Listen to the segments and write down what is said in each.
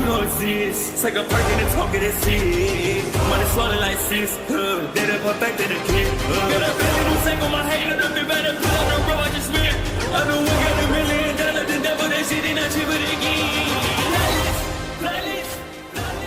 know exist. It's like a perk in the talk of this shit. Money swallowed like sis. Did it perfect in the kid. Got a billion who take on my hate. Look up the better put on the road I just spent. I know we got $1 million. The devil that shit ain't not cheaper again.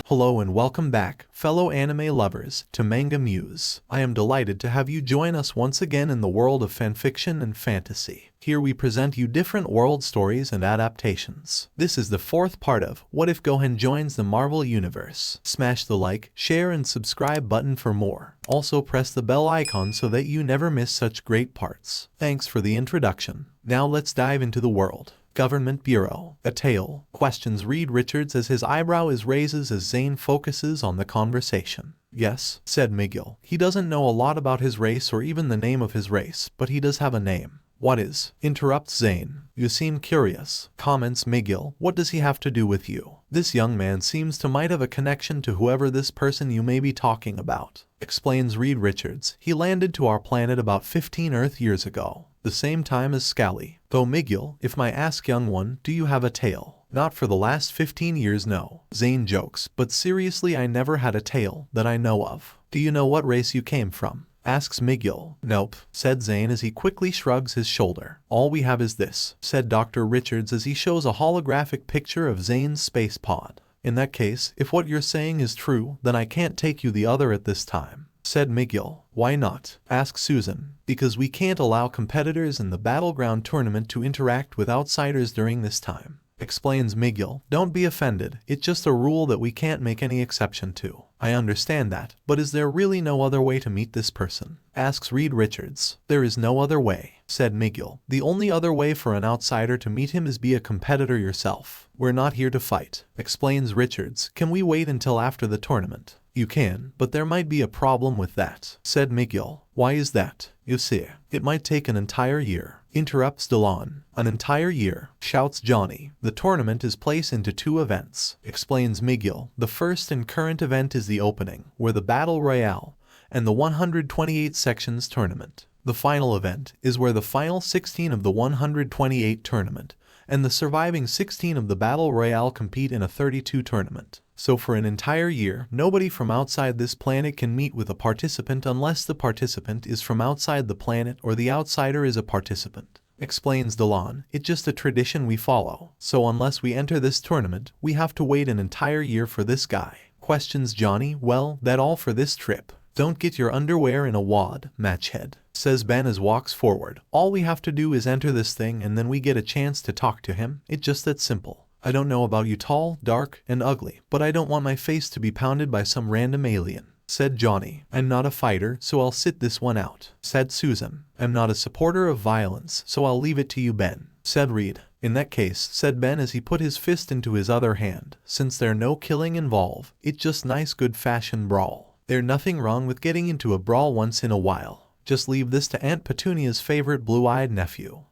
Hello and welcome back, fellow anime lovers, to MangaMuse. I am delighted to have you join us once again in the world of fanfiction and fantasy. Here we present you different world stories and adaptations. This is the fourth part of What If Gohan Joins the Marvel Universe. Smash the like, share and subscribe button for more. Also press the bell icon so that you never miss such great parts. Thanks for the introduction. Now let's dive into the world. Government Bureau. A tale. Questions Reed Richards as his eyebrow is raises as Zayn focuses on the conversation. Yes, said Miguel. He doesn't know a lot about his race or even the name of his race, but he does have a name. What is? Interrupts Zayn. You seem curious. Comments Miguel. What does he have to do with you? This young man seems to might have a connection to whoever this person you may be talking about. Explains Reed Richards. He landed to our planet about 15 Earth years ago. The same time as Scally. Though Miguel, if my ask young one, do you have a tail? Not for the last 15 years no. Zayn jokes, but seriously I never had a tail, that I know of. Do you know what race you came from? Asks Miguel. Nope, said Zayn as he quickly shrugs his shoulder. All we have is this, said Dr. Richards as he shows a holographic picture of Zayn's space pod. In that case, if what you're saying is true, then I can't take you the other at this time. Said Miguel. Why not? Asked Susan. Because we can't allow competitors in the Battleground tournament to interact with outsiders during this time. Explains Miguel. Don't be offended, it's just a rule that we can't make any exception to. I understand that, but is there really no other way to meet this person? Asks Reed Richards. There is no other way, said Miguel. The only other way for an outsider to meet him is be a competitor yourself. We're not here to fight. Explains Richards. Can we wait until after the tournament? You can, but there might be a problem with that, said Miguel. Why is that? You see, it might take an entire year. Interrupts Delon. An entire year, shouts Johnny. The tournament is placed into two events, explains Miguel. The first and current event is the opening, where the Battle Royale, and the 128 sections tournament. The final event is where the final 16 of the 128 tournament, and the surviving 16 of the Battle Royale compete in a 32 tournament. So for an entire year, nobody from outside this planet can meet with a participant unless the participant is from outside the planet or the outsider is a participant. Explains Delon. It's just a tradition we follow. So unless we enter this tournament, we have to wait an entire year for this guy. Questions Johnny. Well, that all for this trip. Don't get your underwear in a wad, matchhead, says Ben as walks forward. All we have to do is enter this thing and then we get a chance to talk to him. It's just that simple. I don't know about you tall, dark, and ugly, but I don't want my face to be pounded by some random alien, said Johnny. I'm not a fighter, so I'll sit this one out, said Susan. I'm not a supporter of violence, so I'll leave it to you Ben, said Reed. In that case, said Ben as he put his fist into his other hand, since there's no killing involved, it's just nice good-fashioned brawl. There's nothing wrong with getting into a brawl once in a while. Just leave this to Aunt Petunia's favorite blue-eyed nephew.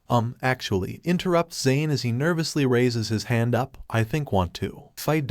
Actually, interrupts Zayn as he nervously raises his hand up. I think want to fight ...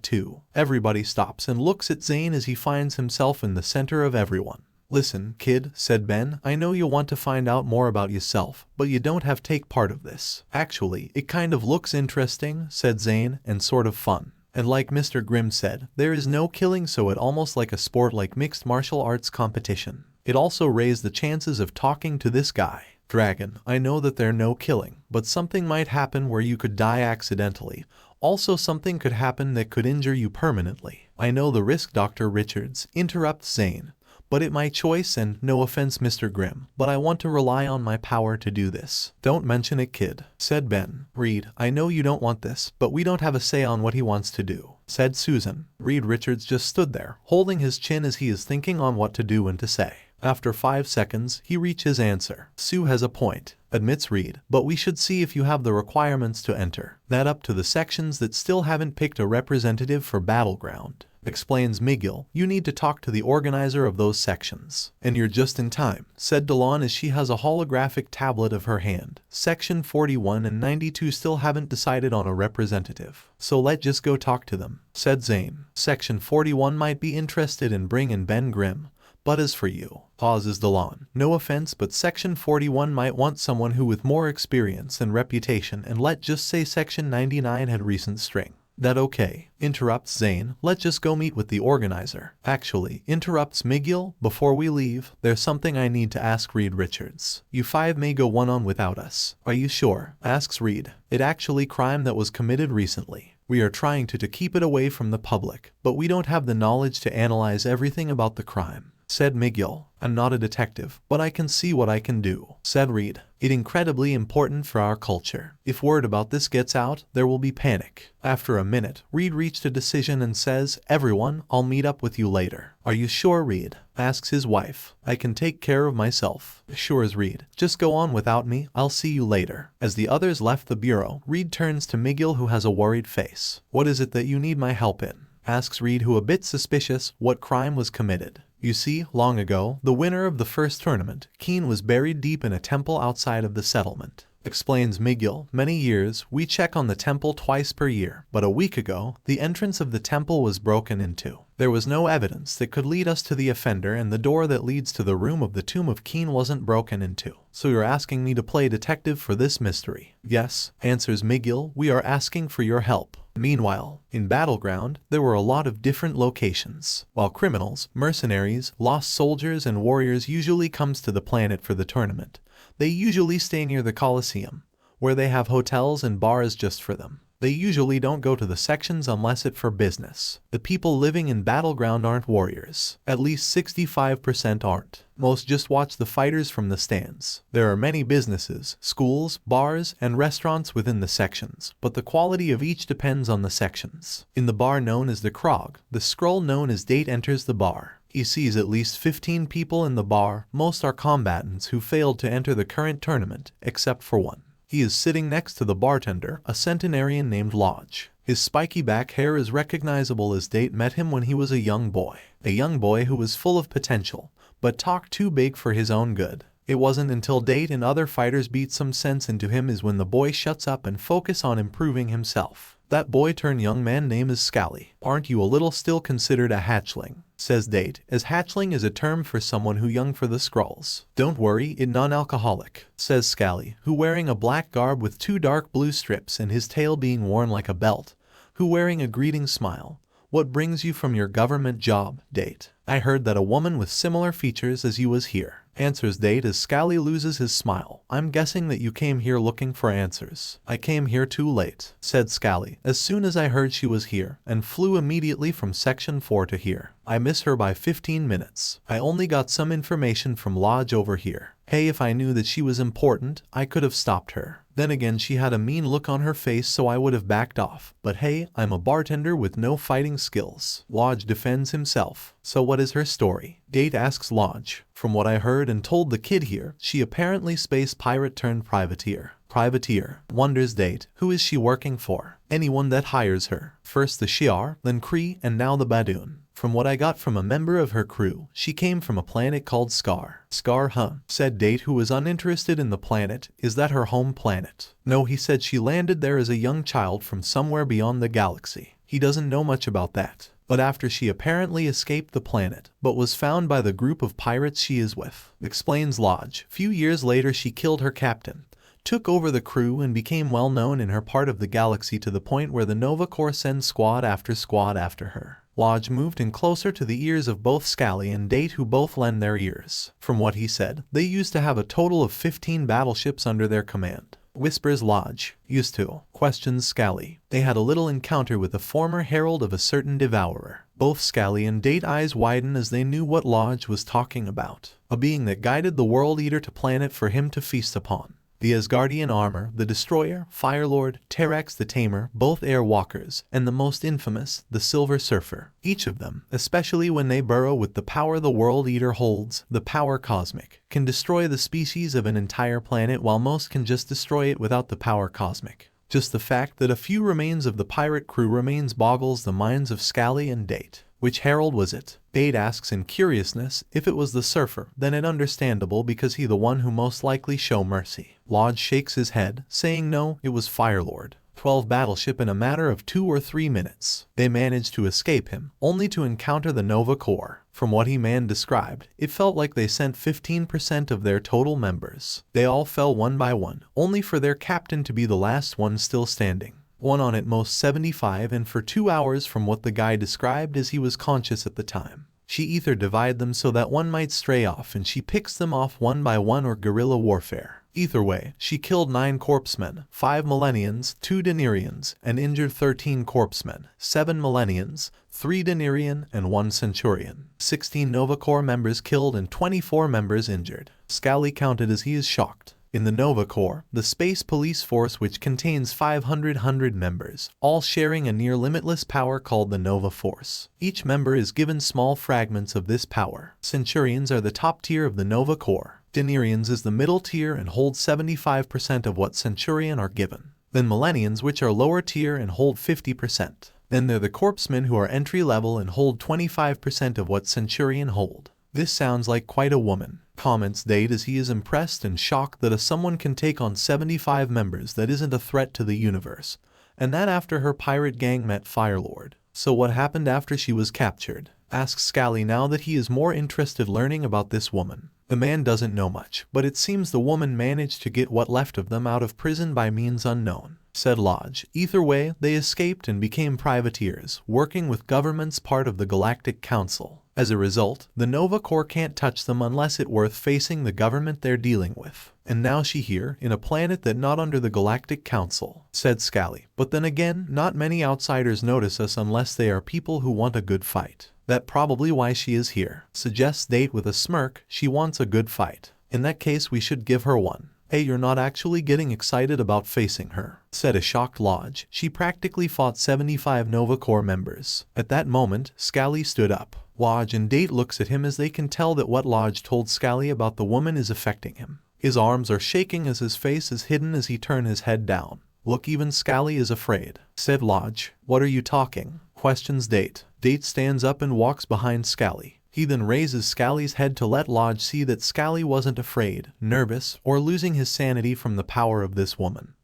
too. Everybody stops and looks at Zayn as he finds himself in the center of everyone. Listen, kid, said Ben, I know you want to find out more about yourself, but you don't have to take part of this. Actually, it kind of looks interesting, said Zayn, and sort of fun. And like Mr. Grimm said, there is no killing, so it almost like a sport like mixed martial arts competition. It also raised the chances of talking to this guy. Dragon, I know that there's no killing, but something might happen where you could die accidentally. Also something could happen that could injure you permanently. I know the risk, Dr. Richards, interrupts Zayn. But it's my choice and, no offense Mr. Grimm, but I want to rely on my power to do this. Don't mention it kid, said Ben. Reed, I know you don't want this, but we don't have a say on what he wants to do, said Susan. Reed Richards just stood there, holding his chin as he is thinking on what to do and to say. After 5 seconds, he reaches his answer. Sue has a point, admits Reed, but we should see if you have the requirements to enter. That up to the sections that still haven't picked a representative for Battleground. Explains Miguel, you need to talk to the organizer of those sections. And you're just in time, said Delon as she has a holographic tablet of her hand. Section 41 and 92 still haven't decided on a representative. So let's just go talk to them, said Zayn. Section 41 might be interested in bringing Ben Grimm. But as for you, pauses Delon. No offense, but Section 41 might want someone who with more experience and reputation, and let's just say Section 99 had recent string. That okay, interrupts Zayn, let's just go meet with the organizer. Actually, interrupts Miguel, before we leave, there's something I need to ask Reed Richards. You 5 may go one-on without us. Are you sure? Asks Reed. It actually crime that was committed recently. We are trying to keep it away from the public, but we don't have the knowledge to analyze everything about the crime, said Miguel. I'm not a detective, but I can see what I can do, said Reed. It's incredibly important for our culture. If word about this gets out, there will be panic. After a minute, Reed reached a decision and says, everyone, I'll meet up with you later. Are you sure, Reed? Asks his wife. I can take care of myself. Sure as Reed. Just go on without me, I'll see you later. As the others left the bureau, Reed turns to Miguel who has a worried face. What is it that you need my help in? Asks Reed who a bit suspicious what crime was committed. You see, long ago, the winner of the first tournament, Keen, was buried deep in a temple outside of the settlement. Explains Miguel. Many years, we check on the temple twice per year, but a week ago, the entrance of the temple was broken into. There was no evidence that could lead us to the offender, and the door that leads to the room of the tomb of Keen wasn't broken into. So you're asking me to play detective for this mystery? Yes, answers Miguel, we are asking for your help. Meanwhile, in Battleground, there were a lot of different locations. While criminals, mercenaries, lost soldiers, and warriors usually comes to the planet for the tournament, they usually stay near the Coliseum, where they have hotels and bars just for them. They usually don't go to the sections unless it's for business. The people living in Battleground aren't warriors. At least 65% aren't. Most just watch the fighters from the stands. There are many businesses, schools, bars, and restaurants within the sections, but the quality of each depends on the sections. In the bar known as the Krog, the scroll known as Date enters the bar. He sees at least 15 people in the bar. Most are combatants who failed to enter the current tournament, except for one. He is sitting next to the bartender, a centenarian named Lodge. His spiky back hair is recognizable as Date met him when he was a young boy who was full of potential, but talked too big for his own good. It wasn't until Date and other fighters beat some sense into him is when the boy shuts up and focus on improving himself. That boy turned young man name is Scally. Aren't you a little still considered a hatchling? Says Date, as hatchling is a term for someone who young for the scrolls. Don't worry, it non-alcoholic, says Scally, who wearing a black garb with 2 dark blue strips and his tail being worn like a belt, who wearing a greeting smile. What brings you from your government job, Date? I heard that a woman with similar features as you was here. Answers Date as Scally loses his smile. I'm guessing that you came here looking for answers. I came here too late, said Scally, as soon as I heard she was here, and flew immediately from section 4 to here. I miss her by 15 minutes. I only got some information from Lodge over here. Hey, if I knew that she was important, I could have stopped her. Then again, she had a mean look on her face, so I would have backed off. But hey, I'm a bartender with no fighting skills. Lodge defends himself. So what is her story? Date asks Lodge. From what I heard and told the kid here, she apparently space pirate turned privateer. Privateer, wonders Date. Who is she working for? Anyone that hires her. First the Shi'ar, then Kree, and now the Badoon. From what I got from a member of her crew, she came from a planet called Scar. Scar, huh? Said Date, who was uninterested in the planet. Is that her home planet? No, he said she landed there as a young child from somewhere beyond the galaxy. He doesn't know much about that. But after she apparently escaped the planet, but was found by the group of pirates she is with. Explains Lodge. Few years later she killed her captain, took over the crew, and became well known in her part of the galaxy to the point where the Nova Corps sends squad after her. Lodge moved in closer to the ears of both Scally and Date, who both lend their ears. From what he said, they used to have a total of 15 battleships under their command. Whispers Lodge. Used to. Questions Scally. They had a little encounter with the former herald of a certain devourer. Both Scally and Date eyes widen as they knew what Lodge was talking about. A being that guided the World Eater to planet for him to feast upon. The Asgardian armor, the Destroyer, Firelord, Terrax the Tamer, both air walkers, and the most infamous, the Silver Surfer. Each of them, especially when they burrow with the power the World Eater holds, the power cosmic, can destroy the species of an entire planet, while most can just destroy it without the power cosmic. Just the fact that a few remains of the pirate crew remains boggles the minds of Scally and Date. Which herald was it? Date asks in curiousness. If it was the surfer, then it's understandable because he the one who most likely show mercy. Lodge shakes his head, saying no, it was Firelord. 12 battleship in a matter of 2 or 3 minutes. They managed to escape him, only to encounter the Nova Corps. From what he described, it felt like they sent 15% of their total members. They all fell one by one, only for their captain to be the last one still standing. one on at most 75, and for 2 hours from what the guy described as he was conscious at the time. She either divide them so that one might stray off and she picks them off one by one, or guerrilla warfare. Either way, she killed 9 corpsemen, 5 Millennians, 2 Denarians, and injured 13 corpsemen, 7 Millennians, 3 Denarian, and 1 Centurion. 16 Nova Corps members killed and 24 members injured. Scally counted as he is shocked. In the Nova Corps, the space police force, which contains 500 members, all sharing a near-limitless power called the Nova Force. Each member is given small fragments of this power. Centurions are the top tier of the Nova Corps. Denarians is the middle tier and hold 75% of what Centurion are given. Then Millennians, which are lower tier and hold 50%. Then they're the corpsmen, who are entry level and hold 25% of what Centurion hold. This sounds like quite a woman, comments Date as he is impressed and shocked that someone can take on 75 members that isn't a threat to the universe, and that after her pirate gang met Firelord. So what happened after she was captured? Asks Scally now that he is more interested learning about this woman. The man doesn't know much, but it seems the woman managed to get what left of them out of prison by means unknown, said Lodge. Either way, they escaped and became privateers, working with governments part of the Galactic Council. As a result, the Nova Corps can't touch them unless it's worth facing the government they're dealing with. And now she here, in a planet that not under the Galactic Council, said Scally. But then again, not many outsiders notice us unless they are people who want a good fight. That probably why she is here, suggests Date with a smirk. She wants a good fight. In that case, we should give her one. Hey, you're not actually getting excited about facing her, said a shocked Lodge. She practically fought 75 Nova Corps members. At that moment, Scally stood up. Lodge and Date looks at him as they can tell that what Lodge told Scally about the woman is affecting him. His arms are shaking as his face is hidden as he turns his head down. Look, even Scally is afraid, said Lodge. What are you talking? Questions Date. Date stands up and walks behind Scally. He then raises Scally's head to let Lodge see that Scally wasn't afraid, nervous, or losing his sanity from the power of this woman.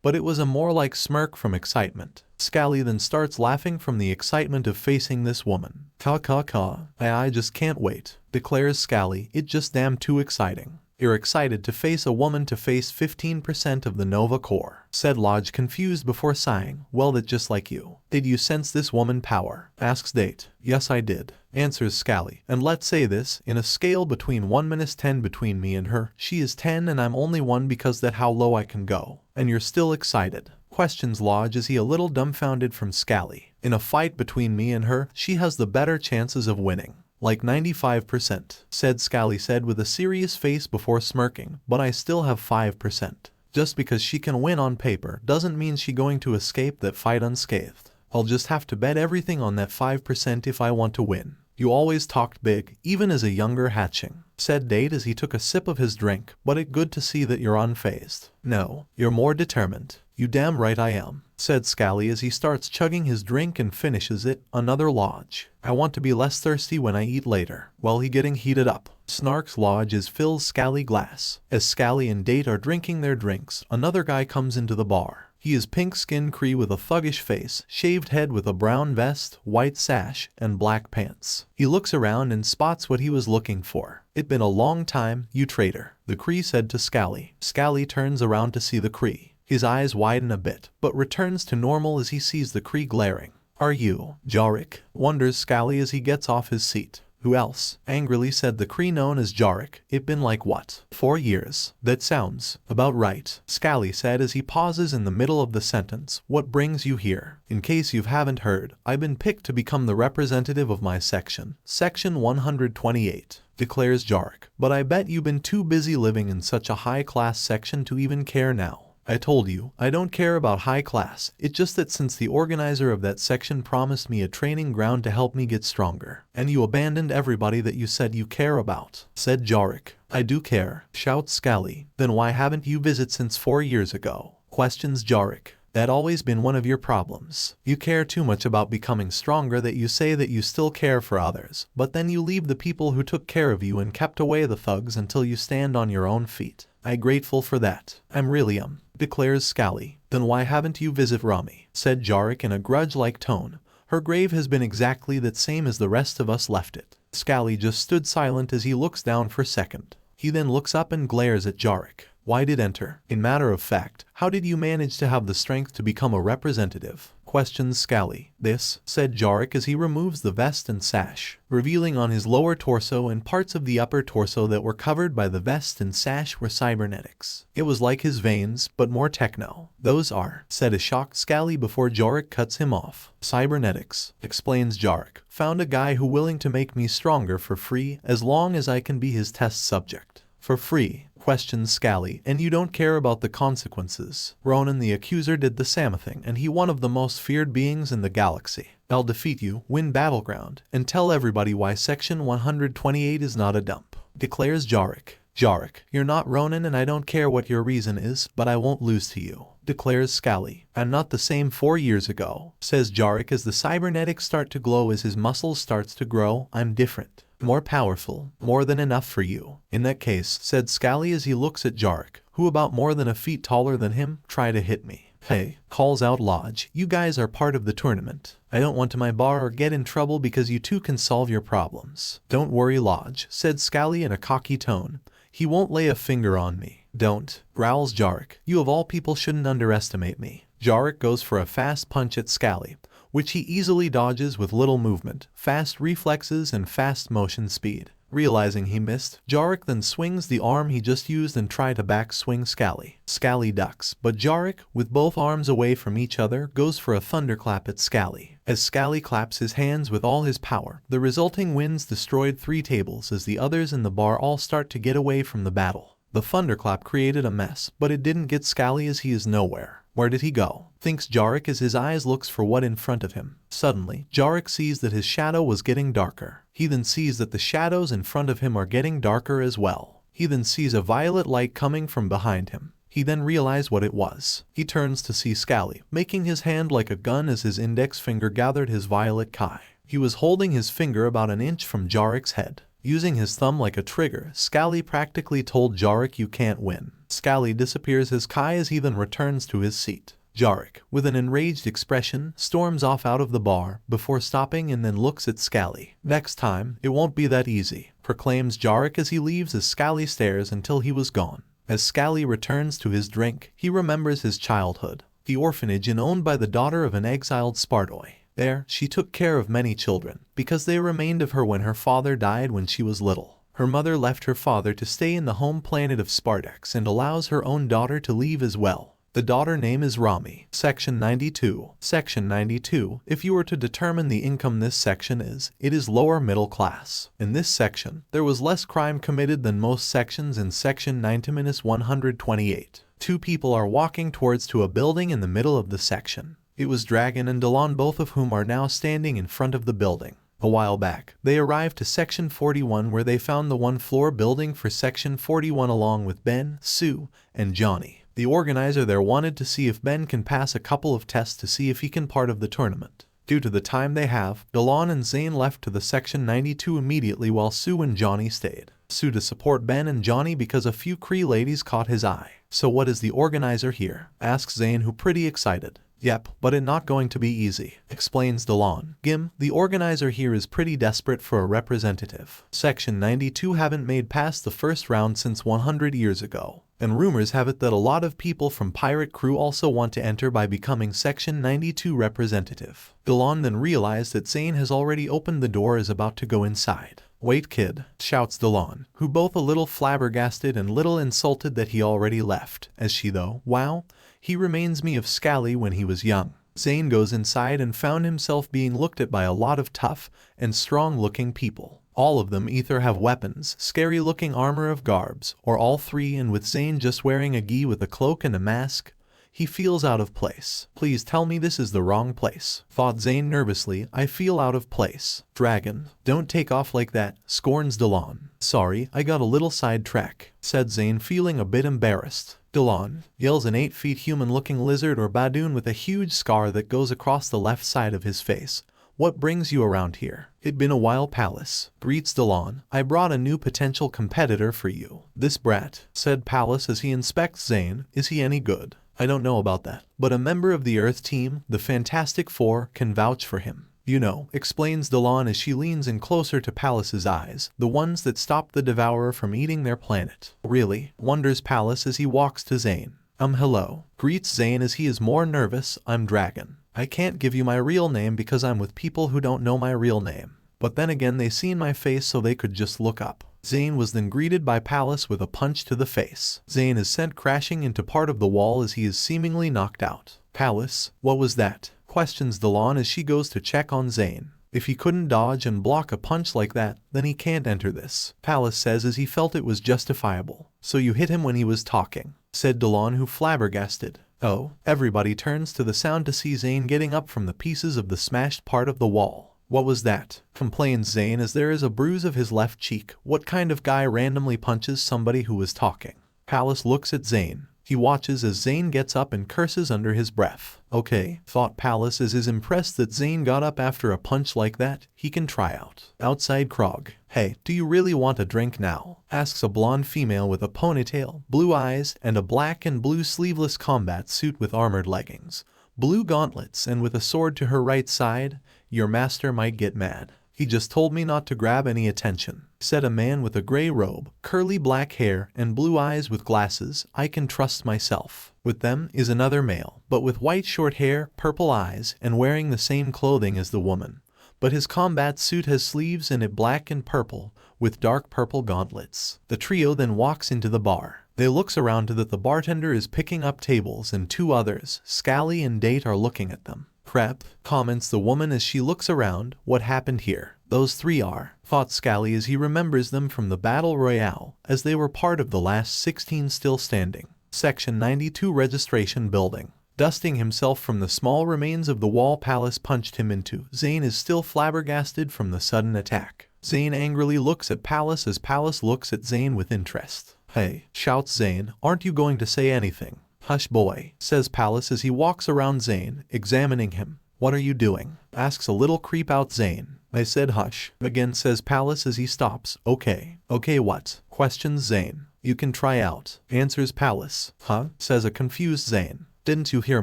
But it was a more like smirk from excitement. Scally then starts laughing from the excitement of facing this woman. I just can't wait, declares Scally. It's just damn too exciting. You're excited to face a woman to face 15% of the Nova Corps, said Lodge, confused before sighing. Well, that just like you. Did you sense this woman power? Asks Date. Yes, I did, answers Scally. And let's say this, in a scale between 1-10 between me and her, she is 10 and I'm only 1 because that's how low I can go. And you're still excited? Questions Lodge as he a little dumbfounded from Scally. In a fight between me and her, she has the better chances of winning. Like 95%, said Scally said with a serious face before smirking, but I still have 5%. Just because she can win on paper doesn't mean she's going to escape that fight unscathed. I'll just have to bet everything on that 5% if I want to win. You always talked big, even as a younger hatching, said Date as he took a sip of his drink, but it's good to see that you're unfazed. No, you're more determined. You damn right I am, said Scally as he starts chugging his drink and finishes it. Another Lodge. I want to be less thirsty when I eat later. Well, he getting heated up, snarks Lodge as fills Scally glass. As Scally and Date are drinking their drinks, another guy comes into the bar. He is pink-skinned Cree with a thuggish face, shaved head with a brown vest, white sash, and black pants. He looks around and spots what he was looking for. It's been a long time, you traitor, the Cree said to Scally. Scally turns around to see the Cree. His eyes widen a bit, but returns to normal as he sees the Cree glaring. Are you Jarek? Wonders Scally as he gets off his seat. Who else? Angrily said the Cree known as Jarek. It's been like what? 4 years. That sounds about right, Scally said as he pauses in the middle of the sentence. What brings you here? In case you haven't heard, I've been picked to become the representative of my section. Section 128, declares Jarek. But I bet you've been too busy living in such a high-class section to even care now. I told you, I don't care about high class. It's just that since the organizer of that section promised me a training ground to help me get stronger, and you abandoned everybody that you said you care about, said Jarek. I do care, shouts Scally. Then why haven't you visited since 4 years ago? Questions Jarek. That always been one of your problems. You care too much about becoming stronger that you say that you still care for others, but then you leave the people who took care of you and kept away the thugs until you stand on your own feet. I'm grateful for that. I'm really declares Scally. Then why haven't you visit Rami? Said Jarek in a grudge-like tone. Her grave has been exactly the same as the rest of us left it. Scally just stood silent as he looks down for a second. He then looks up and glares at Jarek. Why did enter? In matter of fact, how did you manage to have the strength to become a representative? Questions Scally. This, said Jarek as he removes the vest and sash, revealing on his lower torso and parts of the upper torso that were covered by the vest and sash were cybernetics. It was like his veins, but more techno. Those are, said a shocked Scally before Jarek cuts him off. Cybernetics, explains Jarek, found a guy who willing to make me stronger for free as long as I can be his test subject. For free? Questions Scally, and you don't care about the consequences. Ronan the Accuser did the same thing, and he one of the most feared beings in the galaxy. I'll defeat you, win Battleground, and tell everybody why Section 128 is not a dump, declares Jarek. Jarek, you're not Ronan and I don't care what your reason is, but I won't lose to you, declares Scally. I'm not the same 4 years ago, says Jarek as the cybernetics start to glow as his muscles starts to grow. I'm different. More powerful, more than enough for you. In that case, said Scally as he looks at Jarek, who about more than a feet taller than him, try to hit me. Hey, calls out Lodge, you guys are part of the tournament. I don't want to my bar or get in trouble because you two can solve your problems. Don't worry Lodge, said Scally in a cocky tone. He won't lay a finger on me. Don't, growls Jarek. You of all people shouldn't underestimate me. Jarek goes for a fast punch at Scally, which he easily dodges with little movement, fast reflexes and fast motion speed. Realizing he missed, Jarek then swings the arm he just used and tries to backswing Scally. Scally ducks, but Jarek, with both arms away from each other, goes for a thunderclap at Scally. As Scally claps his hands with all his power, the resulting winds destroyed 3 tables as the others in the bar all start to get away from the battle. The thunderclap created a mess, but it didn't get Scally as he is nowhere. Where did he go? Thinks Jarek as his eyes looks for what in front of him. Suddenly, Jarek sees that his shadow was getting darker. He then sees that the shadows in front of him are getting darker as well. He then sees a violet light coming from behind him. He then realized what it was. He turns to see Scally, making his hand like a gun as his index finger gathered his violet kai. He was holding his finger about an inch from Jarek's head. Using his thumb like a trigger, Scally practically told Jarek you can't win. Scally disappears as Kai as he then returns to his seat. Jarek, with an enraged expression, storms off out of the bar, before stopping and then looks at Scally. Next time, it won't be that easy, proclaims Jarek as he leaves as Scally stares until he was gone. As Scally returns to his drink, he remembers his childhood. The orphanage owned by the daughter of an exiled Spartoi. There, she took care of many children, because they remained of her when her father died when she was little. Her mother left her father to stay in the home planet of Spartax and allows her own daughter to leave as well. The daughter name is Rami. Section 92. Section 92. If you were to determine the income this section is, it is lower middle class. In this section, there was less crime committed than most sections in section 90-128. 2 people are walking towards to a building in the middle of the section. It was Dragon and Delon, both of whom are now standing in front of the building. A while back, they arrived to Section 41 where they found the 1-floor building for Section 41 along with Ben, Sue, and Johnny. The organizer there wanted to see if Ben can pass a couple of tests to see if he can part of the tournament. Due to the time they have, Delon and Zayn left to the Section 92 immediately while Sue and Johnny stayed. Sue to support Ben and Johnny because a few Cree ladies caught his eye. So what is the organizer here? Asks Zayn, who pretty excited. Yep, but it not going to be easy, explains Delon. Gim, the organizer here is pretty desperate for a representative. Section 92 haven't made past the first round since 100 years ago. And rumors have it that a lot of people from Pirate Crew also want to enter by becoming Section 92 representative. Delon then realized that Zayn has already opened the door and is about to go inside. Wait kid, shouts Delon, who both a little flabbergasted and little insulted that he already left. As she though, wow, he reminds me of Scally when he was young. Zayn goes inside and found himself being looked at by a lot of tough and strong looking people. All of them either have weapons, scary looking armor of garbs, or all 3, and with Zayn just wearing a gi with a cloak and a mask, he feels out of place. Please tell me this is the wrong place, thought Zayn nervously. I feel out of place. Dragon, don't take off like that, scorns Delon. Sorry, I got a little sidetrack, said Zayn feeling a bit embarrassed. Delon, yells an 8 feet human looking lizard or badoon with a huge scar that goes across the left side of his face. What brings you around here? It been a while Palace, greets Delon. I brought a new potential competitor for you. This brat, said Palace as he inspects Zayn. Is he any good? I don't know about that, but a member of the Earth team, the Fantastic Four, can vouch for him. You know, explains Delon as she leans in closer to Palace's eyes, the ones that stopped the devourer from eating their planet. Really? Wonders Palace as he walks to Zayn. Hello. Greets Zayn as he is more nervous. I'm Dragon. I can't give you my real name because I'm with people who don't know my real name. But then again they seen my face so they could just look up. Zayn was then greeted by Palace with a punch to the face. Zayn is sent crashing into part of the wall as he is seemingly knocked out. Palace, what was that? Questions Delon as she goes to check on Zayn. If he couldn't dodge and block a punch like that, then he can't enter this. Palace says as he felt it was justifiable. So you hit him when he was talking, said Delon, who flabbergasted. Oh, everybody turns to the sound to see Zayn getting up from the pieces of the smashed part of the wall. What was that? Complains Zayn as there is a bruise of his left cheek. What kind of guy randomly punches somebody who was talking? Palace looks at Zayn. He watches as Zayn gets up and curses under his breath. Okay, thought Palace as is impressed that Zayn got up after a punch like that. He can try out. Outside Krog. Hey, do you really want a drink now? Asks a blonde female with a ponytail, blue eyes, and a black and blue sleeveless combat suit with armored leggings, blue gauntlets, and with a sword to her right side. Your master might get mad. He just told me not to grab any attention, said a man with a gray robe, curly black hair, and blue eyes with glasses. I can trust myself. With them is another male, but with white short hair, purple eyes, and wearing the same clothing as the woman. But his combat suit has sleeves in it black and purple, with dark purple gauntlets. The trio then walks into the bar. They looks around to that the bartender is picking up tables and two others, Scally and Date, are looking at them. Crap, comments the woman as she looks around. What happened here? Those three are, thought Scally as he remembers them from the Battle Royale, as they were part of the last 16 still standing. Section 92 Registration Building. Dusting himself from the small remains of the wall Palace punched him into, Zayn is still flabbergasted from the sudden attack. Zayn angrily looks at Palace as Palace looks at Zayn with interest. Hey, shouts Zayn, aren't you going to say anything? Hush boy, says Palace as he walks around Zayn, examining him. What are you doing? Asks a little creep out Zayn. I said hush, again says Palace as he stops. Okay what? Questions Zayn. You can try out, answers Palace. Huh? Says a confused Zayn. Didn't you hear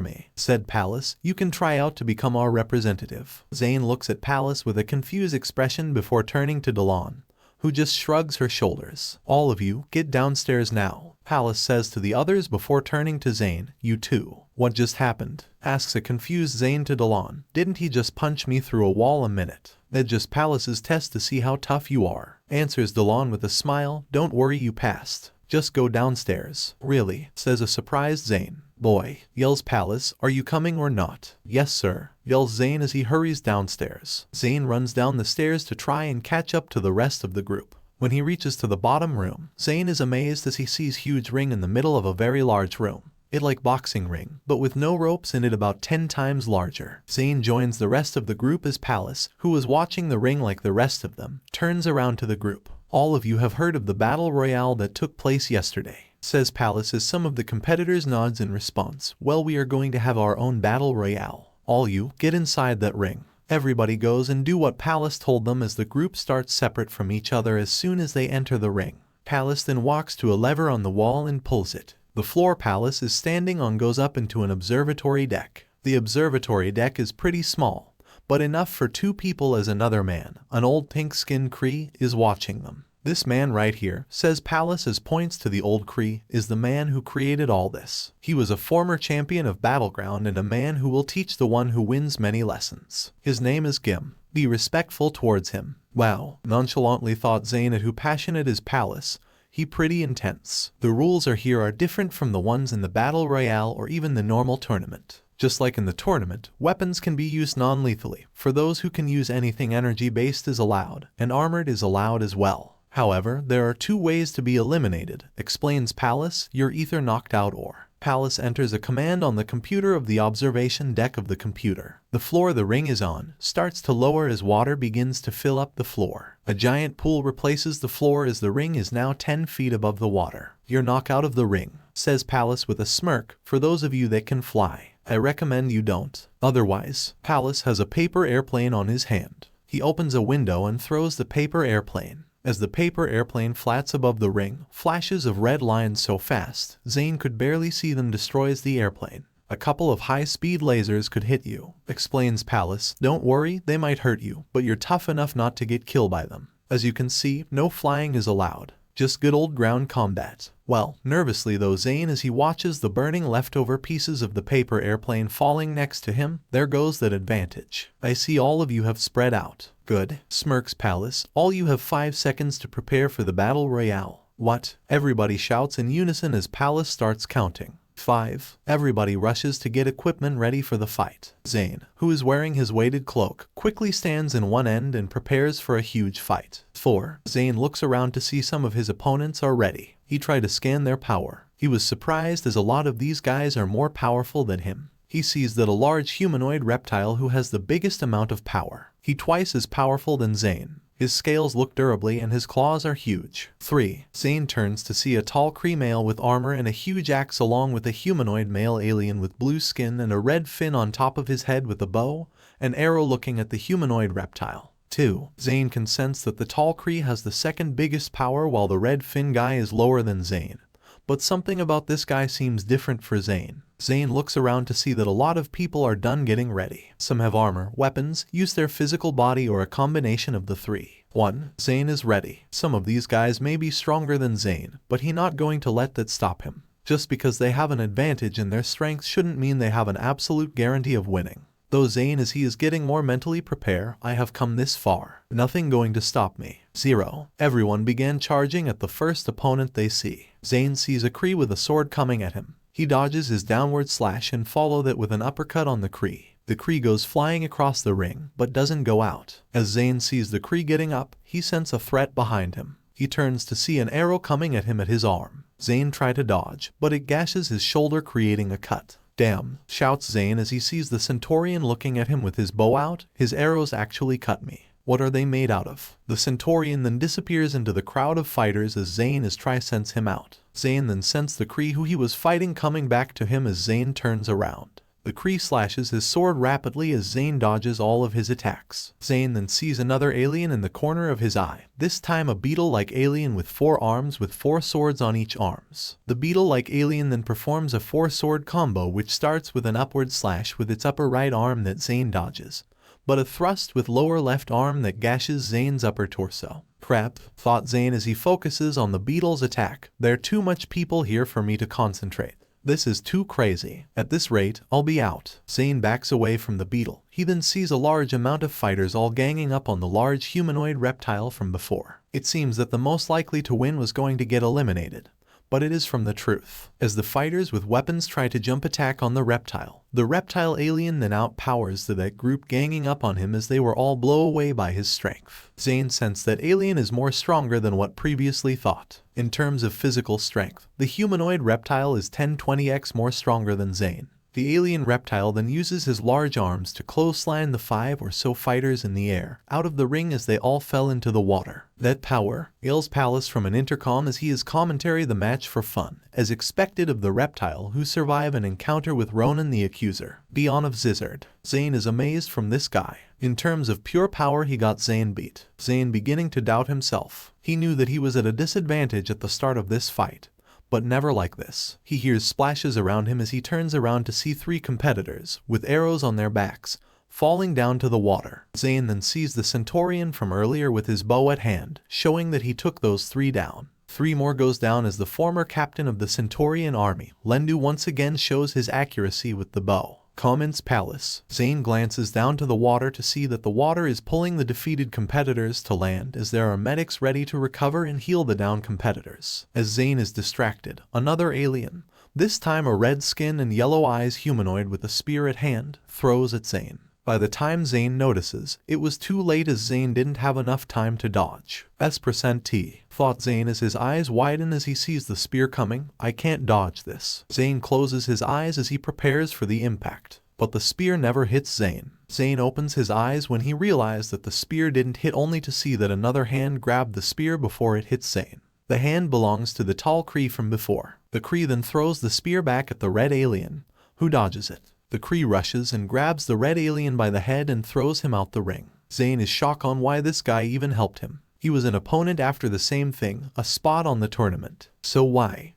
me? Said Palace. You can try out to become our representative. Zayn looks at Palace with a confused expression before turning to Delon, who just shrugs her shoulders. All of you, get downstairs now, Palace says to the others before turning to Zayn. You too. What just happened? Asks a confused Zayn to Delon. Didn't he just punch me through a wall a minute? That's just Palace's test to see how tough you are, answers Delon with a smile. Don't worry, you passed. Just go downstairs. Really? Says a surprised Zayn. Boy, yells Palace, are you coming or not? Yes sir, yells Zayn as he hurries downstairs. Zayn runs down the stairs to try and catch up to the rest of the group. When he reaches to the bottom room, Zayn is amazed as he sees huge ring in the middle of a very large room. It like boxing ring, but with no ropes in it, about 10 times larger. Zayn joins the rest of the group as Palace, who was watching the ring like the rest of them, turns around to the group. All of you have heard of the Battle Royale that took place yesterday, says Palace as some of the competitors nods in response. Well, we are going to have our own Battle Royale. All you, get inside that ring. Everybody goes and do what Palace told them as the group starts separate from each other as soon as they enter the ring. Palace then walks to a lever on the wall and pulls it. The floor Palace is standing on goes up into an observatory deck. The observatory deck is pretty small, but enough for 2 people as another man, an old pink-skinned Cree, is watching them. This man right here, says Palace as points to the old Cree, is the man who created all this. He was a former champion of Battleground and a man who will teach the one who wins many lessons. His name is Gim. Be respectful towards him. Wow, nonchalantly thought Zayn at who passionate is Palace. He pretty intense. The rules here are different from the ones in the Battle Royale or even the normal tournament. Just like in the tournament, weapons can be used non-lethally. For those who can use anything energy-based is allowed, and armored is allowed as well. However, there are 2 ways to be eliminated, explains Palace. You're either knocked out or. Palace enters a command on the computer of the observation deck of the computer. The floor the ring is on starts to lower as water begins to fill up the floor. A giant pool replaces the floor as the ring is now 10 feet above the water. You're knocked out of the ring, says Palace with a smirk. For those of you that can fly, I recommend you don't. Otherwise, Palace has a paper airplane on his hand. He opens a window and throws the paper airplane. As the paper airplane flats above the ring, flashes of red lines so fast, Zayn could barely see them destroys the airplane. A couple of high-speed lasers could hit you, explains Palace. Don't worry, they might hurt you, but you're tough enough not to get killed by them. As you can see, no flying is allowed. Just good old ground combat. Well, nervously though Zayn as he watches the burning leftover pieces of the paper airplane falling next to him, there goes that advantage. I see all of you have spread out. Good, smirks Palace. All you have 5 seconds to prepare for the battle royale. What? Everybody shouts in unison as Palace starts counting. 5. Everybody rushes to get equipment ready for the fight. Zayn, who is wearing his weighted cloak, quickly stands in one end and prepares for a huge fight. 4. Zayn looks around to see some of his opponents are ready. He tried to scan their power. He was surprised as a lot of these guys are more powerful than him. He sees that a large humanoid reptile who has the biggest amount of power. He twice as powerful than Zayn. His scales look durably and his claws are huge. 3. Zayn turns to see a tall Kree male with armor and a huge axe along with a humanoid male alien with blue skin and a red fin on top of his head with a bow, an arrow looking at the humanoid reptile. 2. Zayn can sense that the tall Kree has the second biggest power while the red fin guy is lower than Zayn. But something about this guy seems different for Zayn. Zayn looks around to see that a lot of people are done getting ready. Some have armor, weapons, use their physical body or a combination of the three. 1. Zayn is ready. Some of these guys may be stronger than Zayn, but he's not going to let that stop him. Just because they have an advantage in their strength shouldn't mean they have an absolute guarantee of winning. Though Zayn as he is getting more mentally prepared, I have come this far. Nothing going to stop me. 0. Everyone began charging at the first opponent they see. Zayn sees a Kree with a sword coming at him. He dodges his downward slash and follows it with an uppercut on the Kree. The Kree goes flying across the ring, but doesn't go out. As Zayn sees the Kree getting up, he senses a threat behind him. He turns to see an arrow coming at him at his arm. Zayn tries to dodge, but it gashes his shoulder creating a cut. Damn, shouts Zayn as he sees the Centaurian looking at him with his bow out. His arrows actually cut me. What are they made out of? The Centaurian then disappears into the crowd of fighters as Zayn is trying to sense him out. Zayn then senses the Kree who he was fighting coming back to him as Zayn turns around. The Kree slashes his sword rapidly as Zayn dodges all of his attacks. Zayn then sees another alien in the corner of his eye, this time a beetle-like alien with 4 arms with 4 swords on each arms. The beetle-like alien then performs a 4-sword combo which starts with an upward slash with its upper right arm that Zayn dodges, but a thrust with lower left arm that gashes Zayn's upper torso. Crap, thought Zayn as he focuses on the beetle's attack. There are too much people here for me to concentrate. This is too crazy. At this rate, I'll be out. Zayn backs away from the beetle. He then sees a large amount of fighters all ganging up on the large humanoid reptile from before. It seems that the most likely to win was going to get eliminated. But it is from the truth. As the fighters with weapons try to jump attack on the reptile alien then outpowers that group ganging up on him as they were all blown away by his strength. Zayn sensed that alien is more stronger than what previously thought. In terms of physical strength, the humanoid reptile is 10-20x more stronger than Zayn. The alien reptile then uses his large arms to clothesline the 5 or so fighters in the air, out of the ring as they all fell into the water. That power, yells Palace from an intercom as he is commentary the match for fun, as expected of the reptile who survive an encounter with Ronan the Accuser. Beyond of Zizard. Zayn is amazed from this guy. In terms of pure power he got Zayn beat. Zayn beginning to doubt himself. He knew that he was at a disadvantage at the start of this fight. But never like this. He hears splashes around him as he turns around to see 3 competitors, with arrows on their backs, falling down to the water. Zayn then sees the Centaurian from earlier with his bow at hand, showing that he took those 3 down. 3 more goes down as the former captain of the Centaurian army, Lendu once again shows his accuracy with the bow. Comments Palace. Zayn glances down to the water to see that the water is pulling the defeated competitors to land as there are medics ready to recover and heal the down competitors. As Zayn is distracted, another alien, this time a red skin and yellow eyes humanoid with a spear at hand, throws at Zayn. By the time Zayn notices, it was too late as Zayn didn't have enough time to dodge. S%T, thought Zayn as his eyes widen as he sees the spear coming. I can't dodge this. Zayn closes his eyes as he prepares for the impact. But the spear never hits Zayn. Zayn opens his eyes when he realized that the spear didn't hit only to see that another hand grabbed the spear before it hits Zayn. The hand belongs to the tall Kree from before. The Kree then throws the spear back at the red alien, who dodges it. The Kree rushes and grabs the red alien by the head and throws him out the ring. Zayn is shocked on why this guy even helped him. He was an opponent after the same thing, a spot on the tournament. So why?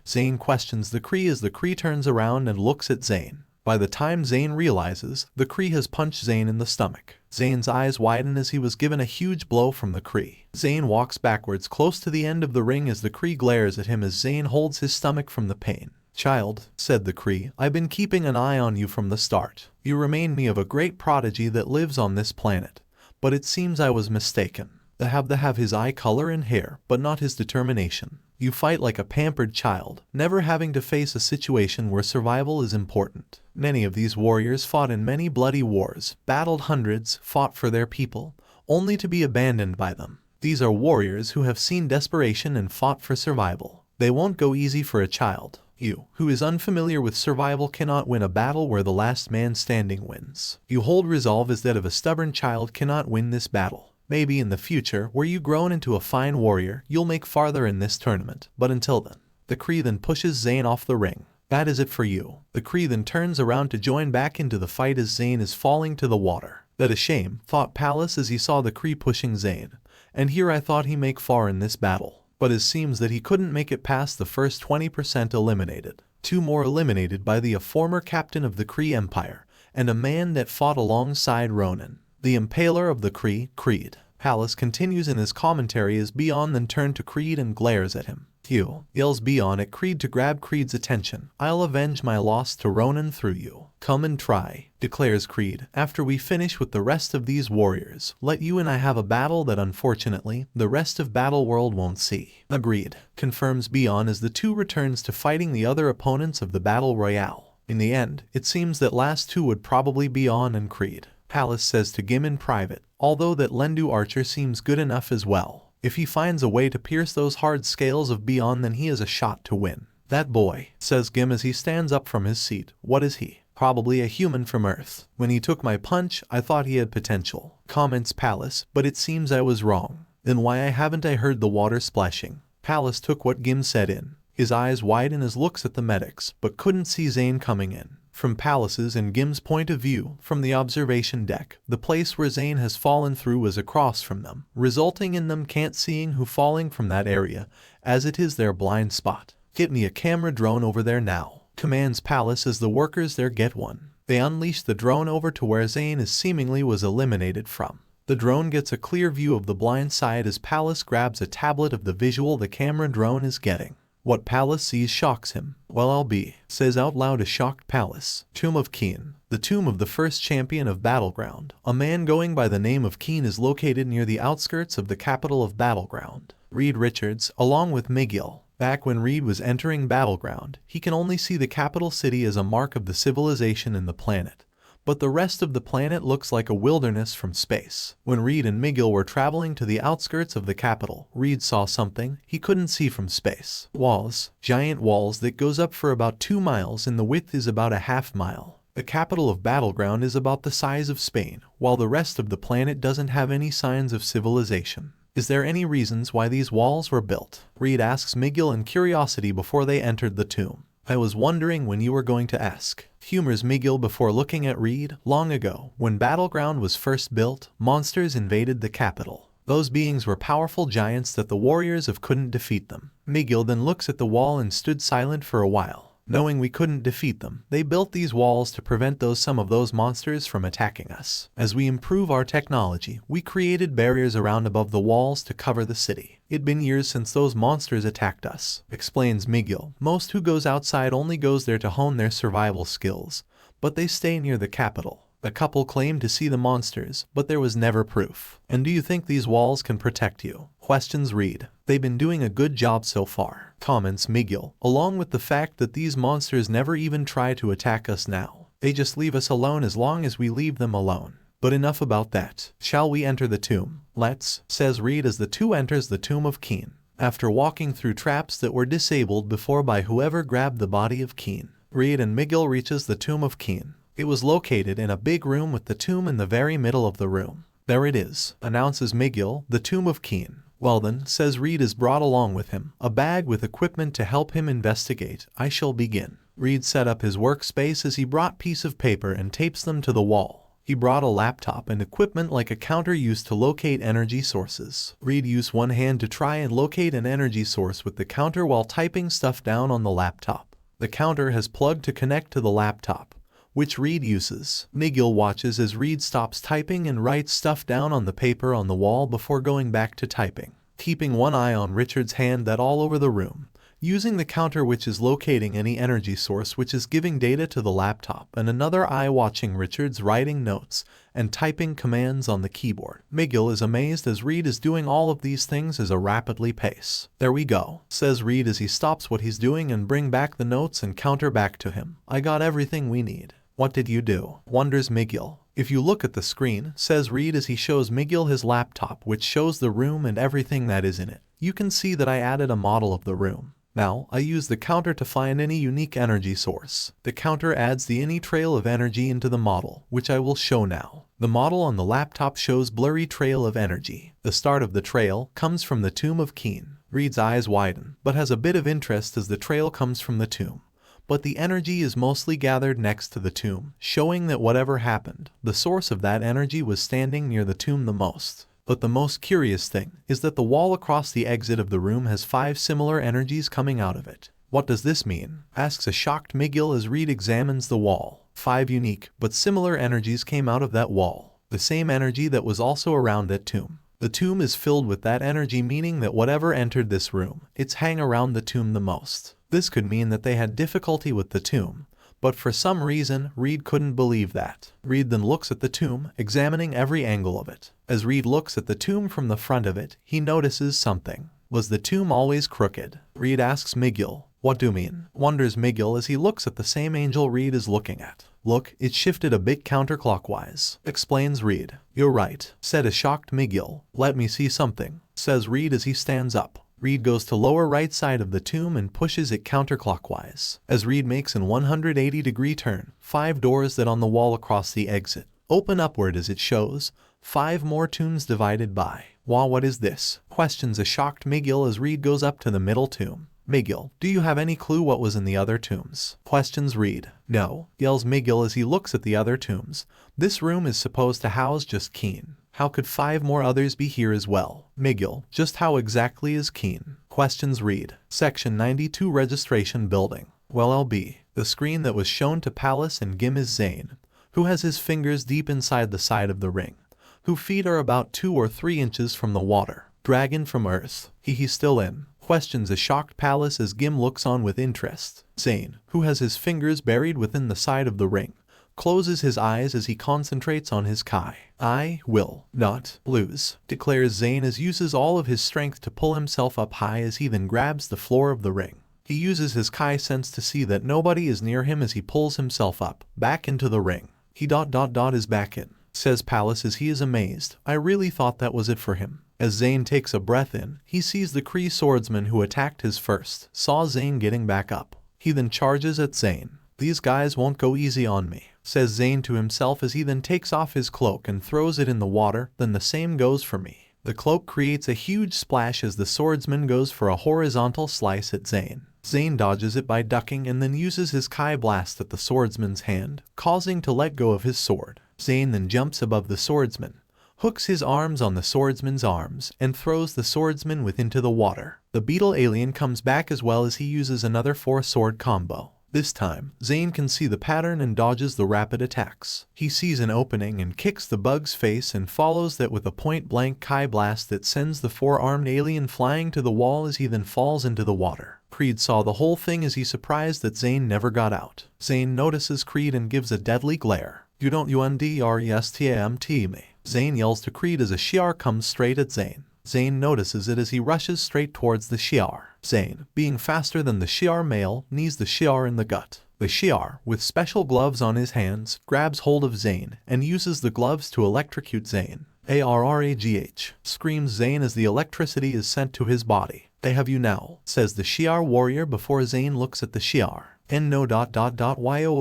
Zayn questions the Kree as the Kree turns around and looks at Zayn. By the time Zayn realizes, the Kree has punched Zayn in the stomach. Zayn's eyes widen as he was given a huge blow from the Kree. Zayn walks backwards close to the end of the ring as the Kree glares at him as Zayn holds his stomach from the pain. "Child," said the Kree, "I've been keeping an eye on you from the start. You remind me of a great prodigy that lives on this planet. But it seems I was mistaken. I have his eye color and hair, but not his determination. You fight like a pampered child, never having to face a situation where survival is important. Many of these warriors fought in many bloody wars, battled hundreds, fought for their people, only to be abandoned by them. These are warriors who have seen desperation and fought for survival. They won't go easy for a child. You, who is unfamiliar with survival, cannot win a battle where the last man standing wins. You hold resolve as that of a stubborn child cannot win this battle. Maybe in the future, where you grown into a fine warrior, you'll make farther in this tournament, but until then." The Kree then pushes Zayn off the ring. "That is it for you." The Kree then turns around to join back into the fight as Zayn is falling to the water. "That a shame," thought Palace as he saw the Kree pushing Zayn. "And here I thought he make far in this battle. But it seems that he couldn't make it past the first 20% eliminated. 2 more eliminated by the former captain of the Kree Empire, and a man that fought alongside Ronan, the impaler of the Kree, Creed." Palace continues in his commentary as Beyond then turned to Creed and glares at him. "You," yells Beyond at Creed to grab Creed's attention. "I'll avenge my loss to Ronan through you. Come and try," declares Creed. "After we finish with the rest of these warriors, let you and I have a battle that unfortunately, the rest of Battle World won't see." "Agreed," confirms Beyond as the two returns to fighting the other opponents of the Battle Royale. In the end, it seems that last two would probably be Beyond and Creed. Palace says to Gim in private, although that Lendu Archer seems good enough as well. If he finds a way to pierce those hard scales of Beyond, then he has a shot to win. "That boy," says Gim as he stands up from his seat. "What is he? Probably a human from Earth. When he took my punch, I thought he had potential," comments Palace, "but it seems I was wrong. Then why haven't I heard the water splashing?" Palace took what Gim said in. His eyes widen as looks at the medics, but couldn't see Zayn coming in. From Palace's and Gim's point of view, from the observation deck, the place where Zayn has fallen through was across from them, resulting in them can't seeing who falling from that area, as it is their blind spot. "Get me a camera drone over there now," commands Palace as the workers there get one. They unleash the drone over to where Zayn is seemingly was eliminated from. The drone gets a clear view of the blind side as Palace grabs a tablet of the visual the camera drone is getting. What Palace sees shocks him. "Well, I'll be," says out loud a shocked Palace. Tomb of Keen. The tomb of the first champion of Battleground. A man going by the name of Keen is located near the outskirts of the capital of Battleground. Reed Richards, along with Miguel. Back when Reed was entering Battleground, he can only see the capital city as a mark of the civilization in the planet. But the rest of the planet looks like a wilderness from space. When Reed and Miguel were traveling to the outskirts of the capital, Reed saw something he couldn't see from space. Walls. Giant walls that goes up for about 2 miles and the width is about a half mile. The capital of Battleground is about the size of Spain, while the rest of the planet doesn't have any signs of civilization. "Is there any reasons why these walls were built?" Reed asks Miguel in curiosity before they entered the tomb. "I was wondering when you were going to ask," humors Miguel before looking at Reed. "Long ago, when Battleground was first built, monsters invaded the capital. Those beings were powerful giants that the warriors of couldn't defeat them." Miguel then looks at the wall and stood silent for a while. "Knowing we couldn't defeat them, they built these walls to prevent some of those monsters from attacking us. As we improve our technology, we created barriers around above the walls to cover the city. It'd been years since those monsters attacked us," explains Miguel. "Most who goes outside only goes there to hone their survival skills, but they stay near the capital. The couple claimed to see the monsters, but there was never proof." "And do you think these walls can protect you?" questions Reed. "They've been doing a good job so far," comments Miguel, along with the fact that these monsters never even try to attack us now. They just leave us alone as long as we leave them alone. But enough about that. "Shall we enter the tomb?" "Let's," says Reed as the two enters the tomb of Keen. After walking through traps that were disabled before by whoever grabbed the body of Keen, Reed and Miguel reaches the tomb of Keen. It was located in a big room with the tomb in the very middle of the room. "There it is," announces Miguel, "the tomb of Keen." "Well then," says Reed, is brought along with him a bag with equipment to help him investigate. "I shall begin." Reed set up his workspace as he brought piece of paper and tapes them to the wall. He brought a laptop and equipment like a counter used to locate energy sources. Reed used one hand to try and locate an energy source with the counter while typing stuff down on the laptop. The counter has plugged to connect to the laptop, which Reed uses. Miguel watches as Reed stops typing and writes stuff down on the paper on the wall before going back to typing, keeping one eye on Richard's hand that all over the room, using the counter which is locating any energy source which is giving data to the laptop, and another eye watching Richard's writing notes and typing commands on the keyboard. Miguel is amazed as Reed is doing all of these things at a rapidly pace. "There we go," says Reed as he stops what he's doing and bring back the notes and counter back to him. "I got everything we need." "What did you do?" wonders Miguel. "If you look at the screen," says Reed as he shows Miguel his laptop which shows the room and everything that is in it, "you can see that I added a model of the room. Now, I use the counter to find any unique energy source. The counter adds the any trail of energy into the model, which I will show now. The model on the laptop shows blurry trail of energy. The start of the trail comes from the tomb of Keen." Reed's eyes widen, but has a bit of interest as the trail comes from the tomb. But the energy is mostly gathered next to the tomb, showing that whatever happened, the source of that energy was standing near the tomb the most. But the most curious thing is that the wall across the exit of the room has 5 similar energies coming out of it. "What does this mean?" asks a shocked Miguel as Reed examines the wall. 5 unique but similar energies came out of that wall, the same energy that was also around that tomb. The tomb is filled with that energy, meaning that whatever entered this room, it's hang around the tomb the most. This could mean that they had difficulty with the tomb, but for some reason, Reed couldn't believe that. Reed then looks at the tomb, examining every angle of it. As Reed looks at the tomb from the front of it, he notices something. Was the tomb always crooked? Reed asks Miguel. "What do you mean?" wonders Miguel as he looks at the same angel Reed is looking at. "Look, it shifted a bit counterclockwise," explains Reed. "You're right," said a shocked Miguel. "Let me see something," says Reed as he stands up. Reed goes to lower right side of the tomb and pushes it counterclockwise. As Reed makes an 180-degree turn, 5 doors that on the wall across the exit open upward as it shows 5 more tombs divided by. "Wow, what is this?" questions a shocked Miguel as Reed goes up to the middle tomb. "Miguel, do you have any clue what was in the other tombs?" questions Reed. "No," yells Miguel as he looks at the other tombs. "This room is supposed to house just Keen. How could 5 more others be here as well?" "Miguel, just how exactly is Keen?" questions Reed. Section 92 Registration Building. "Well, LB, the screen that was shown to Palace and Gim is Zayn, who has his fingers deep inside the side of the ring, whose feet are about 2 or 3 inches from the water. Dragon from Earth. He's still in?" questions a shocked Palace as Gim looks on with interest. Zayn, who has his fingers buried within the side of the ring, closes his eyes as he concentrates on his Kai. "I will not lose," declares Zayn as uses all of his strength to pull himself up high as he then grabs the floor of the ring. He uses his Kai sense to see that nobody is near him as he pulls himself up, back into the ring. He is back in," says Palace as he is amazed. "I really thought that was it for him." As Zayn takes a breath in, he sees the Kree swordsman who attacked his first, saw Zayn getting back up. He then charges at Zayn. "These guys won't go easy on me," says Zayn to himself as he then takes off his cloak and throws it in the water. "Then the same goes for me." The cloak creates a huge splash as the swordsman goes for a horizontal slice at Zayn. Zayn dodges it by ducking and then uses his Kai blast at the swordsman's hand, causing to let go of his sword. Zayn then jumps above the swordsman, hooks his arms on the swordsman's arms, and throws the swordsman into the water. The beetle alien comes back as well as he uses another 4-sword combo. This time, Zayn can see the pattern and dodges the rapid attacks. He sees an opening and kicks the bug's face and follows that with a point-blank Kai blast that sends the 4-armed alien flying to the wall as he then falls into the water. Creed saw the whole thing as he's surprised that Zayn never got out. Zayn notices Creed and gives a deadly glare. "You don't underestimate me," Zayn yells to Creed as a Shi'ar comes straight at Zayn. Zayn notices it as he rushes straight towards the Shi'ar. Zayn, being faster than the Shi'ar male, knees the Shi'ar in the gut. The Shi'ar, with special gloves on his hands, grabs hold of Zayn and uses the gloves to electrocute Zayn. "Arragh!" screams Zayn as the electricity is sent to his body. "They have you now," says the Shi'ar warrior before Zayn looks at the Shi'ar. "No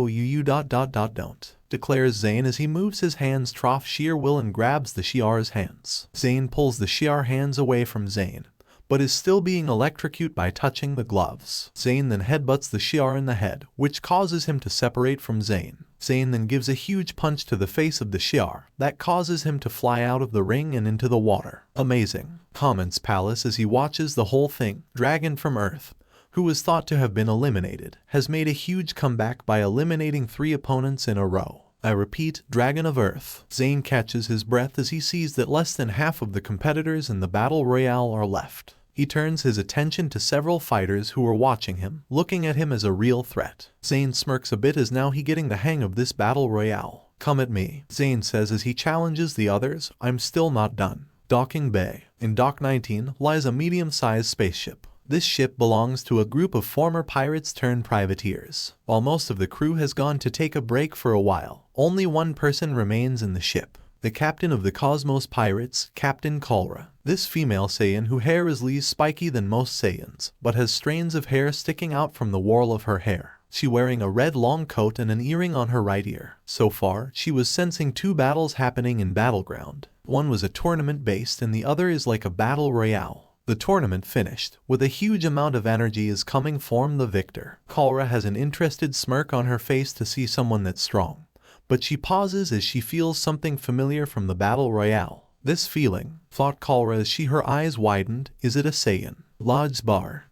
you don't," declares Zayn as he moves his hands trough sheer will and grabs the Shi'ar's hands. Zayn pulls the Shi'ar hands away from Zayn, but is still being electrocuted by touching the gloves. Zayn then headbutts the Shi'ar in the head, which causes him to separate from Zayn. Zayn then gives a huge punch to the face of the Shi'ar that causes him to fly out of the ring and into the water. Amazing, comments Palace as he watches the whole thing. Dragon from Earth, who was thought to have been eliminated, has made a huge comeback by eliminating 3 opponents in a row. I repeat, Dragon of Earth. Zayn catches his breath as he sees that less than half of the competitors in the Battle Royale are left. He turns his attention to several fighters who are watching him, looking at him as a real threat. Zayn smirks a bit as now he getting the hang of this Battle Royale. Come at me, Zayn says as he challenges the others. I'm still not done. Docking Bay. In Dock 19 lies a medium-sized spaceship. This ship belongs to a group of former pirates turned privateers. While most of the crew has gone to take a break for a while, only one person remains in the ship. The captain of the Cosmos Pirates, Captain Kalra. This female Saiyan whose hair is less spiky than most Saiyans, but has strands of hair sticking out from the whorl of her hair. She wearing a red long coat and an earring on her right ear. So far, she was sensing 2 battles happening in Battleground. One was a tournament based and the other is like a battle royale. The tournament finished, with a huge amount of energy is coming from the victor. Kalra has an interested smirk on her face to see someone that's strong. But she pauses as she feels something familiar from the Battle Royale. This feeling, thought Kalra as her eyes widened, is it a Saiyan? Lodge's bar.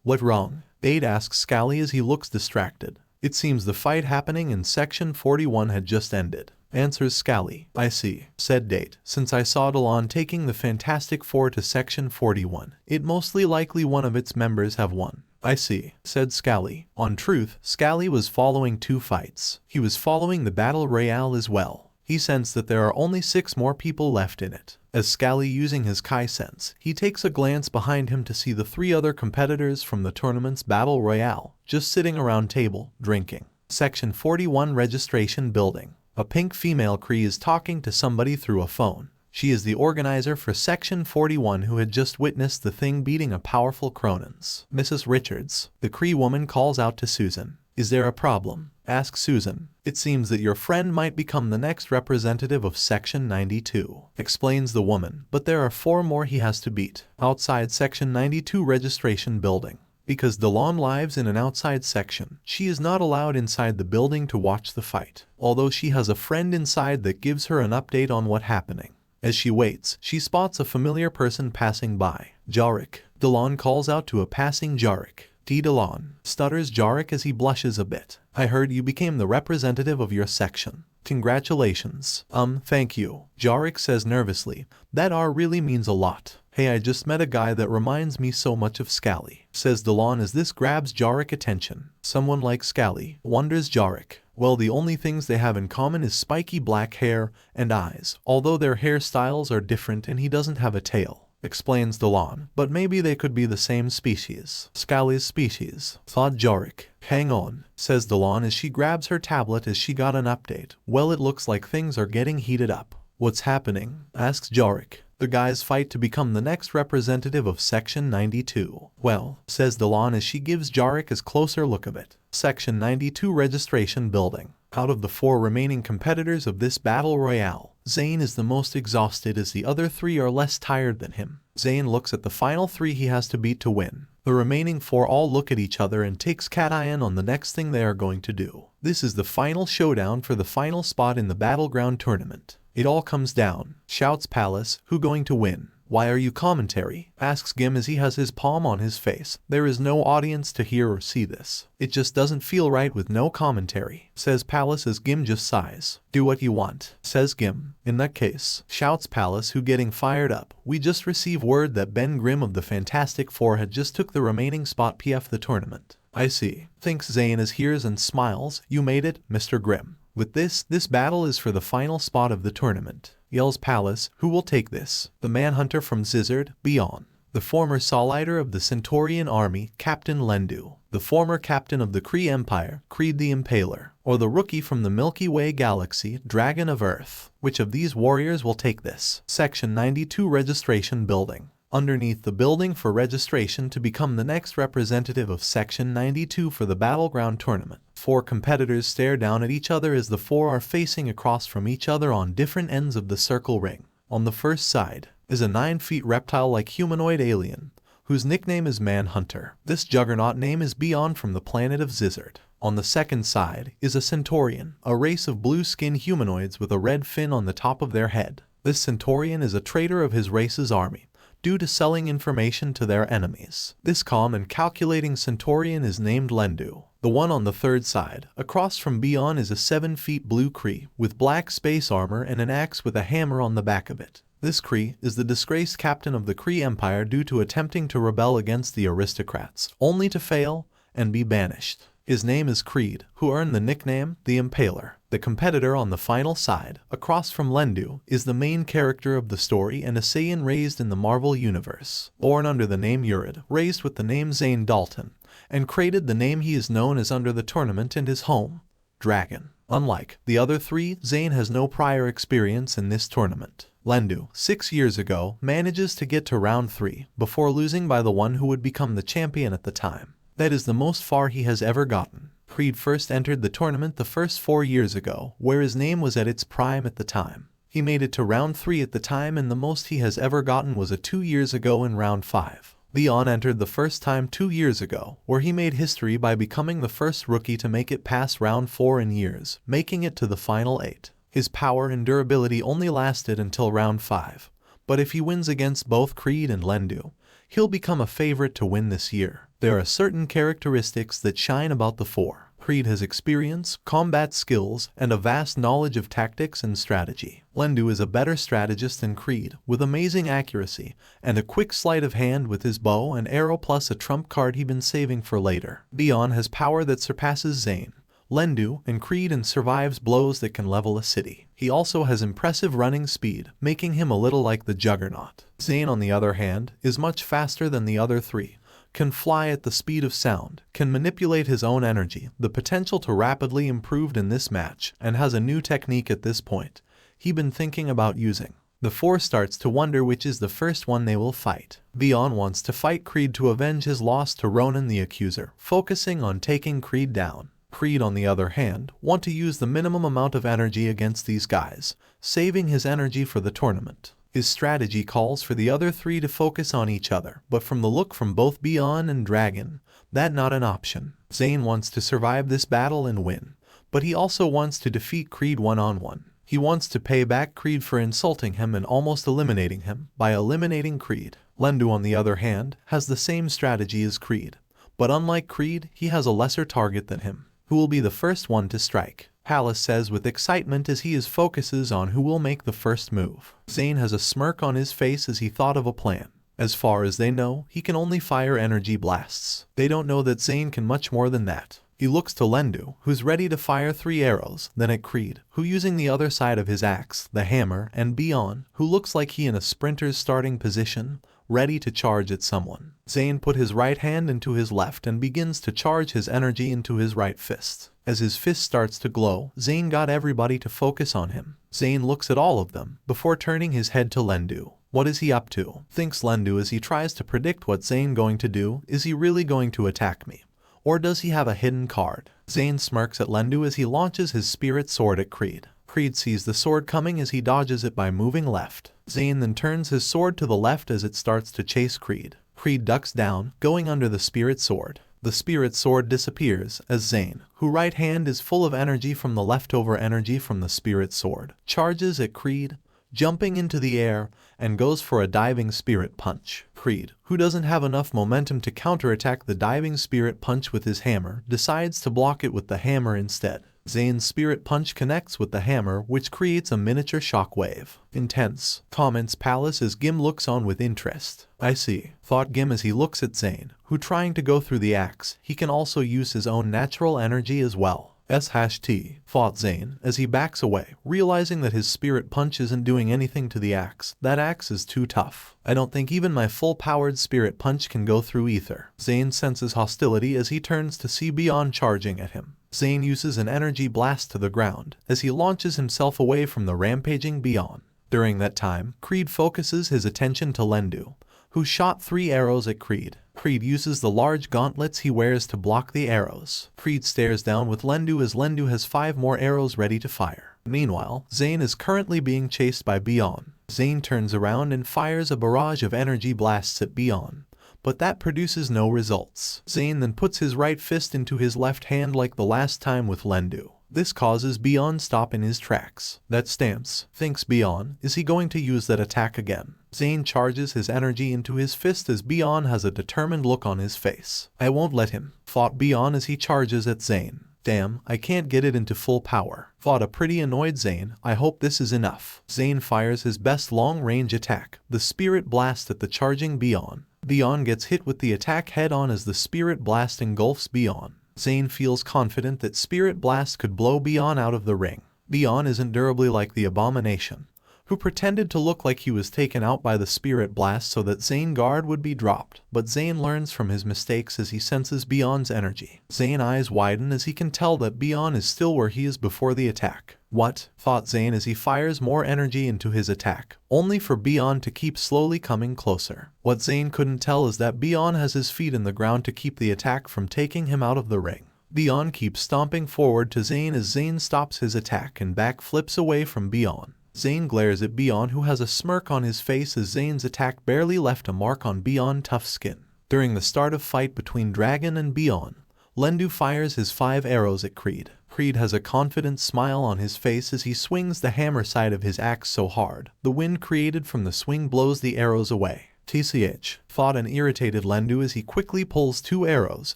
What wrong? Bade asks Scally as he looks distracted. It seems the fight happening in Section 41 had just ended. Answers Scally. I see, said Date. Since I saw Delon taking the Fantastic Four to Section 41, it mostly likely one of its members have won. I see, said Scally. On truth, Scally was following 2 fights. He was following the Battle Royale as well. He sensed that there are only 6 more people left in it. As Scally using his Kai sense, he takes a glance behind him to see the 3 other competitors from the tournament's Battle Royale, just sitting around table, drinking. Section 41 Registration Building. A pink female Kree is talking to somebody through a phone. She is the organizer for Section 41 who had just witnessed the thing beating a powerful Cronins. Mrs. Richards, the Kree woman calls out to Susan. Is there a problem? Asks Susan. It seems that your friend might become the next representative of Section 92, explains the woman, but there are 4 more he has to beat. Outside Section 92 Registration Building. Because Delon lives in an outside section, she is not allowed inside the building to watch the fight, although she has a friend inside that gives her an update on what's happening. As she waits, she spots a familiar person passing by. Jarek. Delon calls out to a passing Jarek. Delon, stutters Jarek as he blushes a bit. I heard you became the representative of your section. Congratulations. Thank you. Jarek says nervously. That really means a lot. Hey, I just met a guy that reminds me so much of Scally, says Delon as this grabs Jarek attention. Someone like Scally, wonders Jarek. Well, the only things they have in common is spiky black hair and eyes, although their hairstyles are different and he doesn't have a tail, explains Delon. But maybe they could be the same species. Scally's species, thought Jarek. Hang on, says Delon as she grabs her tablet as she got an update. Well, it looks like things are getting heated up. What's happening? Asks Jarek. The guys fight to become the next representative of Section 92. Well, says Delon as she gives Jarek a closer look of it. Section 92 Registration Building. Out of the 4 remaining competitors of this Battle Royale, Zayn is the most exhausted as the other 3 are less tired than him. Zayn looks at the final 3 he has to beat to win. The remaining 4 all look at each other and takes cat-eye on the next thing they are going to do. This is the final showdown for the final spot in the Battleground tournament. It all comes down, shouts Palace. Who going to win? Why are you commentary? Asks Gim as he has his palm on his face. There is no audience to hear or see this. It just doesn't feel right with no commentary, says Palace as Gim just sighs. Do what you want, says Gim. In that case, shouts Palace, who getting fired up. We just received word that Ben Grimm of the Fantastic Four had just took the remaining spot PF the tournament. I see, thinks Zayn as hears and smiles. You made it, Mr. Grimm. With this battle is for the final spot of the tournament, yells Palace. Who will take this? The Manhunter from Zizard, Beyond. The former Soliter of the Centaurian army, Captain Lendu. The former captain of the Kree Empire, Creed the Impaler. Or the rookie from the Milky Way galaxy, Dragon of Earth. Which of these warriors will take this? Section 92 Registration Building. Underneath the building for registration to become the next representative of Section 92 for the Battleground tournament. 4 competitors stare down at each other as the 4 are facing across from each other on different ends of the circle ring. On the first side is a 9 feet reptile-like humanoid alien, whose nickname is Manhunter. This juggernaut name is Beyond from the planet of Zizard. On the second side is a Centaurian, a race of blue-skinned humanoids with a red fin on the top of their head. This Centaurian is a traitor of his race's army, due to selling information to their enemies. This calm and calculating Centaurian is named Lendu. The one on the third side, across from Beyond, is a 7-feet blue Kree with black space armor and an axe with a hammer on the back of it. This Kree is the disgraced captain of the Kree Empire due to attempting to rebel against the aristocrats, only to fail and be banished. His name is Creed, who earned the nickname the Impaler. The competitor on the final side, across from Lendu, is the main character of the story and a Saiyan raised in the Marvel universe. Born under the name Urid, raised with the name Zayn Dalton, and created the name he is known as under the tournament and his home, Dragon. Unlike the other three, Zayn has no prior experience in this tournament. Lendu, 6 years ago, manages to get to round 3 before losing by the one who would become the champion at the time. That is the most far he has ever gotten. Creed first entered the tournament the first 4 years ago, where his name was at its prime at the time. He made it to round 3 at the time, and the most he has ever gotten was 2 years ago in round 5. Leon entered the first time 2 years ago, where he made history by becoming the first rookie to make it past round 4 in years, making it to the final 8. His power and durability only lasted until round 5, but if he wins against both Creed and Lendu, he'll become a favorite to win this year. There are certain characteristics that shine about the four. Creed has experience, combat skills, and a vast knowledge of tactics and strategy. Lendu is a better strategist than Creed, with amazing accuracy and a quick sleight of hand with his bow and arrow plus a trump card he's been saving for later. Beyond has power that surpasses Zayn, Lendu, and Creed and survives blows that can level a city. He also has impressive running speed, making him a little like the Juggernaut. Zayn, on the other hand, is much faster than the other three, can fly at the speed of sound, can manipulate his own energy, the potential to rapidly improve in this match, and has a new technique at this point he's been thinking about using. The four starts to wonder which is the first one they will fight. Beyond wants to fight Creed to avenge his loss to Ronan the Accuser, focusing on taking Creed down. Creed, on the other hand, want to use the minimum amount of energy against these guys, saving his energy for the tournament. His strategy calls for the other three to focus on each other, but from the look from both Beyond and Dragon, that's not an option. Zayn wants to survive this battle and win, but he also wants to defeat Creed one-on-one. He wants to pay back Creed for insulting him and almost eliminating him by eliminating Creed. Lendu, on the other hand, has the same strategy as Creed, but unlike Creed, he has a lesser target than him. Who will be the first one to strike? Palace says with excitement as he focuses on who will make the first move. Zayn has a smirk on his face as he thought of a plan. As far as they know, he can only fire energy blasts. They don't know that Zayn can much more than that. He looks to Lendu, who's ready to fire 3 arrows, then at Creed, who using the other side of his axe, the hammer, and Beyond, who looks like he in a sprinter's starting position, ready to charge at someone. Zayn put his right hand into his left and begins to charge his energy into his right fist. As his fist starts to glow, Zayn got everybody to focus on him. Zayn looks at all of them before turning his head to Lendu. What is he up to? Thinks Lendu as he tries to predict what Zayn going to do. Is he really going to attack me? Or does he have a hidden card? Zayn smirks at Lendu as he launches his spirit sword at Creed. Creed sees the sword coming as he dodges it by moving left. Zayn then turns his sword to the left as it starts to chase Creed. Creed ducks down, going under the spirit sword. The spirit sword disappears as Zayn, whose right hand is full of energy from the leftover energy from the spirit sword, charges at Creed, jumping into the air, and goes for a diving spirit punch. Creed, who doesn't have enough momentum to counterattack the diving spirit punch with his hammer, decides to block it with the hammer instead. Zayn's spirit punch connects with the hammer, which creates a miniature shockwave. Intense, comments Palace as Gim looks on with interest. I see, thought Gim as he looks at Zayn, who trying to go through the axe, he can also use his own natural energy as well. *T, thought Zayn as he backs away, realizing that his spirit punch isn't doing anything to the axe. That axe is too tough. I don't think even my full-powered spirit punch can go through ether. Zayn senses hostility as he turns to see Beyond charging at him. Zayn uses an energy blast to the ground as he launches himself away from the rampaging Beyond. During that time, Creed focuses his attention to Lendu, who shot 3 arrows at Creed. Creed uses the large gauntlets he wears to block the arrows. Creed stares down with Lendu as Lendu has 5 more arrows ready to fire. Meanwhile, Zayn is currently being chased by Beyond. Zayn turns around and fires a barrage of energy blasts at Beyond, but that produces no results. Zayn then puts his right fist into his left hand like the last time with Lendu. This causes Beyond stop in his tracks. That stamps. Thinks Beyond, is he going to use that attack again? Zayn charges his energy into his fist as Beyond has a determined look on his face. I won't let him, thought Beyond as he charges at Zayn. Damn, I can't get it into full power, thought a pretty annoyed Zayn. I hope this is enough. Zayn fires his best long-range attack, the Spirit Blast at the charging Beyond. Beyond gets hit with the attack head-on as the Spirit Blast engulfs Beyond. Zayn feels confident that Spirit Blast could blow Beyond out of the ring. Beyond isn't durably like the Abomination, who pretended to look like he was taken out by the Spirit Blast so that Zayn guard would be dropped, but Zayn learns from his mistakes as he senses Beyond's energy. Zayn eyes widen as he can tell that Beyond is still where he is before the attack. What? Thought Zayn as he fires more energy into his attack, only for Beyond to keep slowly coming closer. What Zayn couldn't tell is that Beyond has his feet in the ground to keep the attack from taking him out of the ring. Beyond keeps stomping forward to Zayn as Zayn stops his attack and back flips away from Beyond. Zayn glares at Beyond, who has a smirk on his face as Zayn's attack barely left a mark on Beyond's tough skin. During the start of fight between Dragon and Beyond, Lendu fires his 5 arrows at Creed. Creed has a confident smile on his face as he swings the hammer side of his axe so hard, the wind created from the swing blows the arrows away. TCH, thought an irritated Lendu as he quickly pulls 2 arrows.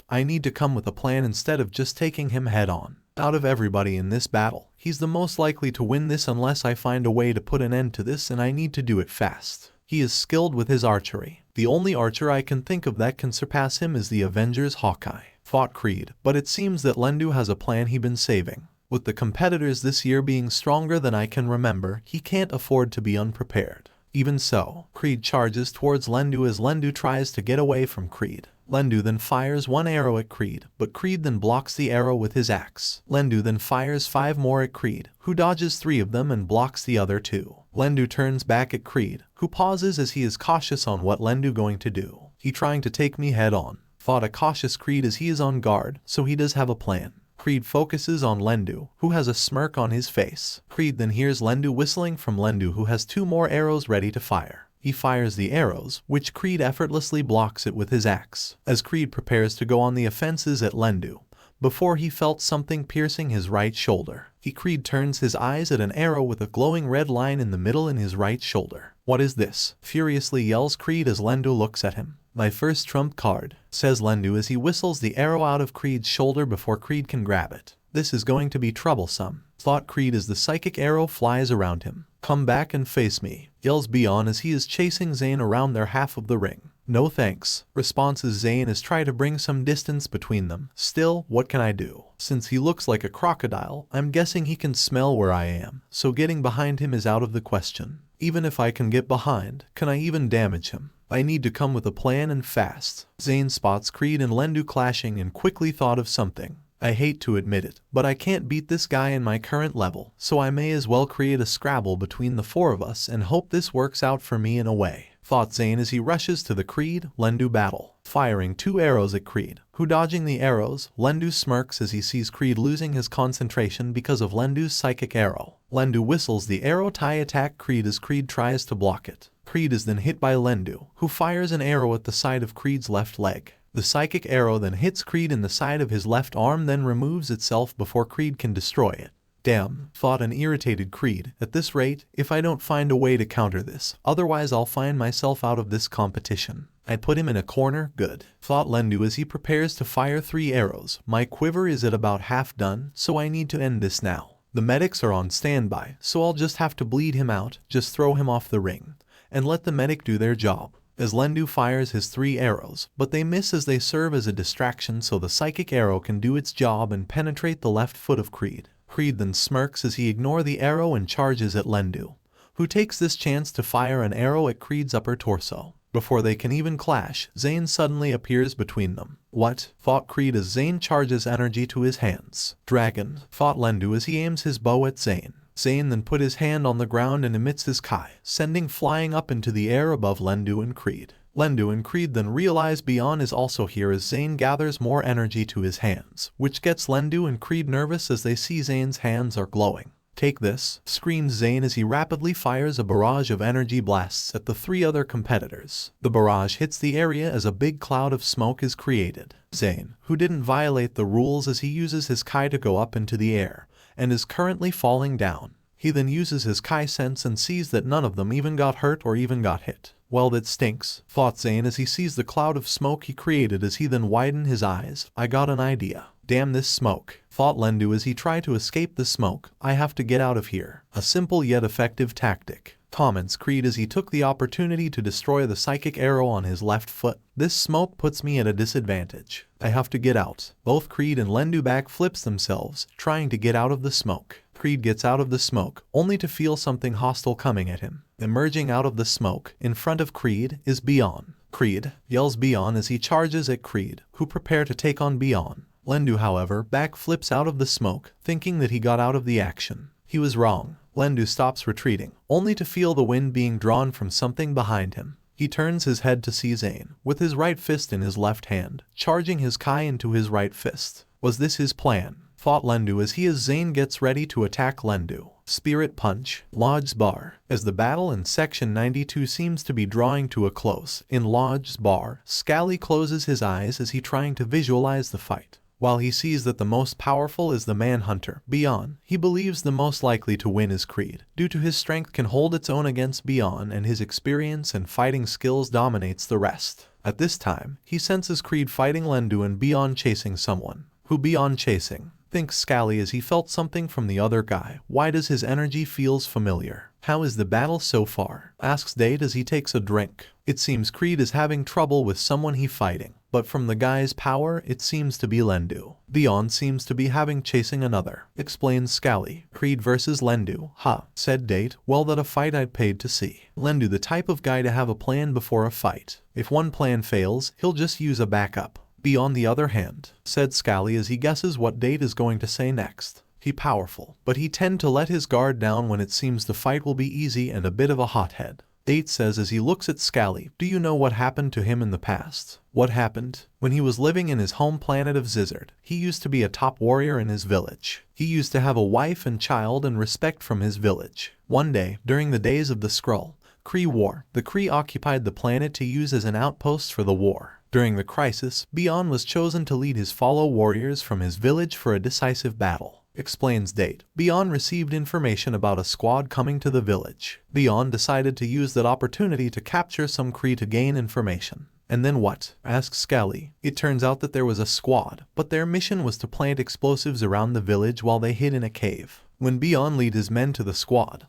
I need to come with a plan instead of just taking him head on. Out of everybody in this battle, he's the most likely to win this unless I find a way to put an end to this, and I need to do it fast. He is skilled with his archery. The only archer I can think of that can surpass him is the Avengers Hawkeye, thought Creed, but it seems that Lendu has a plan he's been saving. With the competitors this year being stronger than I can remember, he can't afford to be unprepared. Even so, Creed charges towards Lendu as Lendu tries to get away from Creed. Lendu then fires 1 arrow at Creed, but Creed then blocks the arrow with his axe. Lendu then fires 5 more at Creed, who dodges 3 of them and blocks the other 2. Lendu turns back at Creed, who pauses as he is cautious on what Lendu going to do. He trying to take me head on, thought a cautious Creed as he is on guard, so he does have a plan. Creed focuses on Lendu, who has a smirk on his face. Creed then hears Lendu whistling from Lendu, who has 2 more arrows ready to fire. He fires the arrows, which Creed effortlessly blocks it with his axe. As Creed prepares to go on the offenses at Lendu, before he felt something piercing his right shoulder. Creed turns his eyes at an arrow with a glowing red line in the middle in his right shoulder. What is this? Furiously yells Creed as Lendu looks at him. My first trump card, says Lendu as he whistles the arrow out of Creed's shoulder before Creed can grab it. This is going to be troublesome, thought Creed as the psychic arrow flies around him. Come back and face me, yells Beyond as he is chasing Zayn around their half of the ring. No thanks, responses Zayn as try to bring some distance between them. Still, what can I do? Since he looks like a crocodile, I'm guessing he can smell where I am, so getting behind him is out of the question. Even if I can get behind, can I even damage him? I need to come with a plan and fast. Zayn spots Creed and Lendu clashing and quickly thought of something. I hate to admit it, but I can't beat this guy in my current level, so I may as well create a Scrabble between the 4 of us and hope this works out for me in a way, thought Zayn as he rushes to the Creed-Lendu battle, firing 2 arrows at Creed, who dodging the arrows. Lendu smirks as he sees Creed losing his concentration because of Lendu's psychic arrow. Lendu whistles the arrow tie attack Creed as Creed tries to block it. Creed is then hit by Lendu, who fires an arrow at the side of Creed's left leg. The psychic arrow then hits Creed in the side of his left arm, then removes itself before Creed can destroy it. Damn, thought an irritated Creed. At this rate, if I don't find a way to counter this, otherwise I'll find myself out of this competition. I put him in a corner, good, thought Lendu as he prepares to fire 3 arrows. My quiver is at about half done, so I need to end this now. The medics are on standby, so I'll just have to bleed him out, just throw him off the ring, and let the medic do their job. As Lendu fires his 3 arrows, but they miss as they serve as a distraction so the psychic arrow can do its job and penetrate the left foot of Creed. Creed then smirks as he ignores the arrow and charges at Lendu, who takes this chance to fire an arrow at Creed's upper torso. Before they can even clash, Zayn suddenly appears between them. What? Thought Creed as Zayn charges energy to his hands. Dragon, thought Lendu as he aims his bow at Zayn. Zayn then put his hand on the ground and emits his Kai, sending flying up into the air above Lendu and Creed. Lendu and Creed then realize Beyond is also here as Zayn gathers more energy to his hands, which gets Lendu and Creed nervous as they see Zayn's hands are glowing. "Take this," screams Zayn as he rapidly fires a barrage of energy blasts at the 3 other competitors. The barrage hits the area as a big cloud of smoke is created. Zayn, who didn't violate the rules as he uses his Kai to go up into the air, and is currently falling down. He then uses his Kai sense and sees that none of them even got hurt or even got hit. "Well, that stinks," thought Zayn as he sees the cloud of smoke he created as he then widened his eyes. "I got an idea." "Damn this smoke," thought Lendu as he tried to escape the smoke. "I have to get out of here." A simple yet effective tactic, comments Creed as he took the opportunity to destroy the psychic arrow on his left foot. "This smoke puts me at a disadvantage. I have to get out." Both Creed and Lendu backflips themselves, trying to get out of the smoke. Creed gets out of the smoke, only to feel something hostile coming at him. Emerging out of the smoke, in front of Creed, is Beyond. "Creed," yells Beyond as he charges at Creed, who prepare to take on Beyond. Lendu, however, backflips out of the smoke, thinking that he got out of the action. He was wrong. Lendu stops retreating, only to feel the wind being drawn from something behind him. He turns his head to see Zayn, with his right fist in his left hand, charging his Kai into his right fist. Was this his plan? Thought Lendu as Zayn gets ready to attack Lendu. Spirit Punch, Lodge's Bar. As the battle in Section 92 seems to be drawing to a close, in Lodge's Bar, Scally closes his eyes as he trying to visualize the fight. While he sees that the most powerful is the Manhunter, Beyond, he believes the most likely to win is Creed, due to his strength can hold its own against Beyond and his experience and fighting skills dominates the rest. At this time, he senses Creed fighting Lendu and Beyond chasing someone. Who Beyond chasing? Thinks Scally as he felt something from the other guy. Why does his energy feels familiar? How is the battle so far? Asks Date as he takes a drink. It seems Creed is having trouble with someone he fighting, but from the guy's power, it seems to be Lendu. Beyond seems to be having chasing another, explains Scally. Creed versus Lendu, huh, said Date, well that a fight I'd paid to see. Lendu the type of guy to have a plan before a fight. If one plan fails, he'll just use a backup. On the other hand, said Scally as he guesses what Date is going to say next. He powerful, but he tend to let his guard down when it seems the fight will be easy and a bit of a hothead. Date says as he looks at Scally, do you know what happened to him in the past? What happened? When he was living in his home planet of Zizard, he used to be a top warrior in his village. He used to have a wife and child and respect from his village. One day, during the days of the Skrull Kree War, the Kree occupied the planet to use as an outpost for the war. During the crisis, Beyond was chosen to lead his fellow warriors from his village for a decisive battle. Explains Date. Beyond received information about a squad coming to the village. Beyond decided to use that opportunity to capture some Kree to gain information. And then what? Asks Scally. It turns out that there was a squad, but their mission was to plant explosives around the village while they hid in a cave. When Beyond led his men to the squad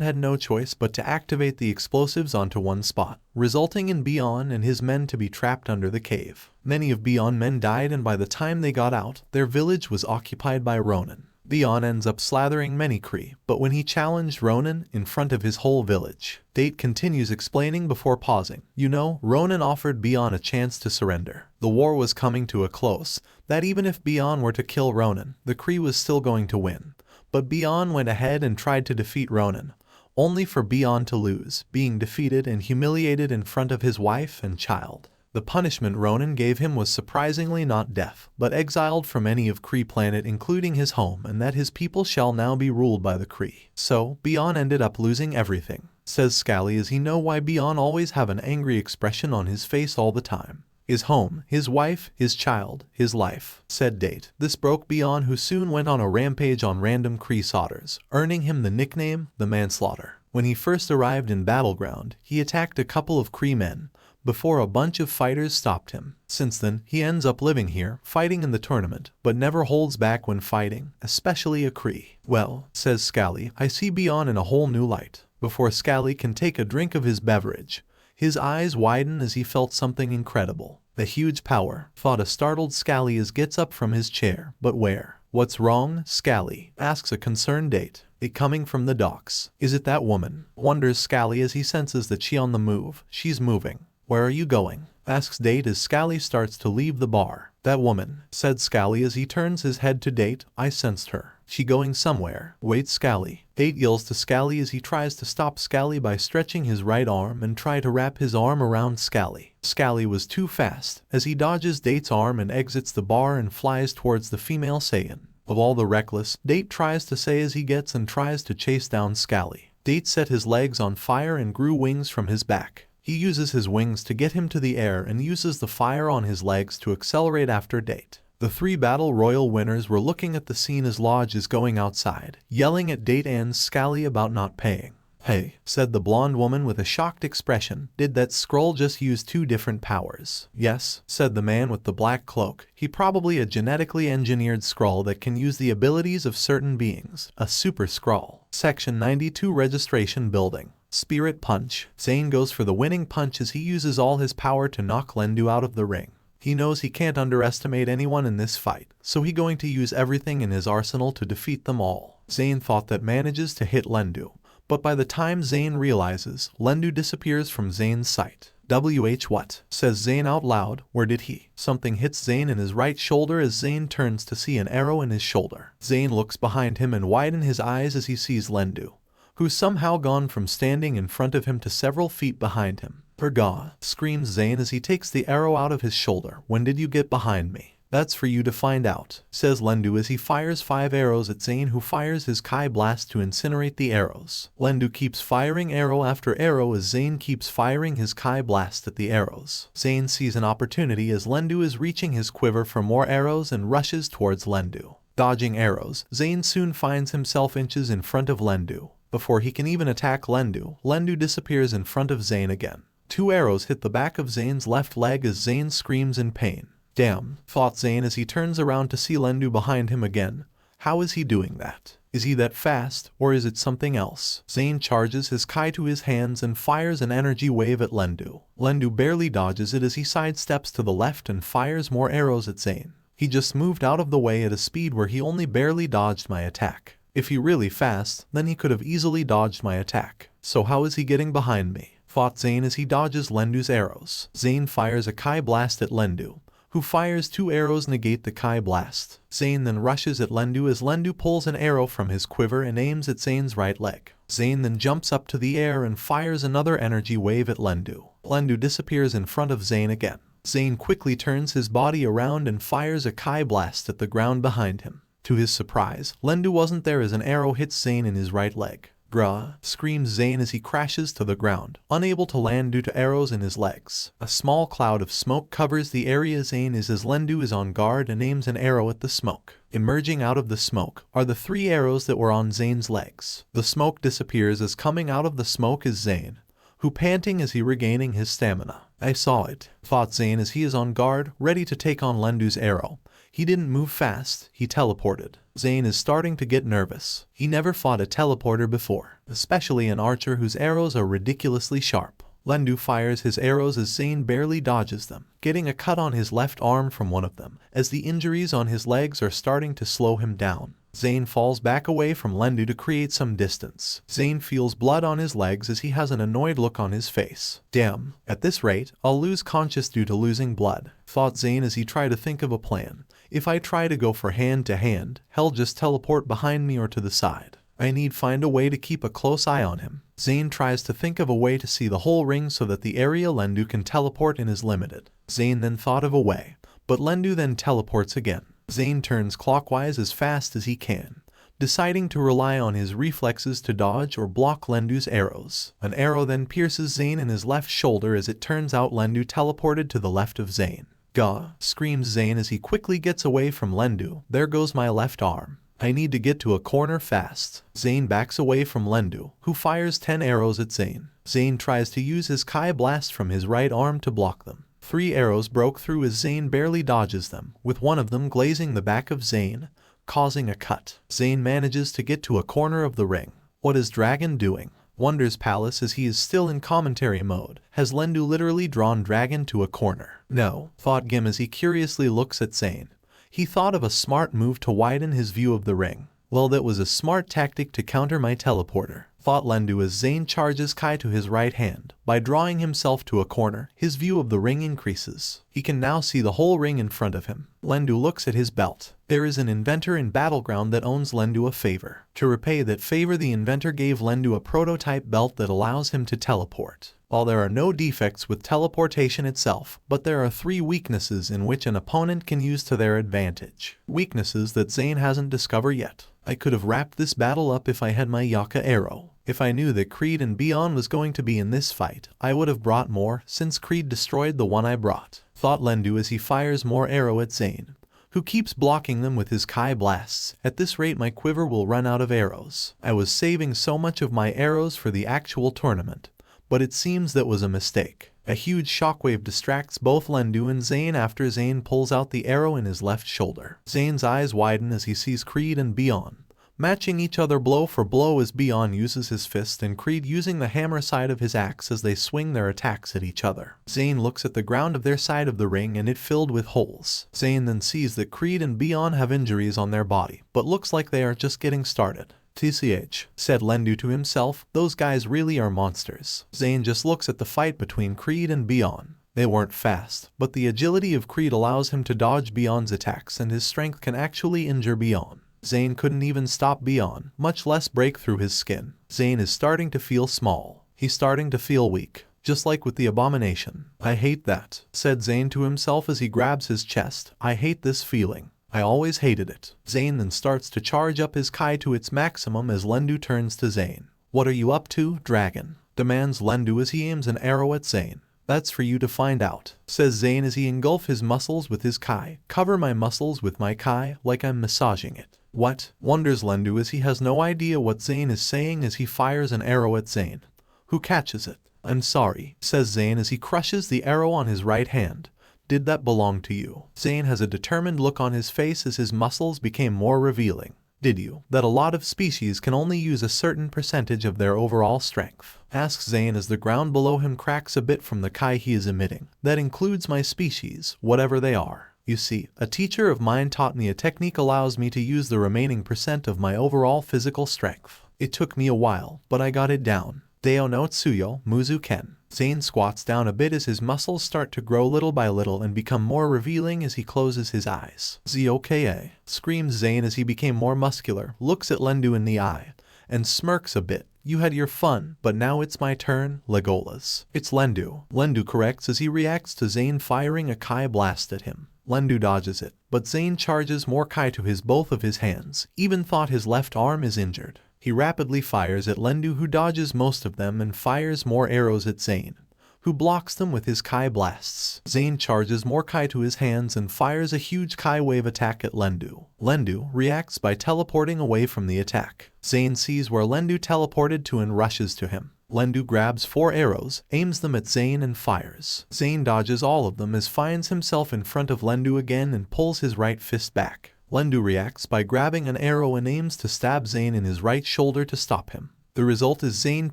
had no choice but to activate the explosives onto one spot, resulting in Beyond and his men to be trapped under the cave. Many of Beyond's men died and by the time they got out, their village was occupied by Ronin. Beyond ends up slathering many Kree, but when he challenged Ronin in front of his whole village, Date continues explaining before pausing. You know, Ronin offered Beyond a chance to surrender. The war was coming to a close, that even if Beyond were to kill Ronin, the Kree was still going to win. But Beyond went ahead and tried to defeat Ronin, only for Beyond to lose, being defeated and humiliated in front of his wife and child. The punishment Ronin gave him was surprisingly not death, but exiled from any of Kree planet including his home and that his people shall now be ruled by the Kree. So, Beyond ended up losing everything. Says Scally as he know why Beyond always have an angry expression on his face all the time. His home, his wife, his child, his life, said Date. This broke Beyond who soon went on a rampage on random Kree solders, earning him the nickname, the Manslaughter. When he first arrived in Battleground, he attacked a couple of Kree men, before a bunch of fighters stopped him. Since then, he ends up living here, fighting in the tournament, but never holds back when fighting, especially a Kree. Well, says Scally, I see Beyond in a whole new light. Before Scally can take a drink of his beverage, his eyes widen as he felt something incredible. The huge power, thought a startled Scally as gets up from his chair. But where? What's wrong, Scally? Asks a concerned Date. It coming from the docks. Is it that woman? Wonders Scally as he senses that she on the move. She's moving. Where are you going? Asks Date as Scally starts to leave the bar. That woman, said Scally as he turns his head to Date. I sensed her. She going somewhere. Wait, Scally. Date yells to Scally as he tries to stop Scally by stretching his right arm and try to wrap his arm around Scally. Scally was too fast as he dodges Date's arm and exits the bar and flies towards the female Saiyan. Of all the reckless, Date tries to say as he gets and tries to chase down Scally. Date set his legs on fire and grew wings from his back. He uses his wings to get him to the air and uses the fire on his legs to accelerate after Date. The 3 Battle Royal winners were looking at the scene as Lodge is going outside, yelling at Date and Scally about not paying. "Hey," said the blonde woman with a shocked expression, "did that Skrull just use 2 different powers?" "Yes," said the man with the black cloak, "he probably a genetically engineered Skrull that can use the abilities of certain beings, a super Skrull." Section 92 Registration Building. Spirit Punch. Zayn goes for the winning punch as he uses all his power to knock Lendu out of the ring. He knows he can't underestimate anyone in this fight, so he's going to use everything in his arsenal to defeat them all. Zayn thought that manages to hit Lendu, but by the time Zayn realizes, Lendu disappears from Zayn's sight. What? Says Zayn out loud. Where did he? Something hits Zayn in his right shoulder as Zayn turns to see an arrow in his shoulder. Zayn looks behind him and widens his eyes as he sees Lendu, who's somehow gone from standing in front of him to several feet behind him. "Verga!" screams Zayn as he takes the arrow out of his shoulder. "When did you get behind me?" "That's for you to find out," says Lendu as he fires 5 arrows at Zayn, who fires his Kai Blast to incinerate the arrows. Lendu keeps firing arrow after arrow as Zayn keeps firing his Kai Blast at the arrows. Zayn sees an opportunity as Lendu is reaching his quiver for more arrows and rushes towards Lendu. Dodging arrows, Zayn soon finds himself inches in front of Lendu. Before he can even attack Lendu, Lendu disappears in front of Zayn again. 2 arrows hit the back of Zayn's left leg as Zayn screams in pain. "Damn," thought Zayn as he turns around to see Lendu behind him again. How is he doing that? Is he that fast, or is it something else? Zayn charges his Kai to his hands and fires an energy wave at Lendu. Lendu barely dodges it as he sidesteps to the left and fires more arrows at Zayn. He just moved out of the way at a speed where he only barely dodged my attack. If he really fast, then he could have easily dodged my attack. So how is he getting behind me? Thought Zayn as he dodges Lendu's arrows. Zayn fires a Kai Blast at Lendu, who fires 2 arrows negate the Kai Blast. Zayn then rushes at Lendu as Lendu pulls an arrow from his quiver and aims at Zayn's right leg. Zayn then jumps up to the air and fires another energy wave at Lendu. Lendu disappears in front of Zayn again. Zayn quickly turns his body around and fires a Kai Blast at the ground behind him. To his surprise, Lendu wasn't there as an arrow hits Zayn in his right leg. "Bruh," screams Zayn as he crashes to the ground, unable to land due to arrows in his legs. A small cloud of smoke covers the area Zayn is as Lendu is on guard and aims an arrow at the smoke. Emerging out of the smoke are the 3 arrows that were on Zayn's legs. The smoke disappears as coming out of the smoke is Zayn, who panting as he regaining his stamina. "I saw it," thought Zayn as he is on guard, ready to take on Lendu's arrow. He didn't move fast, he teleported. Zayn is starting to get nervous. He never fought a teleporter before, especially an archer whose arrows are ridiculously sharp. Lendu fires his arrows as Zayn barely dodges them, getting a cut on his left arm from one of them, as the injuries on his legs are starting to slow him down. Zayn falls back away from Lendu to create some distance. Zayn feels blood on his legs as he has an annoyed look on his face. "Damn, at this rate, I'll lose conscious due to losing blood," thought Zayn as he tried to think of a plan. "If I try to go for hand to hand, he'll just teleport behind me or to the side. I need find a way to keep a close eye on him." Zayn tries to think of a way to see the whole ring so that the area Lendu can teleport in is limited. Zayn then thought of a way, but Lendu then teleports again. Zayn turns clockwise as fast as he can, deciding to rely on his reflexes to dodge or block Lendu's arrows. An arrow then pierces Zayn in his left shoulder as it turns out Lendu teleported to the left of Zayn. "Gah!" screams Zayn as he quickly gets away from Lendu. "There goes my left arm. I need to get to a corner fast." Zayn backs away from Lendu, who fires 10 arrows at Zayn. Zayn tries to use his Kai Blast from his right arm to block them. 3 arrows broke through as Zayn barely dodges them, with one of them glazing the back of Zayn, causing a cut. Zayn manages to get to a corner of the ring. What is Dragon doing? Wonders Palace as he is still in commentary mode. Has Lendu literally drawn Dragon to a corner? No, thought Gim as he curiously looks at Zayn. He thought of a smart move to widen his view of the ring. Well, that was a smart tactic to counter my teleporter, thought Lendu as Zayn charges Kai to his right hand. By drawing himself to a corner, his view of the ring increases. He can now see the whole ring in front of him. Lendu looks at his belt. There is an inventor in Battleground that owes Lendu a favor. To repay that favor, the inventor gave Lendu a prototype belt that allows him to teleport. While there are no defects with teleportation itself, but there are 3 weaknesses in which an opponent can use to their advantage. Weaknesses that Zayn hasn't discovered yet. I could have wrapped this battle up if I had my Yaka arrow. If I knew that Creed and Beyond was going to be in this fight, I would have brought more, since Creed destroyed the one I brought, thought Lendu as he fires more arrow at Zayn, who keeps blocking them with his Kai blasts. At this rate my quiver will run out of arrows. I was saving so much of my arrows for the actual tournament, but it seems that was a mistake. A huge shockwave distracts both Lendu and Zayn after Zayn pulls out the arrow in his left shoulder. Zayn's eyes widen as he sees Creed and Beyond matching each other blow for blow as Beyond uses his fist and Creed using the hammer side of his axe as they swing their attacks at each other. Zayn looks at the ground of their side of the ring and it filled with holes. Zayn then sees that Creed and Beyond have injuries on their body, but looks like they are just getting started. TCH, said Lendu to himself, those guys really are monsters. Zayn just looks at the fight between Creed and Beyond. They weren't fast, but the agility of Creed allows him to dodge Beyond's attacks and his strength can actually injure Beyond. Zayn couldn't even stop Beyond, much less break through his skin. Zayn is starting to feel small. He's starting to feel weak, just like with the abomination. I hate that, said Zayn to himself as he grabs his chest. I hate this feeling. I always hated it. Zayn then starts to charge up his Kai to its maximum as Lendu turns to Zayn. What are you up to, dragon? Demands Lendu as he aims an arrow at Zayn. That's for you to find out, says Zayn as he engulfs his muscles with his Kai. Cover my muscles with my Kai like I'm massaging it. What? Wonders Lendu as he has no idea what Zayn is saying as he fires an arrow at Zayn, who catches it. I'm sorry, says Zayn as he crushes the arrow on his right hand. Did that belong to you? Zayn has a determined look on his face as his muscles became more revealing. Did you? That a lot of species can only use a certain percentage of their overall strength, asks Zayn as the ground below him cracks a bit from the Kai he is emitting. That includes my species, whatever they are. You see, a teacher of mine taught me a technique allows me to use the remaining percent of my overall physical strength. It took me a while, but I got it down. Deo no Tsuyo, Muzu Ken. Zayn squats down a bit as his muscles start to grow little by little and become more revealing as he closes his eyes. Zoka, screams Zayn as he became more muscular, looks at Lendu in the eye, and smirks a bit. You had your fun, but now it's my turn, Legolas. It's Lendu. Lendu corrects as he reacts to Zayn firing a Kai blast at him. Lendu dodges it, but Zayn charges more Kai to both of his hands, even thought his left arm is injured. He rapidly fires at Lendu who dodges most of them and fires more arrows at Zayn, who blocks them with his Kai blasts. Zayn charges more Kai to his hands and fires a huge Kai wave attack at Lendu. Lendu reacts by teleporting away from the attack. Zayn sees where Lendu teleported to and rushes to him. Lendu grabs 4 arrows, aims them at Zayn and fires. Zayn dodges all of them as finds himself in front of Lendu again and pulls his right fist back. Lendu reacts by grabbing an arrow and aims to stab Zayn in his right shoulder to stop him. The result is Zayn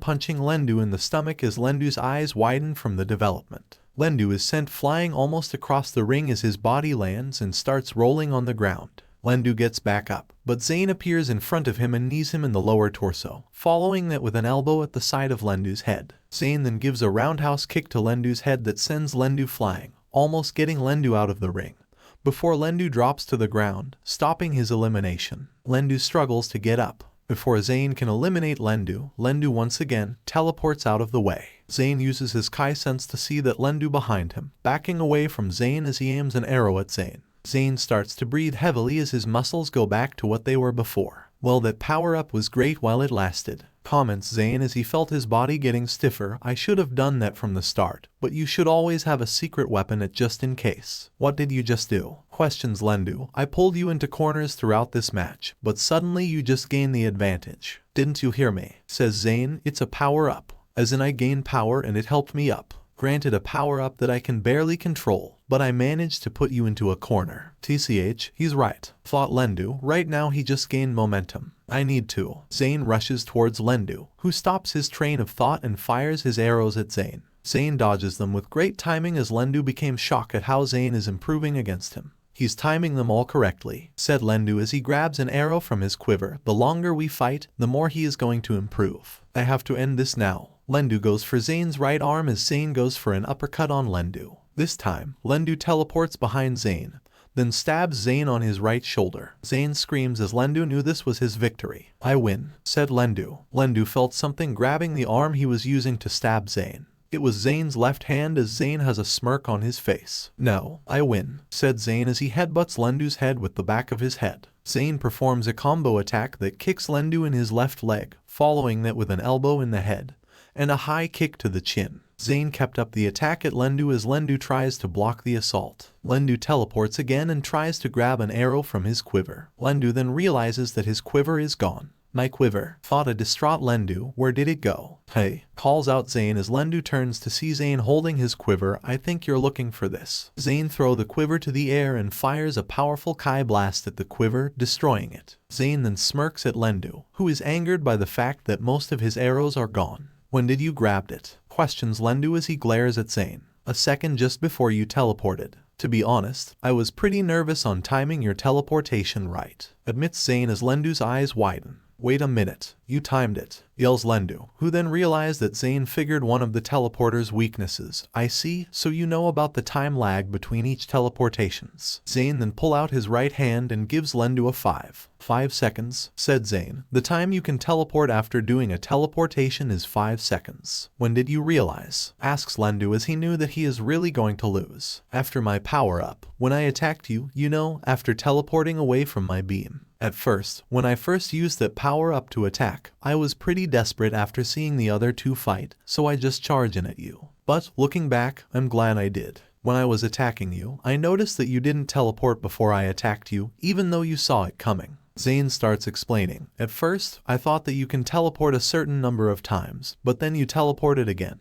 punching Lendu in the stomach as Lendu's eyes widen from the development. Lendu is sent flying almost across the ring as his body lands and starts rolling on the ground. Lendu gets back up, but Zayn appears in front of him and knees him in the lower torso, following that with an elbow at the side of Lendu's head. Zayn then gives a roundhouse kick to Lendu's head that sends Lendu flying, almost getting Lendu out of the ring, before Lendu drops to the ground, stopping his elimination. Lendu struggles to get up. Before Zayn can eliminate Lendu, Lendu once again teleports out of the way. Zayn uses his Kai sense to see that Lendu behind him, backing away from Zayn as he aims an arrow at Zayn. Zayn starts to breathe heavily as his muscles go back to what they were before. Well, that power-up was great while it lasted, comments Zayn as he felt his body getting stiffer. I should have done that from the start, but you should always have a secret weapon at just in case. What did you just do? Questions Lendu. I pulled you into corners throughout this match, but suddenly you just gained the advantage. Didn't you hear me? Says Zayn. It's a power-up, as in I gained power and it helped me up. Granted a power-up that I can barely control, but I managed to put you into a corner. TCH, he's right, thought Lendu. Right now he just gained momentum. I need to. Zayn rushes towards Lendu, who stops his train of thought and fires his arrows at Zayn. Zayn dodges them with great timing as Lendu became shocked at how Zayn is improving against him. He's timing them all correctly, said Lendu as he grabs an arrow from his quiver. The longer we fight, the more he is going to improve. I have to end this now. Lendu goes for Zayn's right arm as Zayn goes for an uppercut on Lendu. This time, Lendu teleports behind Zayn, then stabs Zayn on his right shoulder. Zayn screams as Lendu knew this was his victory. I win, said Lendu. Lendu felt something grabbing the arm he was using to stab Zayn. It was Zayn's left hand as Zayn has a smirk on his face. "No, I win," said Zayn as he headbutts Lendu's head with the back of his head. Zayn performs a combo attack that kicks Lendu in his left leg, following that with an elbow in the head and a high kick to the chin. Zayn kept up the attack at Lendu as Lendu tries to block the assault. Lendu teleports again and tries to grab an arrow from his quiver. Lendu then realizes that his quiver is gone. "My quiver," thought a distraught Lendu. "Where did it go?" "Hey," calls out Zayn as Lendu turns to see Zayn holding his quiver. "I think you're looking for this." Zayn throws the quiver to the air and fires a powerful Kai blast at the quiver, destroying it. Zayn then smirks at Lendu, who is angered by the fact that most of his arrows are gone. "When did you grab it?" questions Lendu as he glares at Zayn. "A second just before you teleported. To be honest, I was pretty nervous on timing your teleportation right," admits Zayn as Lendu's eyes widen. "Wait a minute, you timed it," yells Lendu, who then realized that Zayn figured one of the teleporter's weaknesses. "I see, so you know about the time lag between each teleportations." Zayn then pulls out his right hand and gives Lendu a 5 seconds, said Zayn. "The time you can teleport after doing a teleportation is 5 seconds. When did you realize?" asks Lendu as he knew that he is really going to lose. "After my power-up, when I attacked you, you know, after teleporting away from my beam. At first, when I first used that power-up to attack, I was pretty desperate after seeing the other two fight, so I just charged in at you. But, looking back, I'm glad I did. When I was attacking you, I noticed that you didn't teleport before I attacked you, even though you saw it coming." Zayn starts explaining. "At first, I thought that you can teleport a certain number of times, but then you teleported again,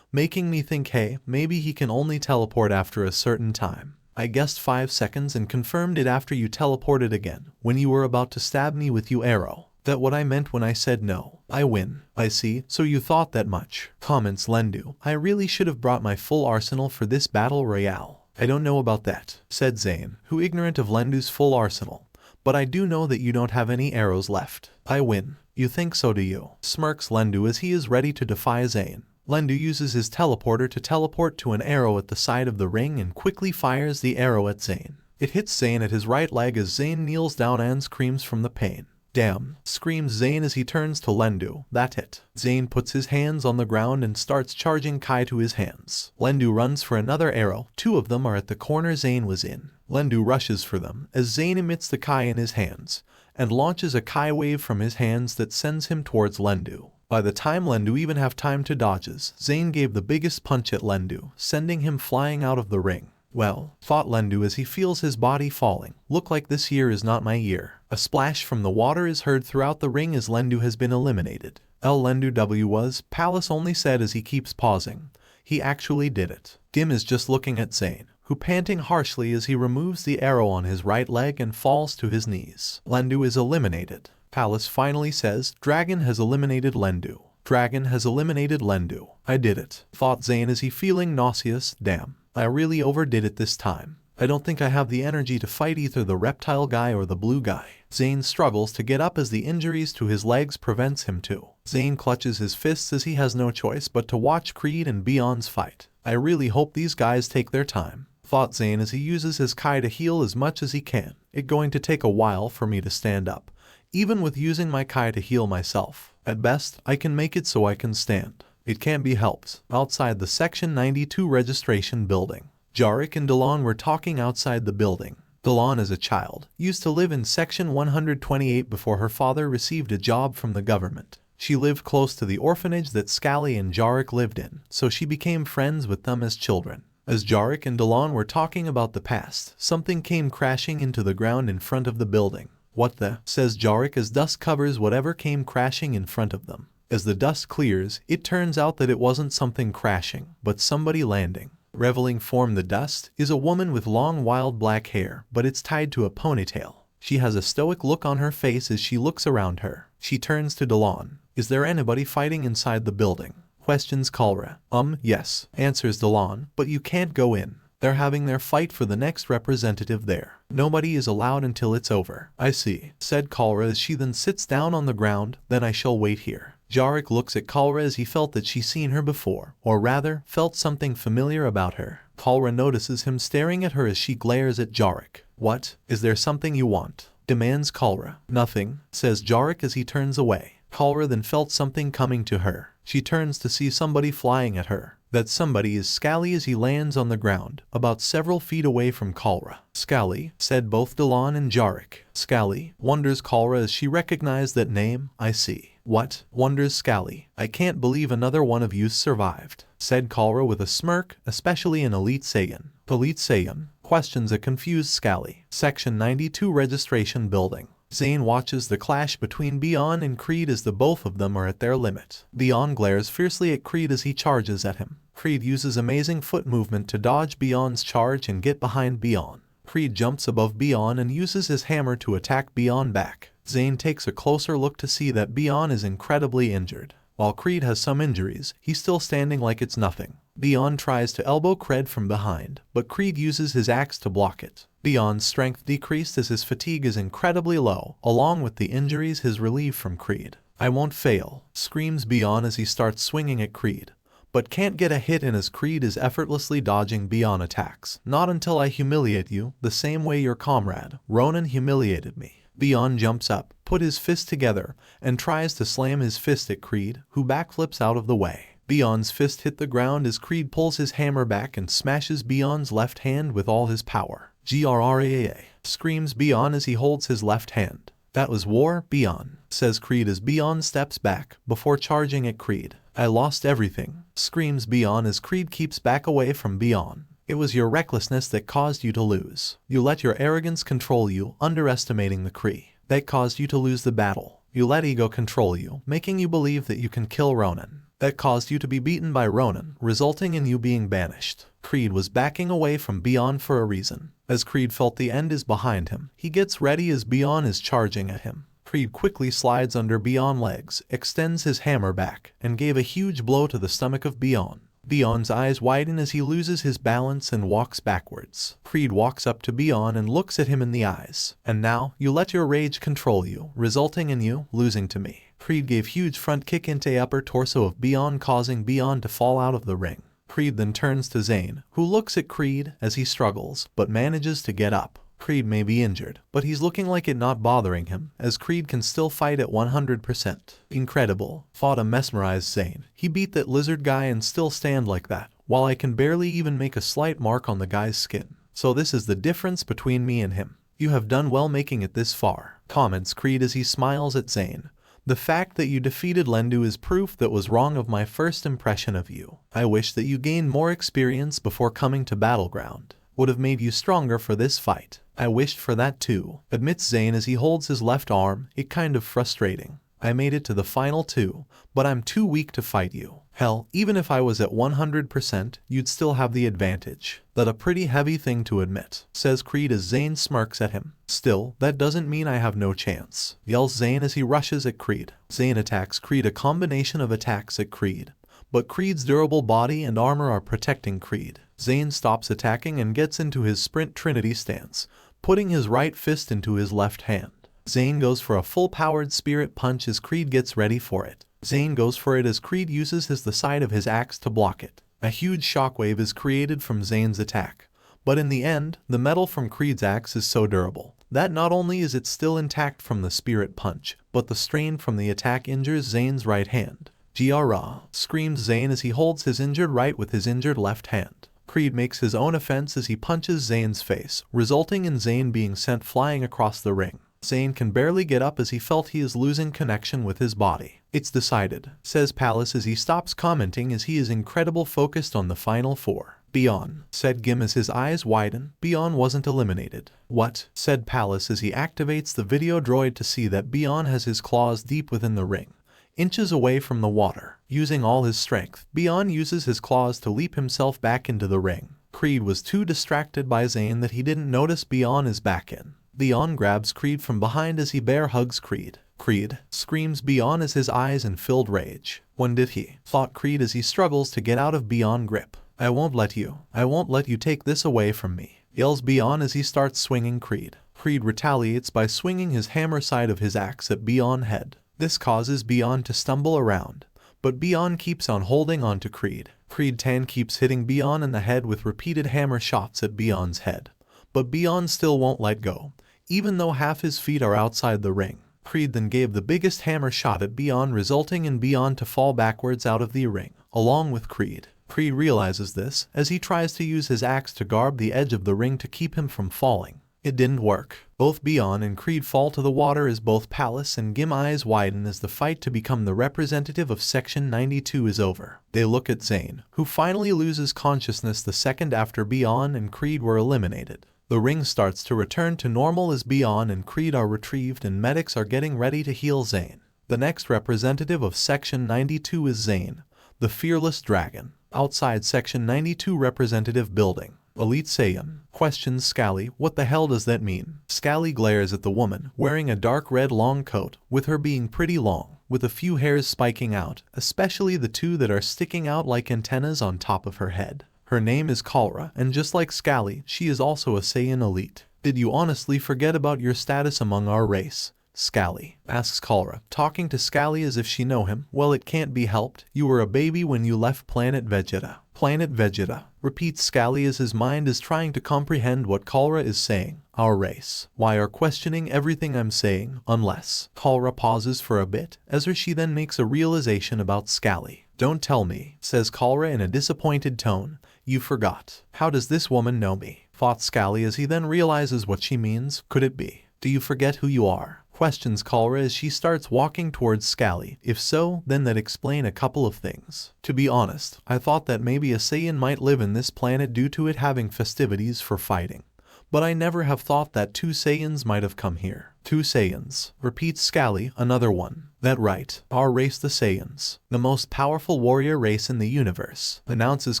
making me think, hey, maybe he can only teleport after a certain time. I guessed 5 seconds and confirmed it after you teleported again, when you were about to stab me with your arrow. That what I meant when I said no. I win." "I see, so you thought that much," comments Lendu. "I really should have brought my full arsenal for this battle royale." "I don't know about that," said Zayn, who ignorant of Lendu's full arsenal. "But I do know that you don't have any arrows left." "I win." "You think so, do you?" smirks Lendu as he is ready to defy Zayn. Lendu uses his teleporter to teleport to an arrow at the side of the ring and quickly fires the arrow at Zayn. It hits Zayn at his right leg as Zayn kneels down and screams from the pain. "Damn," screams Zayn as he turns to Lendu. "That's it." Zayn puts his hands on the ground and starts charging Kai to his hands. Lendu runs for another arrow. 2 of them are at the corner Zayn was in. Lendu rushes for them as Zayn emits the Kai in his hands and launches a Kai wave from his hands that sends him towards Lendu. By the time Lendu even have time to dodges, Zayn gave the biggest punch at Lendu, sending him flying out of the ring. "Well," thought Lendu as he feels his body falling, "look like this year is not my year." A splash from the water is heard throughout the ring as Lendu has been eliminated. Lendu was, Palace only said as he keeps pausing. He actually did it. Dim is just looking at Zayn, who panting harshly as he removes the arrow on his right leg and falls to his knees. Lendu is eliminated. Palace finally says, "Dragon has eliminated Lendu. Dragon has eliminated Lendu." "I did it," thought Zayn as he feeling nauseous. "Damn, I really overdid it this time. I don't think I have the energy to fight either the reptile guy or the blue guy." Zayn struggles to get up as the injuries to his legs prevents him to. Zayn clutches his fists as he has no choice but to watch Creed and Beyond's fight. "I really hope these guys take their time," thought Zayn as he uses his Kai to heal as much as he can. "It's going to take a while for me to stand up, even with using my Kai to heal myself. At best, I can make it so I can stand." It can't be helped. Outside the Section 92 registration building, Jarek and Delon were talking outside the building. Delon, as a child, used to live in Section 128 before her father received a job from the government. She lived close to the orphanage that Scally and Jarek lived in, so she became friends with them as children. As Jarek and Delon were talking about the past, something came crashing into the ground in front of the building. "What the?" says Jarek as dust covers whatever came crashing in front of them. As the dust clears, it turns out that it wasn't something crashing, but somebody landing. Reveling from the dust is a woman with long wild black hair, but it's tied to a ponytail. She has a stoic look on her face as she looks around her. She turns to Delon. "Is there anybody fighting inside the building?" questions Kalra. Yes," answers Delon, "but you can't go in. They're having their fight for the next representative there. Nobody is allowed until it's over." "I see," said Kalra as she then sits down on the ground. "Then I shall wait here." Jarek looks at Kalra as he felt that she's seen her before, or rather, felt something familiar about her. Kalra notices him staring at her as she glares at Jarek. "What? Is there something you want?" demands Kalra. "Nothing," says Jarek as he turns away. Kalra then felt something coming to her. She turns to see somebody flying at her. That somebody is Scally as he lands on the ground, about several feet away from Kalra. Scally, said both Delon and Jarek. Scally, wonders Kalra as she recognized that name. I see. What? Wonders Scally. I can't believe another one of you survived, said Kalra with a smirk, especially an Elite Saiyan. Elite Saiyan? Questions a confused Scally. Section 92 Registration Building. Zayn watches the clash between Beyond and Creed as the both of them are at their limit. Beyond glares fiercely at Creed as he charges at him. Creed uses amazing foot movement to dodge Beyond's charge and get behind Beyond. Creed jumps above Beyond and uses his hammer to attack Beyond back. Zayn takes a closer look to see that Beyond is incredibly injured. While Creed has some injuries, he's still standing like it's nothing. Beyond tries to elbow Creed from behind, but Creed uses his axe to block it. Beyond's strength decreased as his fatigue is incredibly low, along with the injuries he's relieved from Creed. I won't fail, screams Beyond as he starts swinging at Creed, but can't get a hit in as Creed is effortlessly dodging Beyond attacks. Not until I humiliate you, the same way your comrade, Ronan, humiliated me. Beyond jumps up, put his fist together, and tries to slam his fist at Creed, who backflips out of the way. Beyond's fist hit the ground as Creed pulls his hammer back and smashes Beyond's left hand with all his power. GRRAA, screams Beyond as he holds his left hand. That was war, Beyond, says Creed as Beyond steps back, before charging at Creed. I lost everything, screams Beyond as Creed keeps back away from Beyond. It was your recklessness that caused you to lose. You let your arrogance control you, underestimating the Kree. That caused you to lose the battle. You let ego control you, making you believe that you can kill Ronan. That caused you to be beaten by Ronan, resulting in you being banished. Creed was backing away from Beyond for a reason. As Creed felt the end is behind him, he gets ready as Beyond is charging at him. Creed quickly slides under Beyond's legs, extends his hammer back, and gave a huge blow to the stomach of Beyond. Beyond's eyes widen as he loses his balance and walks backwards. Creed walks up to Beyond and looks at him in the eyes. And now, you let your rage control you, resulting in you losing to me. Creed gave huge front kick into upper torso of Beyond, causing Beyond to fall out of the ring. Creed then turns to Zayn, who looks at Creed as he struggles, but manages to get up. Creed may be injured, but he's looking like it not bothering him, as Creed can still fight at 100%. Incredible. Fought a mesmerized Zayn. He beat that lizard guy and still stand like that, while I can barely even make a slight mark on the guy's skin. So this is the difference between me and him. You have done well making it this far, comments Creed as he smiles at Zayn. The fact that you defeated Lendu is proof that was wrong of my first impression of you. I wish that you gained more experience before coming to Battleground. Would have made you stronger for this fight. I wished for that too, admits Zayn as he holds his left arm, it kind of frustrating. I made it to the final two, but I'm too weak to fight you. Hell, even if I was at 100%, you'd still have the advantage. That a pretty heavy thing to admit, says Creed as Zayn smirks at him. Still, that doesn't mean I have no chance, yells Zayn as he rushes at Creed. Zayn attacks Creed, a combination of attacks at Creed. But Creed's durable body and armor are protecting Creed. Zayn stops attacking and gets into his sprint trinity stance, putting his right fist into his left hand. Zayn goes for a full-powered spirit punch as Creed gets ready for it. Zayn goes for it as Creed uses the side of his axe to block it. A huge shockwave is created from Zayn's attack. But in the end, the metal from Creed's axe is so durable that not only is it still intact from the spirit punch, but the strain from the attack injures Zayn's right hand. Gra, screams Zayn as he holds his injured right with his injured left hand. Creed makes his own offense as he punches Zayn's face, resulting in Zayn being sent flying across the ring. Zayn can barely get up as he felt he is losing connection with his body. It's decided, says Palace as he stops commenting as he is incredible focused on the final four. Beyond, said Gim as his eyes widen. Beyond wasn't eliminated. What? Said Palace as he activates the video droid to see that Beyond has his claws deep within the ring, inches away from the water. Using all his strength, Beyond uses his claws to leap himself back into the ring. Creed was too distracted by Zayn that he didn't notice Beyond is back in. Beyond grabs Creed from behind as he bear hugs Creed. Creed, screams Beyond as his eyes in filled rage. When did he? Thought Creed as he struggles to get out of Beyond grip. I won't let you take this away from me, yells Beyond as he starts swinging Creed. Creed retaliates by swinging his hammer side of his axe at Beyond's head. This causes Beyond to stumble around, but Beyond keeps on holding on to Creed. Creed Tan keeps hitting Beyond in the head with repeated hammer shots at Beyond's head, but Beyond still won't let go, even though half his feet are outside the ring. Creed then gave the biggest hammer shot at Beyond, resulting in Beyond to fall backwards out of the ring, along with Creed. Creed realizes this as he tries to use his axe to guard the edge of the ring to keep him from falling. It didn't work. Both Beyond and Creed fall to the water as both Palace and Gim eyes widen as the fight to become the representative of Section 92 is over. They look at Zayn, who finally loses consciousness the second after Beyond and Creed were eliminated. The ring starts to return to normal as Beyond and Creed are retrieved and medics are getting ready to heal Zayn. The next representative of Section 92 is Zayn, the fearless dragon. Outside Section 92 representative building, Elite Saiyan questions Scally, "What the hell does that mean?" Scally glares at the woman, wearing a dark red long coat, with her being pretty long, with a few hairs spiking out, especially the two that are sticking out like antennas on top of her head. Her name is Kalra, and just like Scally, she is also a Saiyan elite. "Did you honestly forget about your status among our race?" Scally asks Kalra, talking to Scally as if she know him. "Well, it can't be helped. You were a baby when you left planet Vegeta." "Planet Vegeta," repeats Scally as his mind is trying to comprehend what Kalra is saying. "Our race. Why are questioning everything I'm saying, unless..." Kalra pauses for a bit, as she then makes a realization about Scally. "Don't tell me," says Kalra in a disappointed tone. "You forgot. How does this woman know me?" thought Scally as he then realizes what she means. Could it be? "Do you forget who you are?" questions Kalra as she starts walking towards Scally. "If so, then that explain a couple of things. To be honest, I thought that maybe a Saiyan might live in this planet due to it having festivities for fighting. But I never have thought that two Saiyans might have come here." "Two Saiyans," repeats Scally, "another one." "That right. Our race, the Saiyans. The most powerful warrior race in the universe," announces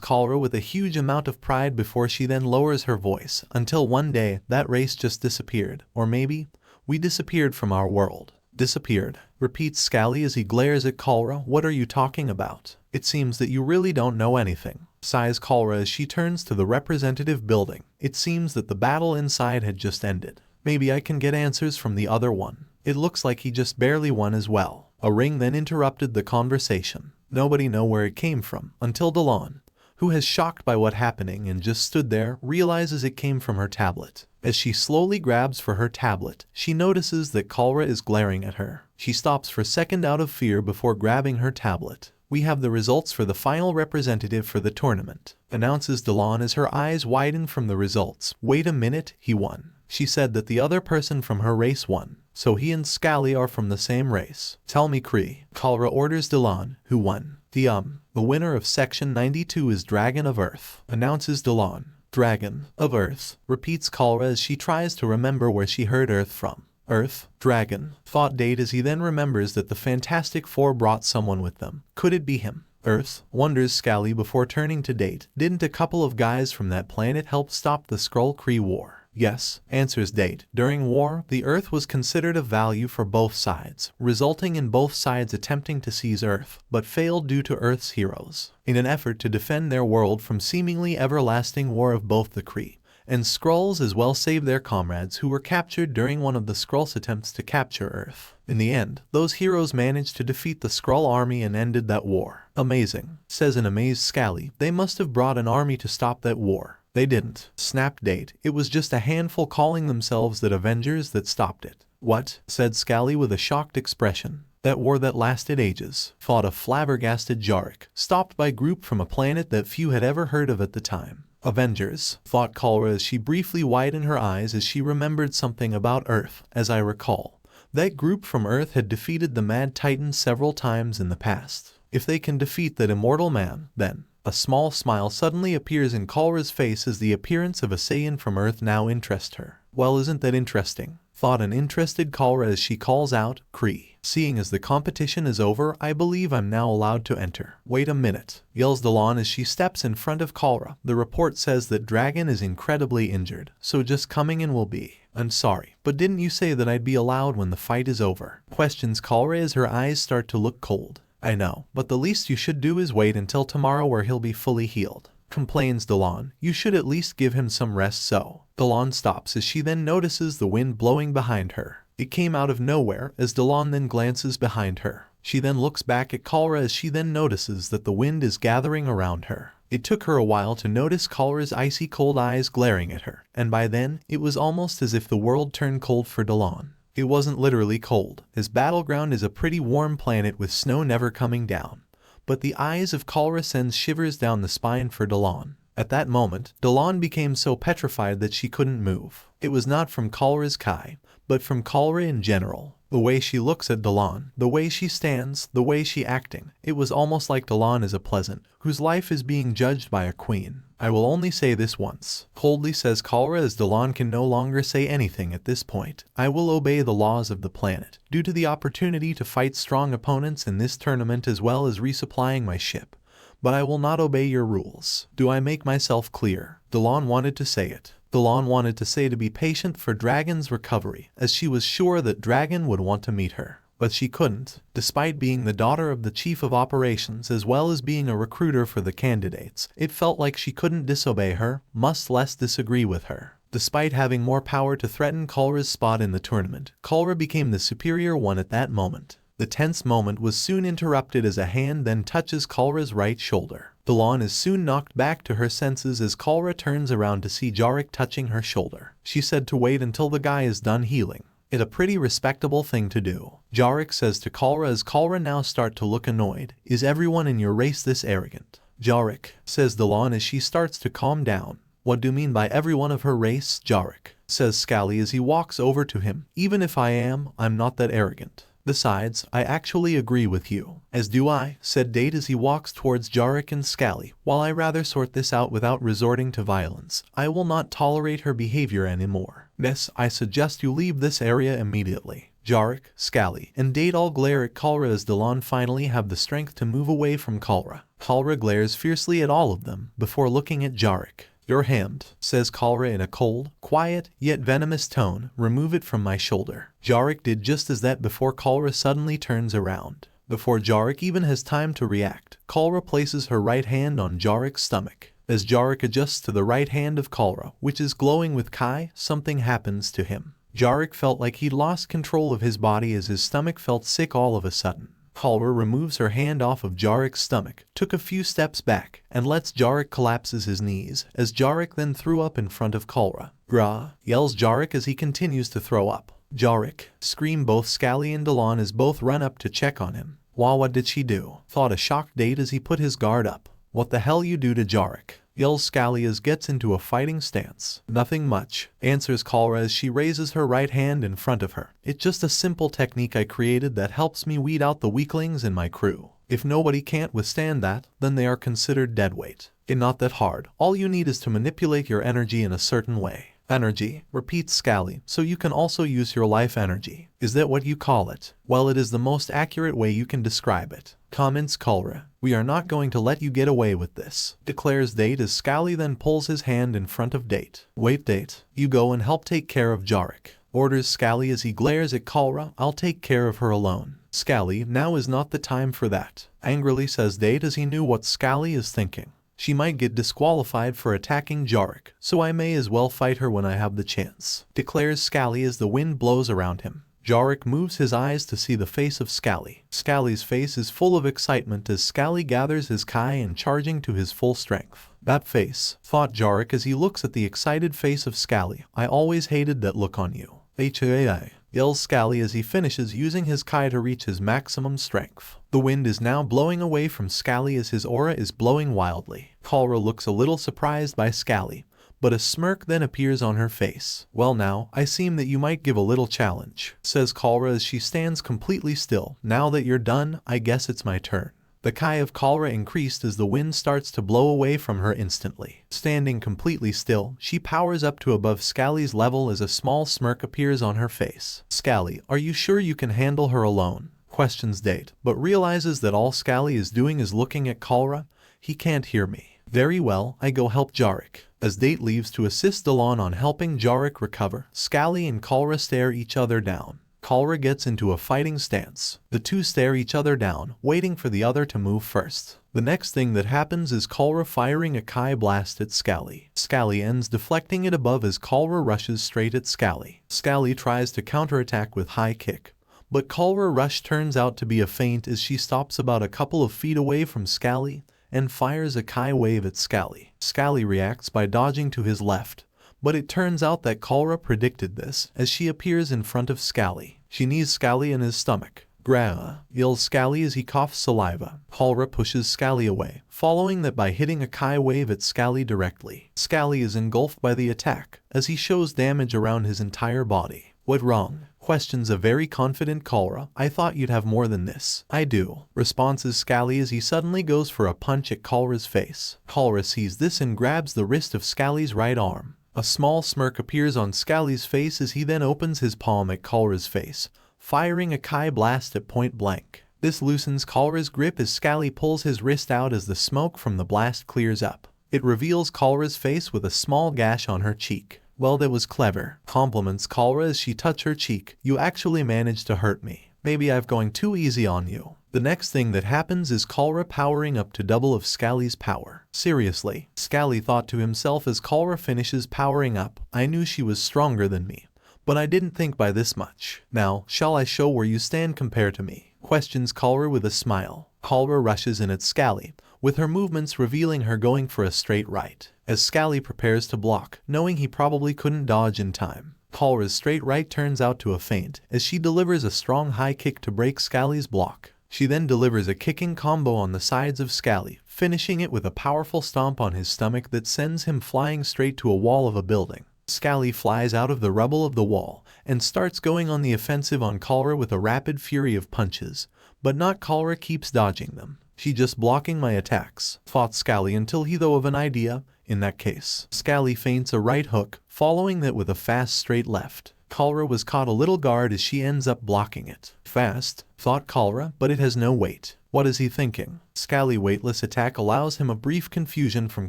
Kalra with a huge amount of pride before she then lowers her voice, "until one day, that race just disappeared. Or maybe, we disappeared from our world." "Disappeared," repeats Scally as he glares at Kalra. "What are you talking about? It seems that you really don't know anything," sighs Kalra as she turns to the representative building. "It seems that the battle inside had just ended. Maybe I can get answers from the other one. It looks like he just barely won as well." A ring then interrupted the conversation. Nobody know where it came from, until Delon, who has shocked by what happening and just stood there, realizes it came from her tablet. As she slowly grabs for her tablet, she notices that Kalra is glaring at her. She stops for a second out of fear before grabbing her tablet. "We have the results for the final representative for the tournament," announces Delon as her eyes widen from the results. "Wait a minute, he won." She said that the other person from her race won, so he and Scally are from the same race. "Tell me, Kree," Kalra orders Delon, "who won?" The winner of Section 92 is Dragon of Earth," announces Delon. "Dragon of Earth," repeats Kalra as she tries to remember where she heard Earth from. "Earth, Dragon," thought Date as he then remembers that the Fantastic Four brought someone with them. Could it be him? "Earth," wonders Scally before turning to Date. "Didn't a couple of guys from that planet help stop the Skrull-Kree war?" "Yes," answers Date. "During war, the Earth was considered of value for both sides, resulting in both sides attempting to seize Earth, but failed due to Earth's heroes. In an effort to defend their world from seemingly everlasting war of both the Kree and Skrulls as well save their comrades who were captured during one of the Skrulls' attempts to capture Earth. In the end, those heroes managed to defeat the Skrull army and ended that war." "Amazing," says an amazed Scally. "They must have brought an army to stop that war." "They didn't," snapped Date. "It was just a handful calling themselves the Avengers that stopped it." "What?" said Scally with a shocked expression. "That war that lasted ages," thought a flabbergasted Jarek, "stopped by group from a planet that few had ever heard of at the time." "Avengers," thought Kalra as she briefly widened her eyes as she remembered something about Earth. "As I recall, that group from Earth had defeated the Mad Titan several times in the past. If they can defeat that immortal man, then..." A small smile suddenly appears in Kalra's face as the appearance of a Saiyan from Earth now interests her. "Well, isn't that interesting?" thought an interested Kalra as she calls out, "Kree, seeing as the competition is over, I believe I'm now allowed to enter." "Wait a minute," yells Delon as she steps in front of Kalra. "The report says that Dragon is incredibly injured, so just coming in will be..." "I'm sorry, but didn't you say that I'd be allowed when the fight is over?" questions Kalra as her eyes start to look cold. "I know, but the least you should do is wait until tomorrow where he'll be fully healed," complains Delon. "You should at least give him some rest." So Delon stops as she then notices the wind blowing behind her. It came out of nowhere as Delon then glances behind her. She then looks back at Kalra as she then notices that the wind is gathering around her. It took her a while to notice Kalra's icy cold eyes glaring at her, and by then, it was almost as if the world turned cold for Delon. It wasn't literally cold, as Battleground is a pretty warm planet with snow never coming down. But the eyes of Kalra sends shivers down the spine for Delon. At that moment, Delon became so petrified that she couldn't move. It was not from Kalra's Kai, but from Kalra in general. The way she looks at Delon, the way she stands, the way she acting, it was almost like Delon is a pleasant, whose life is being judged by a queen. I will only say this once, coldly says Kalra as Delon can no longer say anything at this point. I will obey the laws of the planet, due to the opportunity to fight strong opponents in this tournament as well as resupplying my ship. But I will not obey your rules. Do I make myself clear? Delon wanted to say it. Delon wanted to say to be patient for Dragon's recovery, as she was sure that Dragon would want to meet her. But she couldn't, despite being the daughter of the chief of operations as well as being a recruiter for the candidates. It felt like she couldn't disobey her, much less disagree with her. Despite having more power to threaten Kalra's spot in the tournament, Kalra became the superior one at that moment. The tense moment was soon interrupted as a hand then touches Kalra's right shoulder. Delon is soon knocked back to her senses as Kalra turns around to see Jarek touching her shoulder. She said to wait until the guy is done healing. It's a pretty respectable thing to do. Jarek says to Kalra as Kalra now start to look annoyed. Is everyone in your race this arrogant? Jarek, says Delon as she starts to calm down. What do you mean by everyone of her race, Jarek? Says Scally as he walks over to him. Even if I am, I'm not that arrogant. Besides, I actually agree with you. As do I, said Date as he walks towards Jarek and Scally. While I rather sort this out without resorting to violence, I will not tolerate her behavior anymore. Yes, I suggest you leave this area immediately. Jarek, Scally, and Date all glare at Kalra as Delon finally have the strength to move away from Kalra. Kalra glares fiercely at all of them before looking at Jarek. Your hand, says Kalra in a cold, quiet, yet venomous tone. Remove it from my shoulder. Jarek did just as that before Kalra suddenly turns around. Before Jarek even has time to react, Kalra places her right hand on Jarek's stomach. As Jarek adjusts to the right hand of Kalra, which is glowing with Kai, something happens to him. Jarek felt like he'd lost control of his body as his stomach felt sick all of a sudden. Kalra removes her hand off of Jarek's stomach, took a few steps back, and lets Jarek collapses his knees, as Jarek then threw up in front of Kalra. Grah, yells Jarek as he continues to throw up. Jarek, scream both Scally and Delon as both run up to check on him. Wow, what did she do? Thought a shocked Date as he put his guard up. What the hell you do to Jarek? Yells Scally as gets into a fighting stance. Nothing much, answers Kalra as she raises her right hand in front of her. It's just a simple technique I created that helps me weed out the weaklings in my crew. If nobody can't withstand that, then they are considered deadweight. It's not that hard. All you need is to manipulate your energy in a certain way. Energy, repeats Scally, so you can also use your life energy. Is that what you call it? Well, it is the most accurate way you can describe it. Comments Kalra. We are not going to let you get away with this, declares Date as Scally then pulls his hand in front of Date. Wait Date, you go and help take care of Jarek, orders Scally as he glares at Kalra. I'll take care of her alone. Scally, now is not the time for that, angrily says Date as he knew what Scally is thinking. She might get disqualified for attacking Jarek, so I may as well fight her when I have the chance, declares Scally as the wind blows around him. Jarek moves his eyes to see the face of Scally. Scally's face is full of excitement as Scally gathers his Kai and charging to his full strength. That face, thought Jarek as he looks at the excited face of Scally. I always hated that look on you. HAI, yells Scally as he finishes using his Kai to reach his maximum strength. The wind is now blowing away from Scally as his aura is blowing wildly. Kalra looks a little surprised by Scally, but a smirk then appears on her face. Well now, I seem that you might give a little challenge, says Kalra as she stands completely still. Now that you're done, I guess it's my turn. The Kai of Kalra increased as the wind starts to blow away from her instantly. Standing completely still, she powers up to above Scally's level as a small smirk appears on her face. Scally, are you sure you can handle her alone? Questions Date, but realizes that all Scally is doing is looking at Kalra. He can't hear me. Very well, I go help Jarek. As Date leaves to assist Delon on helping Jarek recover, Scally and Kalra stare each other down. Kalra gets into a fighting stance. The two stare each other down, waiting for the other to move first. The next thing that happens is Kalra firing a Kai blast at Scally. Scally ends deflecting it above as Kalra rushes straight at Scally. Scally tries to counterattack with high kick, but Kalra rush turns out to be a feint as she stops about a couple of feet away from Scally and fires a Kai wave at Scally. Scally reacts by dodging to his left, But it turns out that Kalra predicted this as she appears in front of Scally. She knees Scally in his stomach. Grah, yells Scally as he coughs saliva. Kalra pushes Scally away, following that by hitting a Kai wave at Scally directly. Scally is engulfed by the attack as he shows damage around his entire body. What wrong? Questions a very confident Kalra. I thought you'd have more than this. I do, responses Scally as he suddenly goes for a punch at Kalra's face. Kalra sees this and grabs the wrist of Scally's right arm. A small smirk appears on Scally's face as he then opens his palm at Kalra's face, firing a Kai blast at point blank. This loosens Kalra's grip as Scally pulls his wrist out as the smoke from the blast clears up. It reveals Kalra's face with a small gash on her cheek. Well, that was clever, compliments Kalra as she touches her cheek. You actually managed to hurt me. Maybe I've going too easy on you. The next thing that happens is Kalra powering up to double of Scally's power. Seriously, Scally thought to himself as Kalra finishes powering up. I knew she was stronger than me, but I didn't think by this much. Now, shall I show where you stand compared to me? Questions Kalra with a smile. Kalra rushes in at Scally, with her movements revealing her going for a straight right, as Scally prepares to block, knowing he probably couldn't dodge in time. Kalra's straight right turns out to a feint, as she delivers a strong high kick to break Scally's block. She then delivers a kicking combo on the sides of Scally, finishing it with a powerful stomp on his stomach that sends him flying straight to a wall of a building. Scally flies out of the rubble of the wall and starts going on the offensive on Kalra with a rapid fury of punches, but not Kalra keeps dodging them. She just blocking my attacks, thought Scally until he thought of an idea. In that case, Scally feints a right hook, following that with a fast straight left. Kalra was caught a little guard as she ends up blocking it. Fast, thought Kalra, but it has no weight. What is he thinking? Scally weightless attack allows him a brief confusion from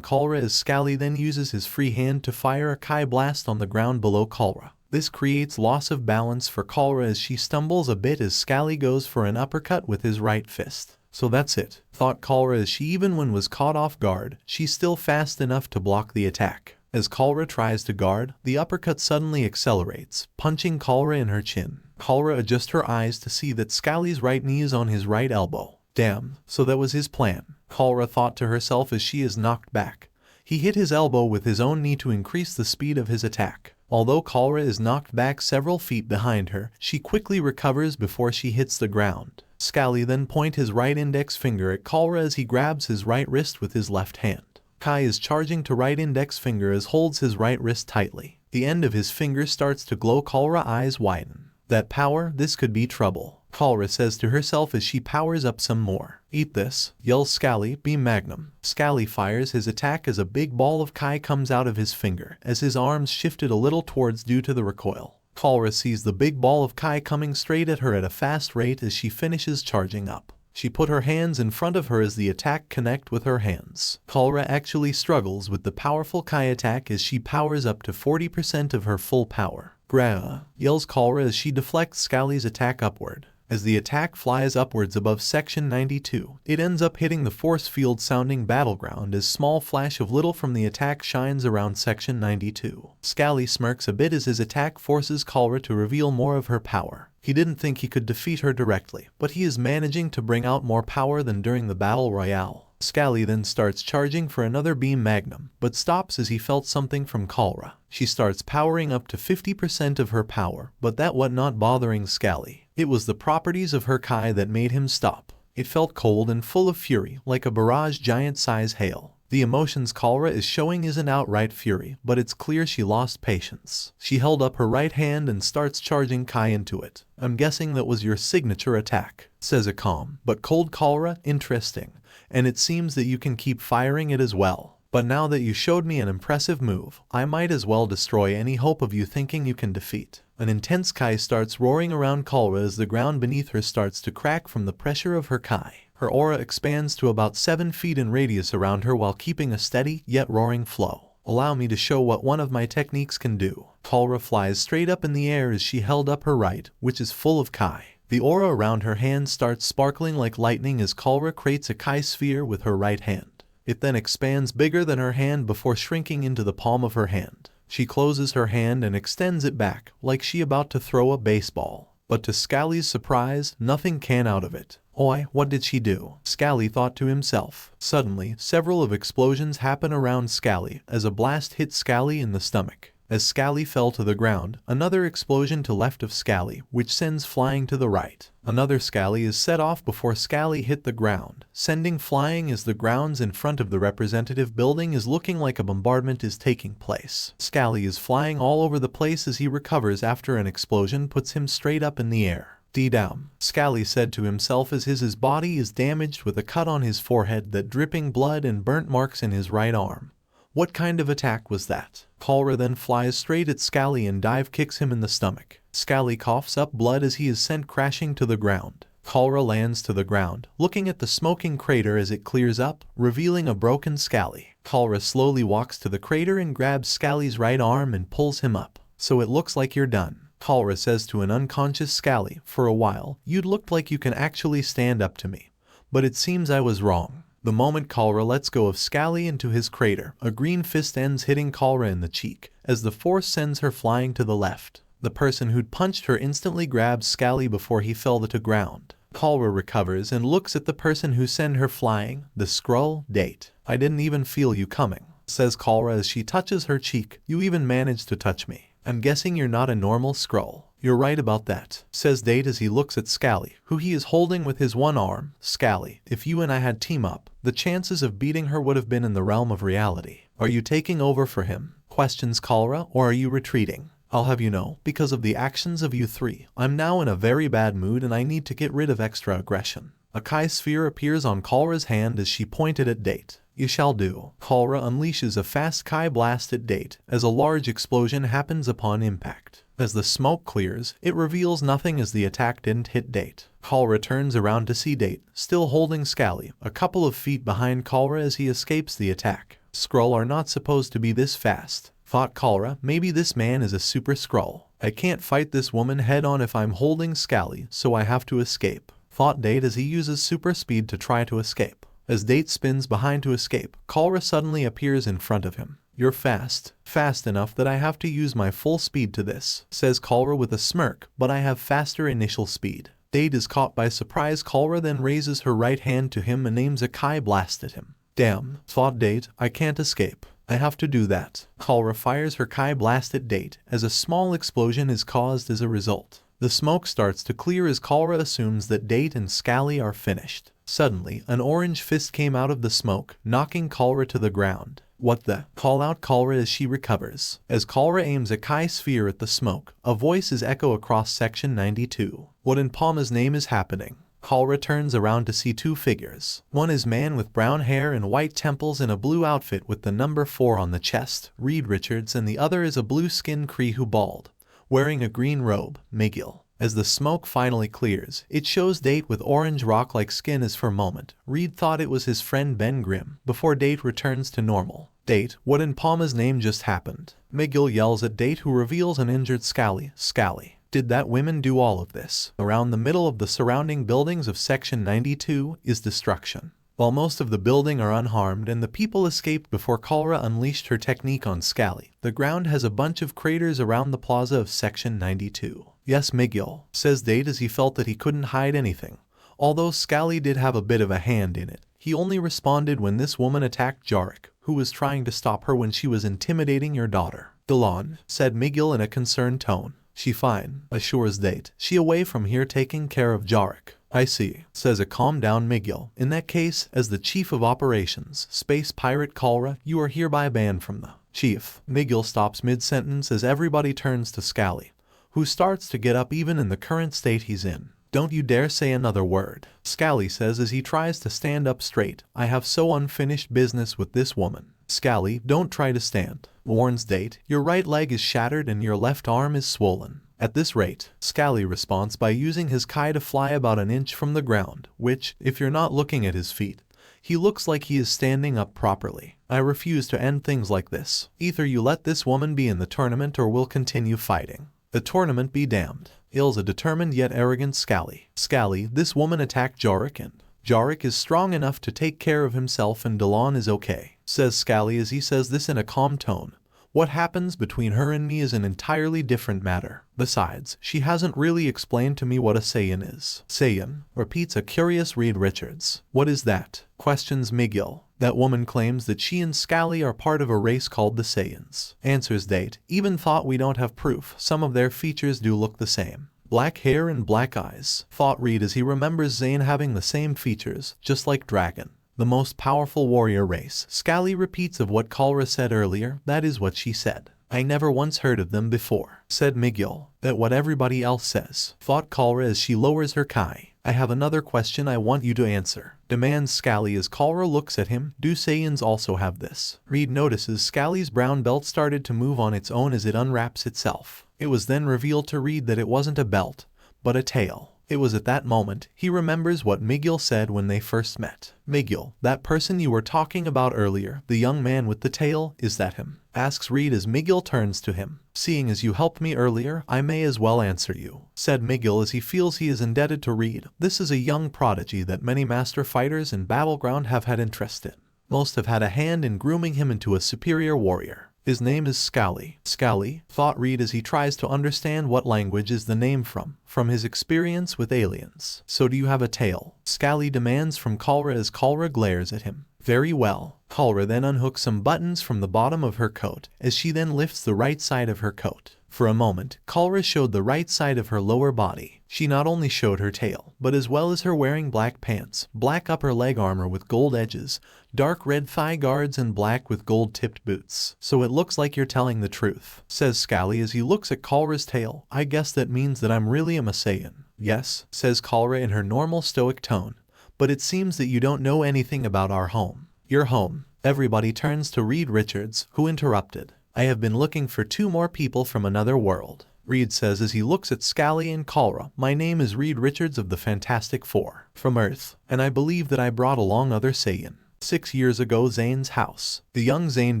Kalra as Scally then uses his free hand to fire a Kai blast on the ground below Kalra. This creates loss of balance for Kalra as she stumbles a bit as Scally goes for an uppercut with his right fist. So that's it, thought Kalra as she even when was caught off guard, she's still fast enough to block the attack. As Kalra tries to guard, the uppercut suddenly accelerates, punching Kalra in her chin. Kalra adjusts her eyes to see that Scally's right knee is on his right elbow. Damn, so that was his plan, Kalra thought to herself as she is knocked back. He hit his elbow with his own knee to increase the speed of his attack. Although Kalra is knocked back several feet behind her, she quickly recovers before she hits the ground. Scally then points his right index finger at Kalra as he grabs his right wrist with his left hand. Kai is charging to right index finger as holds his right wrist tightly. The end of his finger starts to glow. Kalra eyes widen. That power, this could be trouble, Kalra says to herself as she powers up some more. Eat this, yells Scally, beam magnum. Scally fires his attack as a big ball of Kai comes out of his finger as his arms shifted a little towards due to the recoil. Kalra sees the big ball of Kai coming straight at her at a fast rate as she finishes charging up. She put her hands in front of her as the attack connect with her hands. Kalra actually struggles with the powerful Kai attack as she powers up to 40% of her full power. Grah, yells Kalra as she deflects Scally's attack upward. As the attack flies upwards above section 92, it ends up hitting the force field sounding Battleground as small flash of little from the attack shines around section 92. Scally smirks a bit as his attack forces Kalra to reveal more of her power. He didn't think he could defeat her directly, but he is managing to bring out more power than during the Battle Royale. Scally then starts charging for another beam magnum, but stops as he felt something from Kalra. She starts powering up to 50% of her power, but that was not bothering Scally. It was the properties of her Kai that made him stop. It felt cold and full of fury, like a barrage giant-size hail. The emotions Kalra is showing isn't outright fury, but it's clear she lost patience. She held up her right hand and starts charging Kai into it. I'm guessing that was your signature attack, says a calm but cold Kalra. Interesting. And it seems that you can keep firing it as well. But now that you showed me an impressive move, I might as well destroy any hope of you thinking you can defeat. An intense Kai starts roaring around Kalra as the ground beneath her starts to crack from the pressure of her Kai. Her aura expands to about 7 feet in radius around her while keeping a steady, yet roaring flow. Allow me to show what one of my techniques can do. Kalra flies straight up in the air as she held up her right, which is full of Kai. The aura around her hand starts sparkling like lightning as Kalra creates a Kai sphere with her right hand. It then expands bigger than her hand before shrinking into the palm of her hand. She closes her hand and extends it back, like she about to throw a baseball. But to Scally's surprise, nothing came out of it. Oi, what did she do? Scally thought to himself. Suddenly, several of explosions happen around Scally as a blast hits Scally in the stomach. As Scally fell to the ground, another explosion to left of Scally, which sends flying to the right. Another Scally is set off before Scally hit the ground, sending flying as the grounds in front of the representative building is looking like a bombardment is taking place. Scally is flying all over the place as he recovers after an explosion puts him straight up in the air. "D-down," Scally said to himself as his body is damaged with a cut on his forehead that dripping blood and burnt marks in his right arm. What kind of attack was that? Cholera then flies straight at Scally and dive kicks him in the stomach. Scally coughs up blood as he is sent crashing to the ground. Cholera lands to the ground, looking at the smoking crater as it clears up, revealing a broken Scally. Cholera slowly walks to the crater and grabs Scally's right arm and pulls him up. "So it looks like you're done," Cholera says to an unconscious Scally. "For a while, you'd looked like you can actually stand up to me. But it seems I was wrong." The moment Cholera lets go of Scally into his crater, a green fist ends hitting Cholera in the cheek, as the force sends her flying to the left. The person who'd punched her instantly grabs Scally before he fell to ground. Cholera recovers and looks at the person who sent her flying, the Skrull. "Date. I didn't even feel you coming," says Cholera as she touches her cheek. "You even managed to touch me. I'm guessing you're not a normal Skrull." "You're right about that," says Date as he looks at Scally, who he is holding with his one arm. "Scally, if you and I had teamed up, the chances of beating her would have been in the realm of reality." "Are you taking over for him?" questions Cholera, "or are you retreating? I'll have you know, because of the actions of you three, I'm now in a very bad mood and I need to get rid of extra aggression." A Kai sphere appears on Cholera's hand as she pointed at Date. "You shall do." Cholera unleashes a fast Kai blast at Date as a large explosion happens upon impact. As the smoke clears, it reveals nothing as the attack didn't hit Date. Cholera turns around to see Date, still holding Scally, a couple of feet behind Cholera as he escapes the attack. "Skrull are not supposed to be this fast," thought Cholera. "Maybe this man is a super Skrull. I can't fight this woman head on if I'm holding Scally, so I have to escape," thought Date as he uses super speed to try to escape. As Date spins behind to escape, Cholera suddenly appears in front of him. "You're fast. Fast enough that I have to use my full speed to this," says Cholera with a smirk, "but I have faster initial speed." Date is caught by surprise. Cholera then raises her right hand to him and aims a Kai blast at him. "Damn," thought Date, "I can't escape. I have to do that." Cholera fires her Kai blast at Date as a small explosion is caused as a result. The smoke starts to clear as Cholera assumes that Date and Scally are finished. Suddenly, an orange fist came out of the smoke, knocking Cholera to the ground. "What the?" call out Cholera as she recovers. As Cholera aims a Kai sphere at the smoke, a voice is echo across section 92. "What in Palma's name is happening?" Cholera turns around to see two figures. One is man with brown hair and white temples in a blue outfit with the number 4 on the chest, Reed Richards, and the other is a blue-skinned Kree who bald, wearing a green robe, Miguel. As the smoke finally clears, it shows Date with orange rock-like skin as for a moment. Reed thought it was his friend Ben Grimm, before Date returns to normal. "Date, what in Palma's name just happened?" Miguel yells at Date, who reveals an injured Scally. "Scally, did that woman do all of this?" Around the middle of the surrounding buildings of section 92 is destruction. While most of the building are unharmed and the people escaped before Cholera unleashed her technique on Scally, the ground has a bunch of craters around the plaza of section 92. "Yes, Miguel," says Date as he felt that he couldn't hide anything. Although Scally did have a bit of a hand in it, he only responded when this woman attacked Jarek, who was trying to stop her when she was intimidating your daughter. "Delon," said Miguel in a concerned tone. "She fine," assures Date. "She away from here taking care of Jarek." "I see," says a calm-down Miguel. "In that case, as the Chief of Operations, Space Pirate Cholera, you are hereby banned from the..." "Chief." Miguel stops mid-sentence as everybody turns to Scally, who starts to get up even in the current state he's in. "Don't you dare say another word," Scally says as he tries to stand up straight. "I have so unfinished business with this woman." "Scally, don't try to stand," warns Date. "Your right leg is shattered and your left arm is swollen." At this rate, Scally responds by using his Kai to fly about an inch from the ground, which, if you're not looking at his feet, he looks like he is standing up properly. "I refuse to end things like this. Either you let this woman be in the tournament or we'll continue fighting." "The tournament be damned," yells a determined yet arrogant Scally. "Scally, this woman attacked Jarek and Jarek is strong enough to take care of himself and Delon is okay," says Scally as he says this in a calm tone. "What happens between her and me is an entirely different matter. Besides, she hasn't really explained to me what a Saiyan is." "Saiyan?" repeats a curious Reed Richards. "What is that?" questions Miguel. That woman claims that she and Scally are part of a race called the Saiyans. Answers date, even thought we don't have proof, some of their features do look the same. Black hair and black eyes. Thought read as he remembers Zayn having the same features, just like Dragon, the most powerful warrior race. Scally repeats of what Kalra said earlier, that is what she said. I never once heard of them before, said Miguel, that what everybody else says. Thought Kalra as she lowers her kai. I have another question I want you to answer, demands Scally as Kalra looks at him. Do Saiyans also have this? Reed notices Scally's brown belt started to move on its own as it unwraps itself. It was then revealed to Reed that it wasn't a belt, but a tail. It was at that moment he remembers what Miguel said when they first met. Miguel, that person you were talking about earlier, the young man with the tail, is that him? Asks Reed as Miguel turns to him. Seeing as you helped me earlier, I may as well answer you, said Miguel as he feels he is indebted to Reed. This is a young prodigy that many master fighters in Battleground have had interest in. Most have had a hand in grooming him into a superior warrior. His name is Scally. Scally, thought Reed as he tries to understand what language is the name from his experience with aliens. So do you have a tail? Scally demands from Kalra as Kalra glares at him. Very well. Kalra then unhooks some buttons from the bottom of her coat, as she then lifts the right side of her coat. For a moment, Kalra showed the right side of her lower body. She not only showed her tail, but as well as her wearing black pants, black upper leg armor with gold edges, dark red thigh guards and black with gold-tipped boots. So it looks like you're telling the truth, says Scally as he looks at Kalra's tail. I guess that means that I'm really a Saiyan. Yes, says Kalra in her normal stoic tone, but it seems that you don't know anything about our home. Your home. Everybody turns to Reed Richards, who interrupted. I have been looking for 2 more people from another world, Reed says as he looks at Scally and Kalra. My name is Reed Richards of the Fantastic Four, from Earth, and I believe that I brought along other Saiyan. 6 years ago, Zayn's house. The young Zayn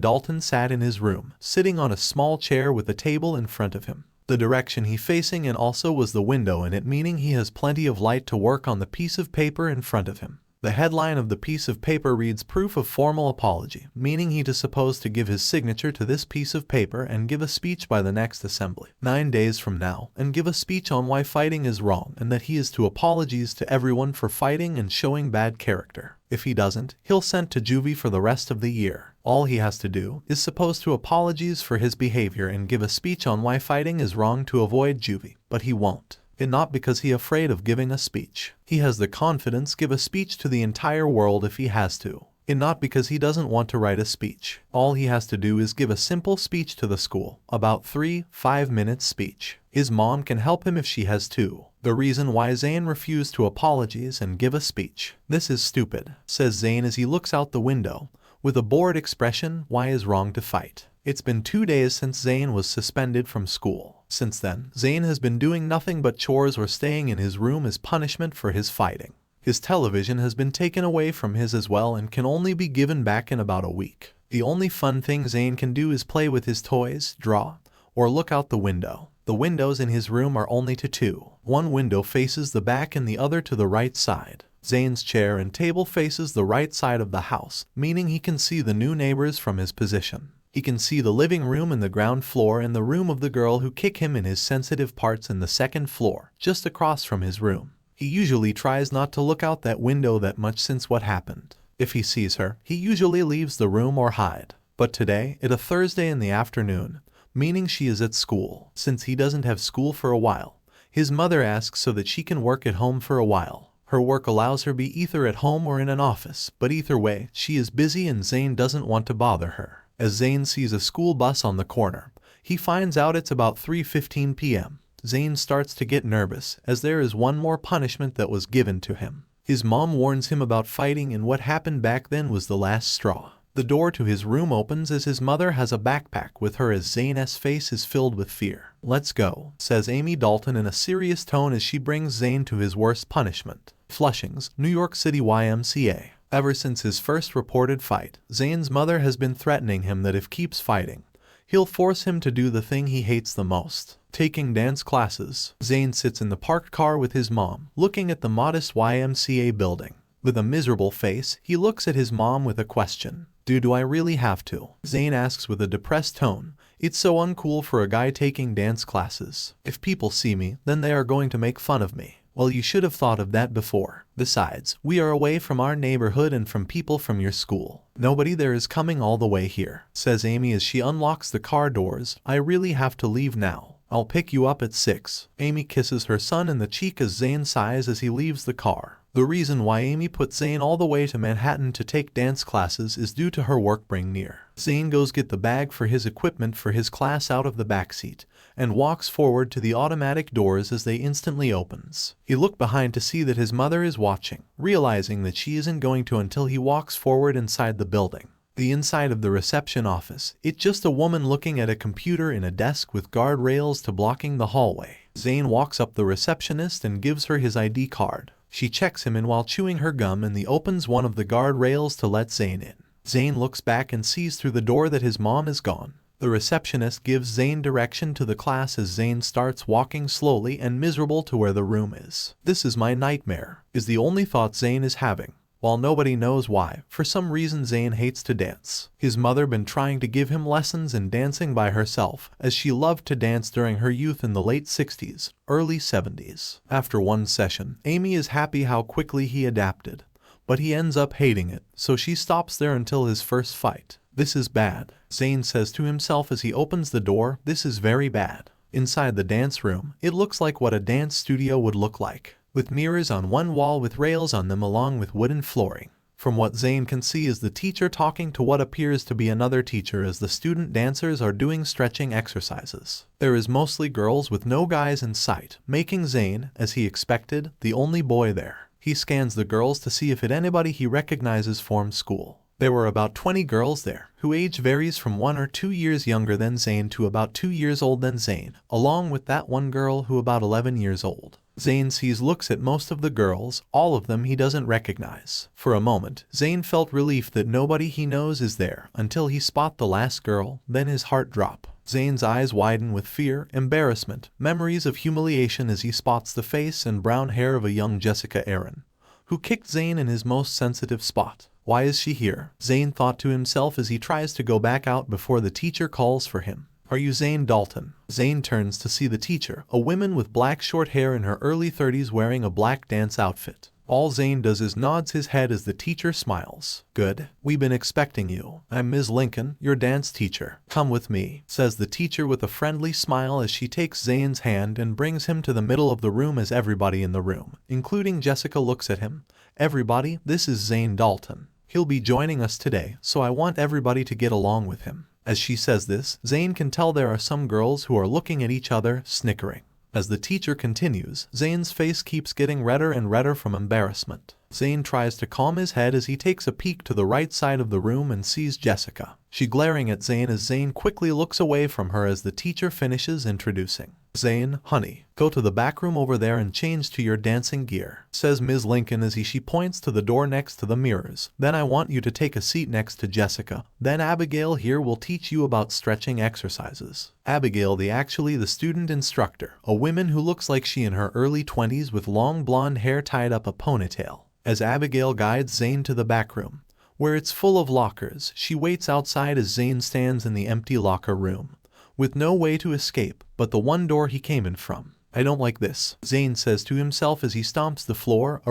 Dalton sat in his room, sitting on a small chair with a table in front of him. The direction he facing in also was the window in it, meaning he has plenty of light to work on the piece of paper in front of him. The headline of the piece of paper reads proof of formal apology, meaning he is supposed to give his signature to this piece of paper and give a speech by the next assembly, 9 days from now, and give a speech on why fighting is wrong and that he is to apologize to everyone for fighting and showing bad character. If he doesn't, he'll sent to juvie for the rest of the year. All he has to do is supposed to apologize for his behavior and give a speech on why fighting is wrong to avoid juvie, but he won't. And not because he afraid of giving a speech. He has the confidence give a speech to the entire world if he has to. And not because he doesn't want to write a speech. All he has to do is give a simple speech to the school, about 3-5 minutes speech. His mom can help him if she has to. The reason why Zayn refused to apologize and give a speech. This is stupid, says Zayn as he looks out the window, with a bored expression. Why is wrong to fight? It's been 2 days since Zayn was suspended from school. Since then, Zayn has been doing nothing but chores or staying in his room as punishment for his fighting. His television has been taken away from his as well and can only be given back in about a week. The only fun thing Zayn can do is play with his toys, draw, or look out the window. The windows in his room are only to 2. One window faces the back and the other to the right side. Zayn's chair and table faces the right side of the house, meaning he can see the new neighbors from his position. He can see the living room and the ground floor and the room of the girl who kick him in his sensitive parts in the second floor, just across from his room. He usually tries not to look out that window that much since what happened. If he sees her, he usually leaves the room or hide. But today, it's a Thursday in the afternoon, meaning she is at school. Since he doesn't have school for a while, his mother asks so that she can work at home for a while. Her work allows her be either at home or in an office, but either way, she is busy and Zayn doesn't want to bother her. As Zayn sees a school bus on the corner, he finds out it's about 3:15 p.m. Zayn starts to get nervous, as there is one more punishment that was given to him. His mom warns him about fighting, and what happened back then was the last straw. The door to his room opens as his mother has a backpack with her as Zayn's face is filled with fear. Let's go, says Amy Dalton in a serious tone as she brings Zayn to his worst punishment. Flushing's, New York City YMCA. Ever since his first reported fight, Zayn's mother has been threatening him that if keeps fighting, he'll force him to do the thing he hates the most, taking dance classes. Zayn sits in the parked car with his mom, looking at the modest YMCA building. With a miserable face, he looks at his mom with a question. Do I really have to? Zayn asks with a depressed tone. It's so uncool for a guy taking dance classes. If people see me, then they are going to make fun of me. Well, you should have thought of that before. Besides, we are away from our neighborhood and from people from your school. Nobody there is coming all the way here, says Amy as she unlocks the car doors. I really have to leave now. I'll pick you up at 6. Amy kisses her son in the cheek as Zayn sighs as he leaves the car. The reason why Amy put Zayn all the way to Manhattan to take dance classes is due to her work being near. Zayn goes get the bag for his equipment for his class out of the backseat and walks forward to the automatic doors as they instantly opens. He looked behind to see that his mother is watching, realizing that she isn't going to until he walks forward inside the building. The inside of the reception office, it's just a woman looking at a computer in a desk with guardrails to blocking the hallway. Zayn walks up the receptionist and gives her his ID card. She checks him in while chewing her gum and opens one of the guardrails to let Zayn in. Zayn looks back and sees through the door that his mom is gone. The receptionist gives Zayn direction to the class as Zayn starts walking slowly and miserable to where the room is. This is my nightmare, is the only thought Zayn is having. While nobody knows why, for some reason Zayn hates to dance. His mother been trying to give him lessons in dancing by herself, as she loved to dance during her youth in the late 60s, early 70s. After one session, Amy is happy how quickly he adapted, but he ends up hating it, so she stops there until his first fight. This is bad, Zayn says to himself as he opens the door. This is very bad. Inside the dance room, it looks like what a dance studio would look like, with mirrors on one wall with rails on them along with wooden flooring. From what Zayn can see is the teacher talking to what appears to be another teacher as the student dancers are doing stretching exercises. There is mostly girls with no guys in sight, making Zayn, as he expected, the only boy there. He scans the girls to see if anybody he recognizes from school. There were about 20 girls there, whose age varies from 1 or 2 years younger than Zayn to about 2 years old than Zayn, along with that one girl who about 11 years old. Zayn looks at most of the girls, all of them he doesn't recognize. For a moment, Zayn felt relief that nobody he knows is there, until he spot the last girl, then his heart drop. Zayn's eyes widen with fear, embarrassment, memories of humiliation as he spots the face and brown hair of a young Jessica Aaron, who kicked Zayn in his most sensitive spot. Why is she here? Zayn thought to himself as he tries to go back out before the teacher calls for him. Are you Zayn Dalton? Zayn turns to see the teacher, a woman with black short hair in her early 30s wearing a black dance outfit. All Zayn does is nods his head as the teacher smiles. Good. We've been expecting you. I'm Ms. Lincoln, your dance teacher. Come with me, says the teacher with a friendly smile as she takes Zayn's hand and brings him to the middle of the room as everybody in the room, including Jessica, looks at him. Everybody, this is Zayn Dalton. He'll be joining us today, so I want everybody to get along with him. As she says this, Zayn can tell there are some girls who are looking at each other, snickering. As the teacher continues, Zayn's face keeps getting redder and redder from embarrassment. Zayn tries to calm his head as he takes a peek to the right side of the room and sees Jessica. She glaring at Zayn as Zayn quickly looks away from her as the teacher finishes introducing. Zayn, honey, go to the back room over there and change to your dancing gear, says Ms. Lincoln as she points to the door next to the mirrors. Then I want you to take a seat next to Jessica. Then Abigail here will teach you about stretching exercises. Abigail the student instructor, a woman who looks like she in her early 20s with long blonde hair tied up a ponytail. As Abigail guides Zayn to the back room, where it's full of lockers, she waits outside as Zayn stands in the empty locker room, with no way to escape but the one door he came in from. I don't like this, Zayn says to himself as he stomps the floor.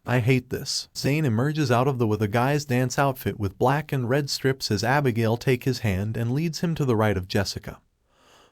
I hate this. Zayn emerges out of with a guy's dance outfit with black and red strips as Abigail takes his hand and leads him to the right of Jessica,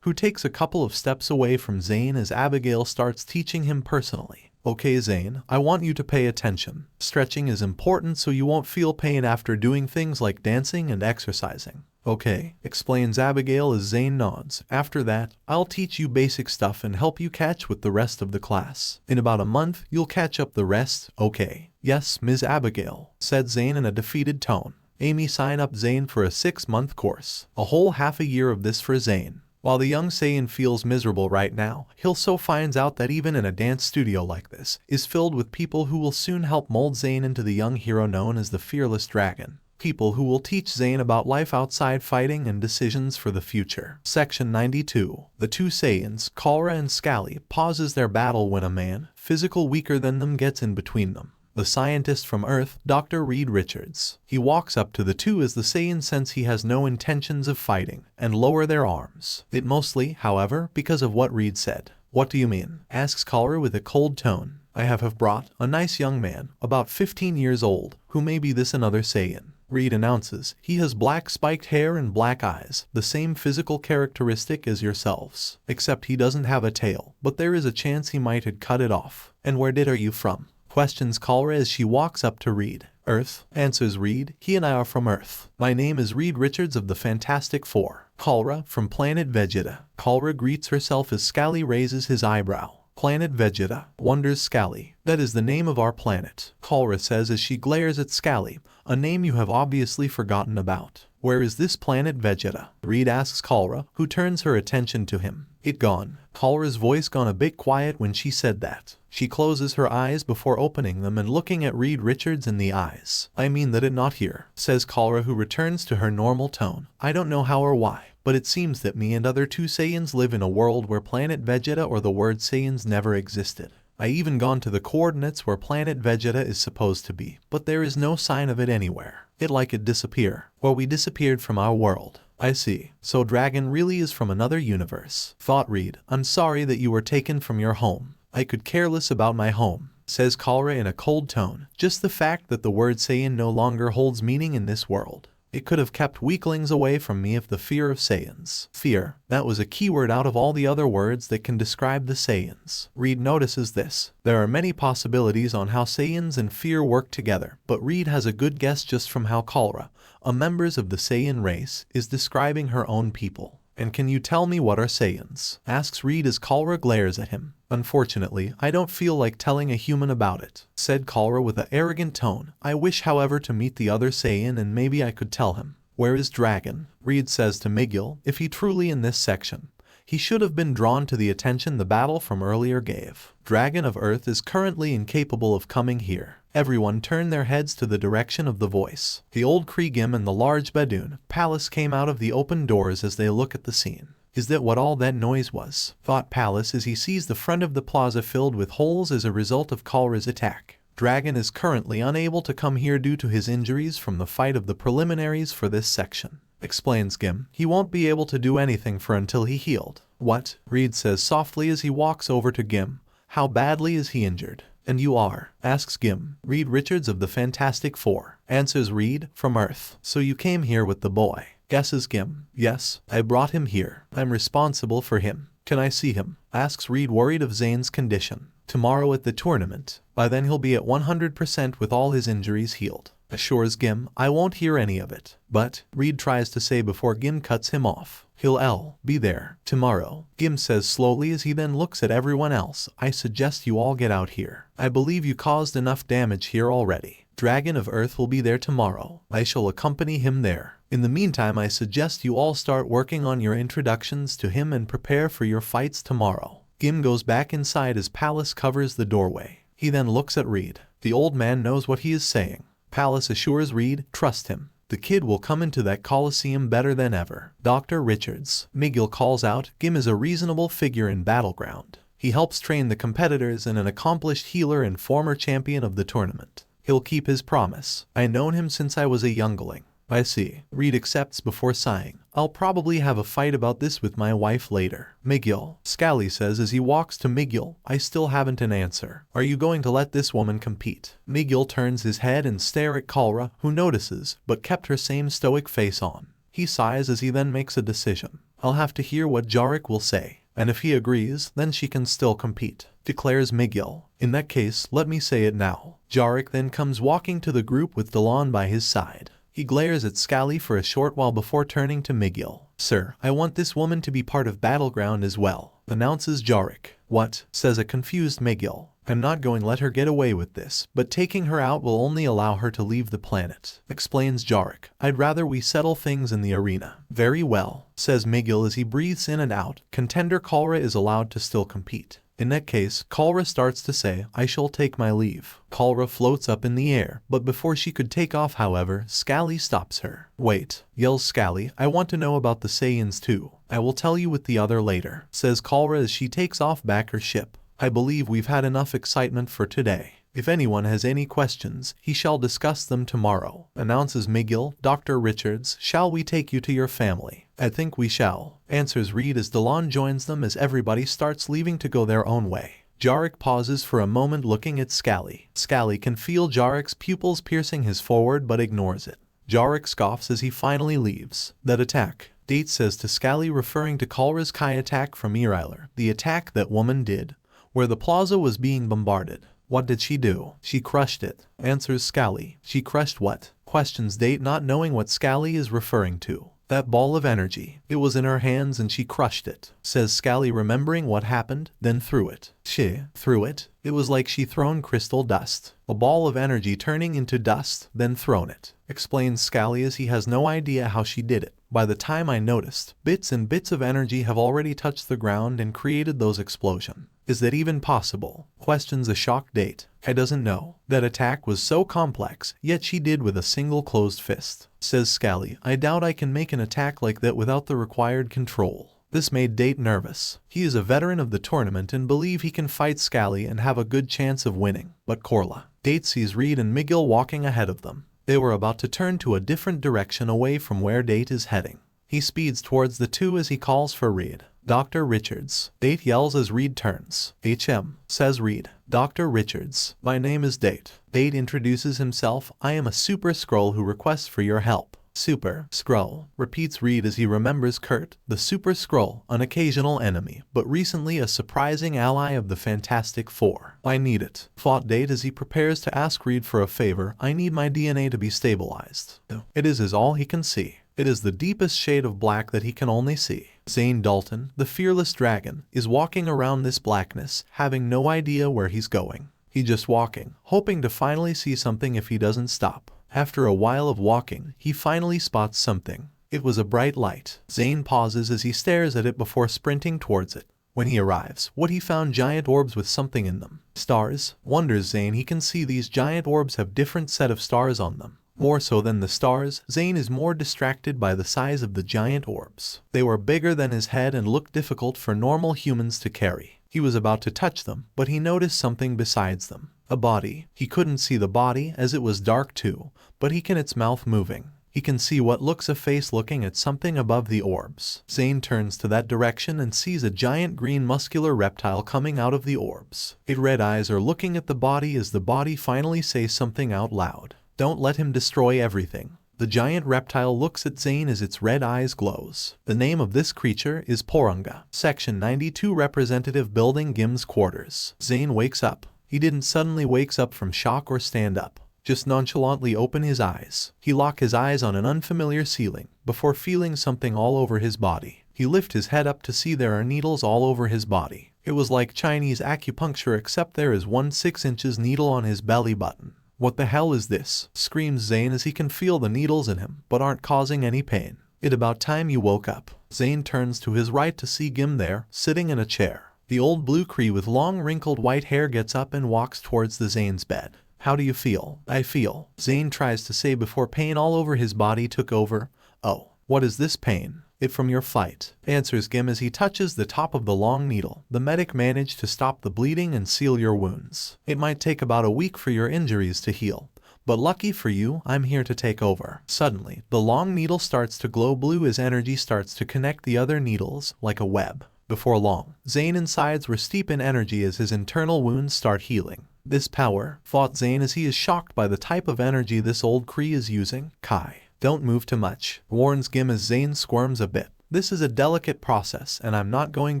who takes a couple of steps away from Zayn as Abigail starts teaching him personally. Okay Zayn, I want you to pay attention. Stretching is important so you won't feel pain after doing things like dancing and exercising. Okay, explains Abigail as Zayn nods. After that, I'll teach you basic stuff and help you catch with the rest of the class. In about a month, you'll catch up the rest, okay? Yes, Ms. Abigail, said Zayn in a defeated tone. Amy sign up Zayn for a 6-month course. A whole half a year of this for Zayn. While the young Saiyan feels miserable right now, he also finds out that even in a dance studio like this is filled with people who will soon help mold Zayn into the young hero known as the Fearless Dragon. People who will teach Zayn about life outside fighting and decisions for the future. Section 92. The two Saiyans, Kalra and Scally, pauses their battle when a man, physical weaker than them, gets in between them. The scientist from Earth, Dr. Reed Richards. He walks up to the two as the Saiyan sense he has no intentions of fighting, and lower their arms. It mostly, however, because of what Reed said. What do you mean? Asks Kalra with a cold tone. I have brought a nice young man, about 15 years old, who may be this another Saiyan. Reed announces, he has black spiked hair and black eyes, the same physical characteristic as yourselves, except he doesn't have a tail, but there is a chance he might have cut it off. And where are you from? Questions Kalra as she walks up to Reed. Earth, answers Reed, he and I are from Earth. My name is Reed Richards of the Fantastic Four. Kalra, from planet Vegeta. Kalra greets herself as Scally raises his eyebrow. Planet Vegeta, wonders Scally. That is the name of our planet, Kalra says as she glares at Scally, a name you have obviously forgotten about. Where is this planet Vegeta? Reed asks Kalra, who turns her attention to him. It gone. Kalra's voice gone a bit quiet when she said that. She closes her eyes before opening them and looking at Reed Richards in the eyes. I mean that it not here, says Kalra, who returns to her normal tone. I don't know how or why, but it seems that me and other two Saiyans live in a world where planet Vegeta or the word Saiyans never existed. I even gone to the coordinates where planet Vegeta is supposed to be, but there is no sign of it anywhere. It like it disappear, or we disappeared from our world. I see. So Dragon really is from another universe, thought Reed. I'm sorry that you were taken from your home. I could care less about my home, says Kalra in a cold tone. Just the fact that the word Saiyan no longer holds meaning in this world. It could have kept weaklings away from me if the fear of Saiyans. Fear, that was a keyword out of all the other words that can describe the Saiyans. Reed notices this. There are many possibilities on how Saiyans and fear work together, but Reed has a good guess just from how Kalra, a members of the Saiyan race, is describing her own people. And can you tell me what are Saiyans? Asks Reed as Kalra glares at him. Unfortunately, I don't feel like telling a human about it, said Kalra with an arrogant tone. I wish, however, to meet the other Saiyan and maybe I could tell him. Where is Dragon? Reed says to Miguel, if he truly in this section, he should have been drawn to the attention the battle from earlier gave. Dragon of Earth is currently incapable of coming here. Everyone turned their heads to the direction of the voice. The old Kriegim and the large Badoon Palace came out of the open doors as they look at the scene. Is that what all that noise was? Thought Palace as he sees the front of the plaza filled with holes as a result of Kalra's attack. Dragon is currently unable to come here due to his injuries from the fight of the preliminaries for this section, explains Gim. He won't be able to do anything for until he healed. What? Reed says softly as he walks over to Gim. How badly is he injured? And you are? Asks Gim. Reed Richards of the Fantastic Four, answers Reed, from Earth. So you came here with the boy, guesses Gim. Yes, I brought him here. I'm responsible for him. Can I see him? Asks Reed, worried of Zayn's condition. Tomorrow at the tournament. By then he'll be at 100% with all his injuries healed, assures Gim. I won't hear any of it. But, Reed tries to say before Gim cuts him off. He'll be there tomorrow, Gim says slowly as he then looks at everyone else. I suggest you all get out here. I believe you caused enough damage here already. Dragon of Earth will be there tomorrow. I shall accompany him there. In the meantime, I suggest you all start working on your introductions to him and prepare for your fights tomorrow. Gim goes back inside as Palace covers the doorway. He then looks at Reed. The old man knows what he is saying. Palace assures Reed, trust him. The kid will come into that Coliseum better than ever. Dr. Richards, Miguel calls out. Gim is a reasonable figure in Battleground. He helps train the competitors and an accomplished healer and former champion of the tournament. He'll keep his promise. I known him since I was a youngling. I see. Reed accepts before sighing. I'll probably have a fight about this with my wife later. Miguel, Scally says as he walks to Miguel. I still haven't an answer. Are you going to let this woman compete? Miguel turns his head and stares at Kalra, who notices, but kept her same stoic face on. He sighs as he then makes a decision. I'll have to hear what Jarek will say, and if he agrees, then she can still compete, declares Miguel. In that case, let me say it now. Jarek then comes walking to the group with Delon by his side. He glares at Scally for a short while before turning to Miguel. Sir, I want this woman to be part of Battleground as well, announces Jarek. What? Says a confused Miguel. I'm not going to let her get away with this, but taking her out will only allow her to leave the planet, explains Jarek. I'd rather we settle things in the arena. Very well, says Miguel as he breathes in and out. Contender Kalra is allowed to still compete. In that case, Kalra starts to say, I shall take my leave. Kalra floats up in the air, but before she could take off, however, Scally stops her. Wait, yells Scally, I want to know about the Saiyans too. I will tell you with the other later, says Kalra as she takes off back her ship. I believe we've had enough excitement for today. If anyone has any questions, he shall discuss them tomorrow, announces Miguel. Dr. Richards, shall we take you to your family? I think we shall, answers Reed as Delon joins them as everybody starts leaving to go their own way. Jarek pauses for a moment looking at Scally. Scally can feel Jarek's pupils piercing his forehead but ignores it. Jarek scoffs as he finally leaves. That attack, Date says to Scally, referring to Kalra's Kai attack from Eryler. The attack that woman did, where the plaza was being bombarded. What did she do? She crushed it, answers Scally. She crushed what? Questions Date, not knowing what Scally is referring to. That ball of energy. It was in her hands and she crushed it, says Scally, remembering what happened, then threw it. She threw it? It was like she thrown crystal dust. A ball of energy turning into dust, then thrown it, explains Scally as he has no idea how she did it. By the time I noticed, bits and bits of energy have already touched the ground and created those explosions. Is that even possible? Questions a shocked Date. I doesn't know. That attack was so complex, yet she did with a single closed fist, says Scally. I doubt I can make an attack like that without the required control. This made Date nervous. He is a veteran of the tournament and believe he can fight Scally and have a good chance of winning. But Korla. Date sees Reed and Miguel walking ahead of them. They were about to turn to a different direction away from where Date is heading. He speeds towards the two as he calls for Reed. Dr. Richards. Date yells as Reed turns. HM, says Reed. Dr. Richards. My name is Date. Date introduces himself. I am a super Skrull who requests for your help. Super Skrull, repeats Reed as he remembers Kurt, the Super Skrull, an occasional enemy, but recently a surprising ally of the Fantastic Four. I need it, thought Date as he prepares to ask Reed for a favor. I need my DNA to be stabilized. It is all he can see. It is the deepest shade of black that he can only see. Zayn Dalton, the fearless dragon, is walking around this blackness, having no idea where he's going. He's just walking, hoping to finally see something if he doesn't stop. After a while of walking, he finally spots something. It was a bright light. Zayn pauses as he stares at it before sprinting towards it. When he arrives, what he found giant orbs with something in them. Stars? Wonders Zayn. He can see these giant orbs have different set of stars on them. More so than the stars, Zayn is more distracted by the size of the giant orbs. They were bigger than his head and looked difficult for normal humans to carry. He was about to touch them, but he noticed something besides them. A body. He couldn't see the body as it was dark too, but he can its mouth moving. He can see what looks a face looking at something above the orbs. Zayn turns to that direction and sees a giant green muscular reptile coming out of the orbs. Its red eyes are looking at the body as the body finally says something out loud. Don't let him destroy everything. The giant reptile looks at Zayn as its red eyes glows. The name of this creature is Porunga. Section 92 Representative Building Gim's Quarters. Zayn wakes up. He didn't suddenly wakes up from shock or stand up. Just nonchalantly open his eyes. He lock his eyes on an unfamiliar ceiling, before feeling something all over his body. He lift his head up to see there are needles all over his body. It was like Chinese acupuncture except there is 1 6-inch needle on his belly button. What the hell is this? Screams Zayn as he can feel the needles in him, but aren't causing any pain. It about time you woke up. Zayn turns to his right to see Gim there, sitting in a chair. The old blue Cree with long wrinkled white hair gets up and walks towards the Zayn's bed. How do you feel? I feel. Zayn tries to say before pain all over his body took over. Oh, what is this pain? It from your fight, answers Gim as he touches the top of the long needle. The medic managed to stop the bleeding and seal your wounds. It might take about a week for your injuries to heal, but lucky for you, I'm here to take over. Suddenly, the long needle starts to glow blue as energy starts to connect the other needles, like a web. Before long, Zayn's insides were steep in energy as his internal wounds start healing. This power, thought Zayn as he is shocked by the type of energy this old Cree is using. Kai. Don't move too much, warns Gim as Zayn squirms a bit. This is a delicate process and I'm not going to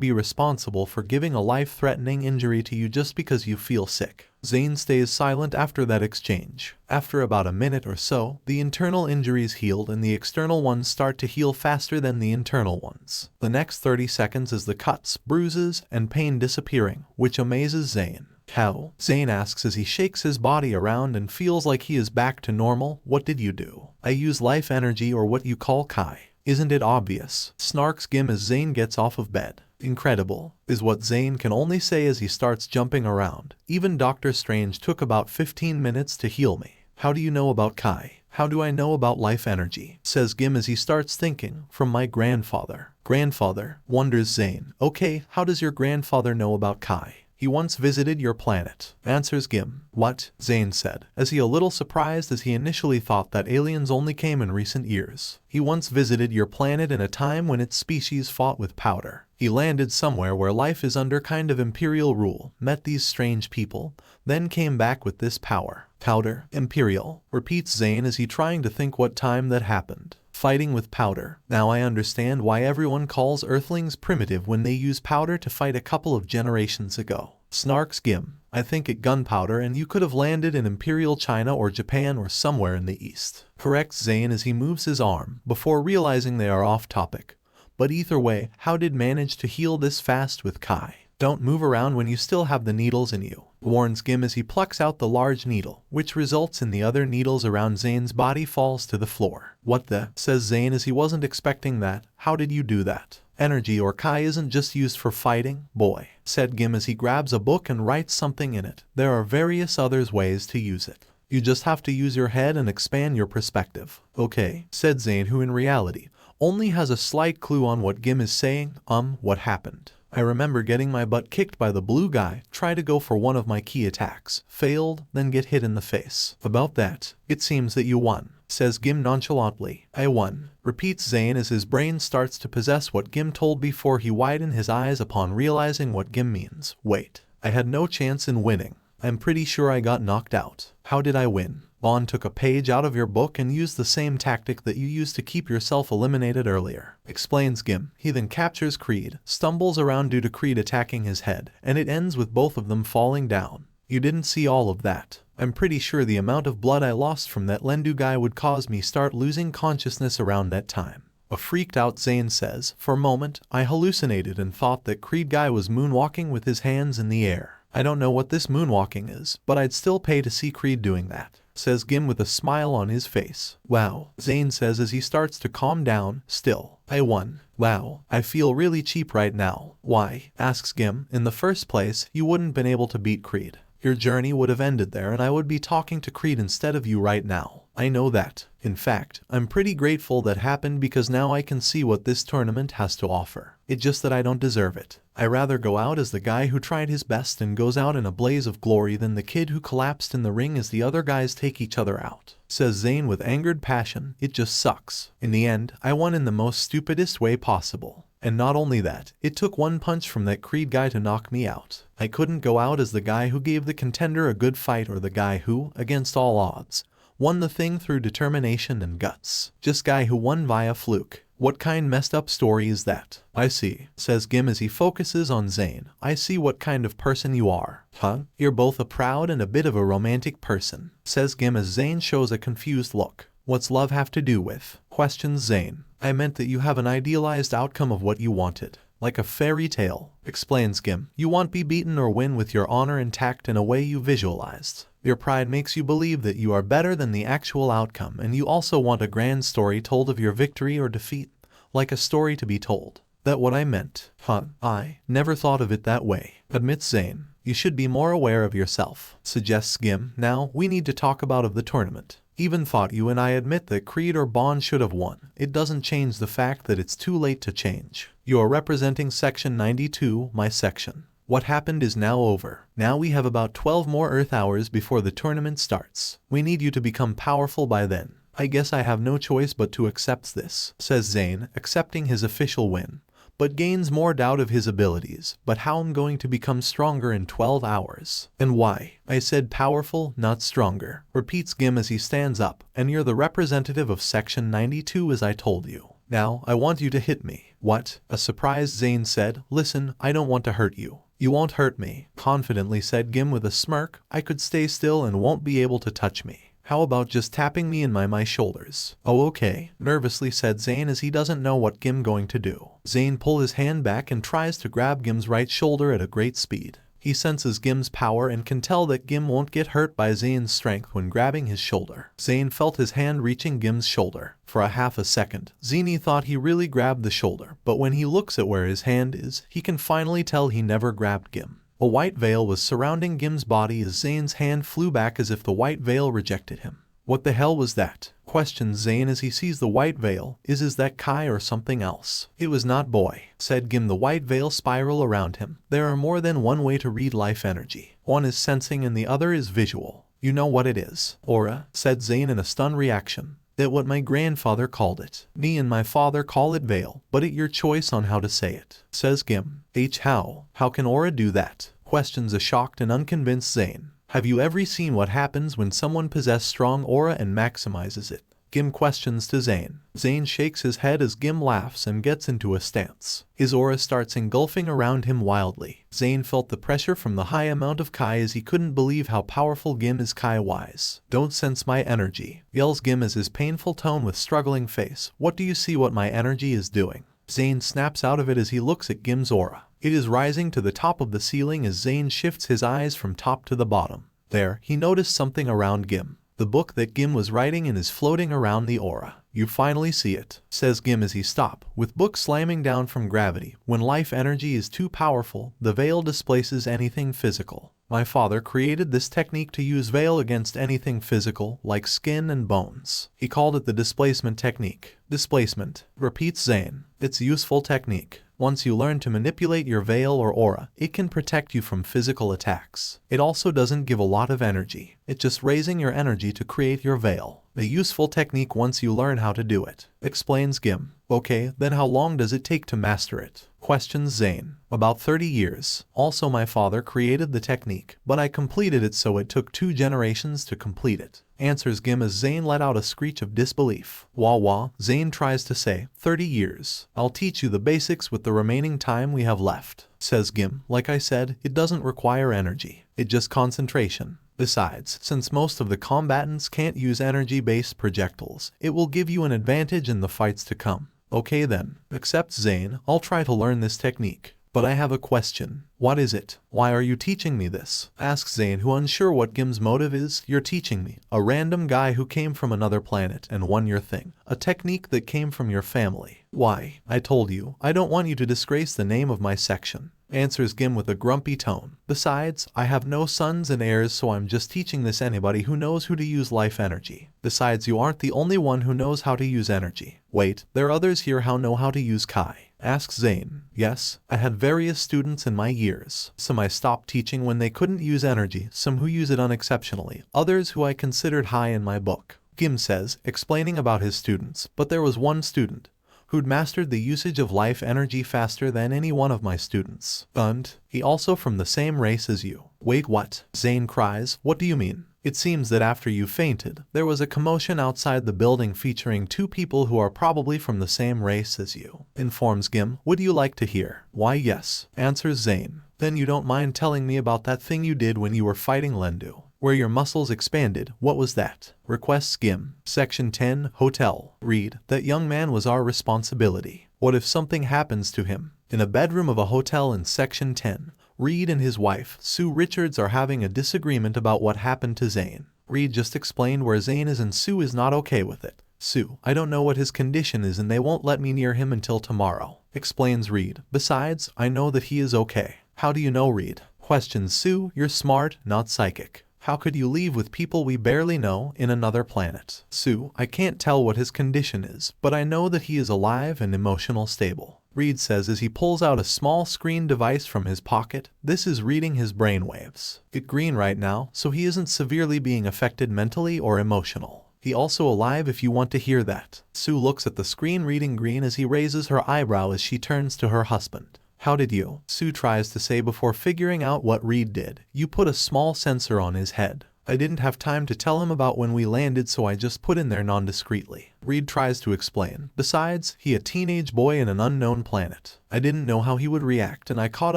be responsible for giving a life-threatening injury to you just because you feel sick. Zayn stays silent after that exchange. After about a minute or so, the internal injuries healed and the external ones start to heal faster than the internal ones. The next 30 seconds is the cuts, bruises, and pain disappearing, which amazes Zayn. How? Zayn asks as he shakes his body around and feels like he is back to normal. What did you do? I use life energy or what you call Kai. Isn't it obvious? Snarks Gim as Zayn gets off of bed. Incredible, is what Zayn can only say as he starts jumping around. Even Doctor Strange took about 15 minutes to heal me. How do you know about Kai? How do I know about life energy? Says Gim as he starts thinking. From my grandfather. Grandfather, wonders Zayn. Okay, how does your grandfather know about Kai? He once visited your planet, answers Gim. What? Zayn said, as he a little surprised as he initially thought that aliens only came in recent years. He once visited your planet in a time when its species fought with powder. He landed somewhere where life is under kind of imperial rule, met these strange people, then came back with this power. Powder, imperial, repeats Zayn as he trying to think what time that happened. Fighting with powder. Now I understand why everyone calls Earthlings primitive when they use powder to fight a couple of generations ago. Snarks Gim. I think it gunpowder and you could have landed in Imperial China or Japan or somewhere in the east. Corrects Zayn as he moves his arm, before realizing they are off topic. But either way, how did manage to heal this fast with Kai? Don't move around when you still have the needles in you. Warns Gim as he plucks out the large needle, which results in the other needles around Zayn's body falls to the floor. What the? Says Zayn as he wasn't expecting that. How did you do that? Energy or Kai isn't just used for fighting, boy, said Gim as he grabs a book and writes something in it. There are various other ways to use it. You just have to use your head and expand your perspective. Okay, said Zayn, who in reality only has a slight clue on what Gim is saying. What happened? I remember getting my butt kicked by the blue guy, try to go for one of my key attacks, failed, then get hit in the face. About that, it seems that you won, says Gim nonchalantly. I won, repeats Zayn as his brain starts to possess what Gim told before he widened his eyes upon realizing what Gim means. Wait, I had no chance in winning. I'm pretty sure I got knocked out. How did I win? Vaughn took a page out of your book and used the same tactic that you used to keep yourself eliminated earlier, explains Gim. He then captures Creed, stumbles around due to Creed attacking his head, and it ends with both of them falling down. You didn't see all of that. I'm pretty sure the amount of blood I lost from that Lendu guy would cause me start losing consciousness around that time. A freaked out Zayn says, for a moment, I hallucinated and thought that Creed guy was moonwalking with his hands in the air. I don't know what this moonwalking is, but I'd still pay to see Creed doing that, says Gim with a smile on his face. Wow, Zayn says as he starts to calm down. Still, I won. Wow, I feel really cheap right now. Why? Asks Gim. In the first place, you wouldn't been able to beat Creed. Your journey would have ended there and I would be talking to Creed instead of you right now. I know that. In fact, I'm pretty grateful that happened because now I can see what this tournament has to offer. It's just that I don't deserve it. I rather go out as the guy who tried his best and goes out in a blaze of glory than the kid who collapsed in the ring as the other guys take each other out, says Zayn with angered passion. It just sucks. In the end, I won in the most stupidest way possible. And not only that, it took one punch from that Creed guy to knock me out. I couldn't go out as the guy who gave the contender a good fight or the guy who, against all odds, won the thing through determination and guts. Just guy who won via fluke. What kind messed up story is that? I see, says Gim as he focuses on Zayn. I see what kind of person you are. Huh? You're both a proud and a bit of a romantic person, says Gim as Zayn shows a confused look. What's love have to do with? Questions Zayn. I meant that you have an idealized outcome of what you wanted. Like a fairy tale, explains Gim. You won't be beaten or win with your honor intact in a way you visualized. Your pride makes you believe that you are better than the actual outcome, and you also want a grand story told of your victory or defeat, like a story to be told. That what I meant. Huh? I never thought of it that way, admits Zayn. You should be more aware of yourself, suggests Gim. Now, we need to talk about the tournament. Even thought you and I admit that Creed or Bond should have won. It doesn't change the fact that it's too late to change. You are representing Section 92, my section. What happened is now over. Now we have about 12 more Earth hours before the tournament starts. We need you to become powerful by then. I guess I have no choice but to accept this, says Zayn, accepting his official win, but gains more doubt of his abilities. But how I'm going to become stronger in 12 hours? And why? I said powerful, not stronger, repeats Gim as he stands up. And you're the representative of Section 92 as I told you. Now, I want you to hit me. What? A surprised Zayn said. Listen, I don't want to hurt you. You won't hurt me, confidently said Gim with a smirk. I could stay still and won't be able to touch me. How about just tapping me in my shoulders? Oh okay, nervously said Zayn as he doesn't know what Gim going to do. Zayn pulls his hand back and tries to grab Gim's right shoulder at a great speed. He senses Gim's power and can tell that Gim won't get hurt by Zayn's strength when grabbing his shoulder. Zayn felt his hand reaching Gim's shoulder. For a half a second, Zayn thought he really grabbed the shoulder, but when he looks at where his hand is, he can finally tell he never grabbed Gim. A white veil was surrounding Gim's body as Zayn's hand flew back as if the white veil rejected him. What the hell was that? Questions Zayn as he sees the white veil. Is that Kai or something else? It was not boy, said Gim, the white veil spiral around him. There are more than one way to read life energy. One is sensing and the other is visual. You know what it is. Aura, said Zayn in a stunned reaction. That what my grandfather called it. Me and my father call it veil, but it your choice on how to say it, says Gim. How can aura do that? Questions a shocked and unconvinced Zayn. Have you ever seen what happens when someone possesses strong aura and maximizes it? Gim questions to Zayn. Zayn shakes his head as Gim laughs and gets into a stance. His aura starts engulfing around him wildly. Zayn felt the pressure from the high amount of Kai as he couldn't believe how powerful Gim is Kai-wise. Don't sense my energy, yells Gim as his painful tone with struggling face. What do you see what my energy is doing? Zayn snaps out of it as he looks at Gim's aura. It is rising to the top of the ceiling as Zayn shifts his eyes from top to the bottom. There, he noticed something around Gim. The book that Gim was writing in is floating around the aura. You finally see it, says Gim as he stops, with book slamming down from gravity. When life energy is too powerful, the veil displaces anything physical. My father created this technique to use veil against anything physical, like skin and bones. He called it the displacement technique. Displacement, repeats Zayn. It's a useful technique. Once you learn to manipulate your veil or aura, it can protect you from physical attacks. It also doesn't give a lot of energy. It's just raising your energy to create your veil. A useful technique once you learn how to do it, explains Gim. Okay, then how long does it take to master it? Questions Zayn. About 30 years. Also my father created the technique, but I completed it so it took 2 generations to complete it. Answers Gim as Zayn let out a screech of disbelief. Wah, Zayn tries to say, 30 years. I'll teach you the basics with the remaining time we have left, says Gim. Like I said, it doesn't require energy. It just concentration. Besides, since most of the combatants can't use energy-based projectiles, it will give you an advantage in the fights to come. Okay then, accepts Zayn. I'll try to learn this technique. But I have a question. What is it? Why are you teaching me this? Asks Zayn, who unsure what Gim's motive is. You're teaching me, a random guy who came from another planet and won your thing, a technique that came from your family. Why? I told you, I don't want you to disgrace the name of my section. Answers Gim with a grumpy tone. Besides, I have no sons and heirs, so I'm just teaching this anybody who knows who to use life energy. Besides, you aren't the only one who knows how to use energy. Wait, there are others here who know how to use Kai. Asks Zayn. Yes, I had various students in my years. Some I stopped teaching when they couldn't use energy, some who use it unexceptionally, others who I considered high in my book. Gim says, explaining about his students, but there was one student who'd mastered the usage of life energy faster than any one of my students. And he also from the same race as you. Wait, what? Zayn cries. What do you mean? It seems that after you fainted, there was a commotion outside the building featuring 2 people who are probably from the same race as you, informs Gim. Would you like to hear? Why yes, answers Zayn. Then you don't mind telling me about that thing you did when you were fighting Lendu, where your muscles expanded. What was that? Requests Gim. Section 10, Hotel. Read, that young man was our responsibility. What if something happens to him? In a bedroom of a hotel in Section 10, Reed and his wife, Sue Richards, are having a disagreement about what happened to Zayn. Reed just explained where Zayn is and Sue is not okay with it. Sue, I don't know what his condition is and they won't let me near him until tomorrow, explains Reed. Besides, I know that he is okay. How do you know, Reed? Questions Sue. You're smart, not psychic. How could you leave with people we barely know in another planet? Sue, I can't tell what his condition is, but I know that he is alive and emotional stable. Reed says as he pulls out a small screen device from his pocket. This is reading his brainwaves. It's green right now, so he isn't severely being affected mentally or emotional. He also alive if you want to hear that. Sue looks at the screen reading green as he raises her eyebrow as she turns to her husband. How did you? Sue tries to say before figuring out what Reed did. You put a small sensor on his head. I didn't have time to tell him about when we landed, so I just put in there non-discreetly. Reed tries to explain. Besides, he a teenage boy in an unknown planet. I didn't know how he would react and I caught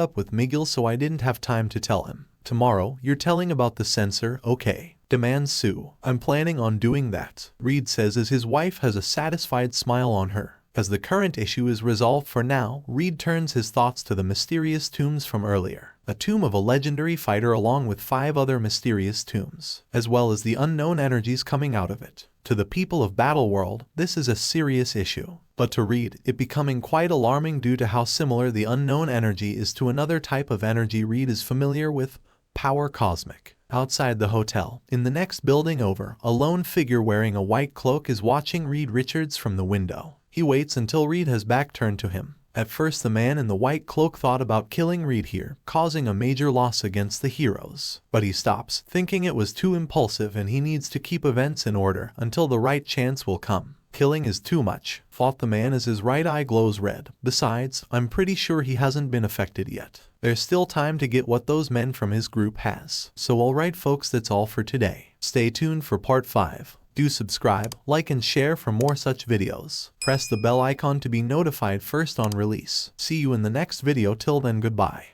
up with Miguel, so I didn't have time to tell him. Tomorrow, you're telling about the sensor, okay? Demands Sue. I'm planning on doing that, Reed says as his wife has a satisfied smile on her. As the current issue is resolved for now, Reed turns his thoughts to the mysterious tombs from earlier. A tomb of a legendary fighter along with 5 other mysterious tombs, as well as the unknown energies coming out of it. To the people of Battleworld, this is a serious issue. But to Reed, it becoming quite alarming due to how similar the unknown energy is to another type of energy Reed is familiar with, power cosmic. Outside the hotel, in the next building over, a lone figure wearing a white cloak is watching Reed Richards from the window. He waits until Reed has back turned to him. At first the man in the white cloak thought about killing Reed here, causing a major loss against the heroes. But he stops, thinking it was too impulsive and he needs to keep events in order until the right chance will come. Killing is too much, thought the man as his right eye glows red. Besides, I'm pretty sure he hasn't been affected yet. There's still time to get what those men from his group has. So alright folks, that's all for today. Stay tuned for part 5. Do subscribe, like and share for more such videos. Press the bell icon to be notified first on release. See you in the next video. Till then, goodbye.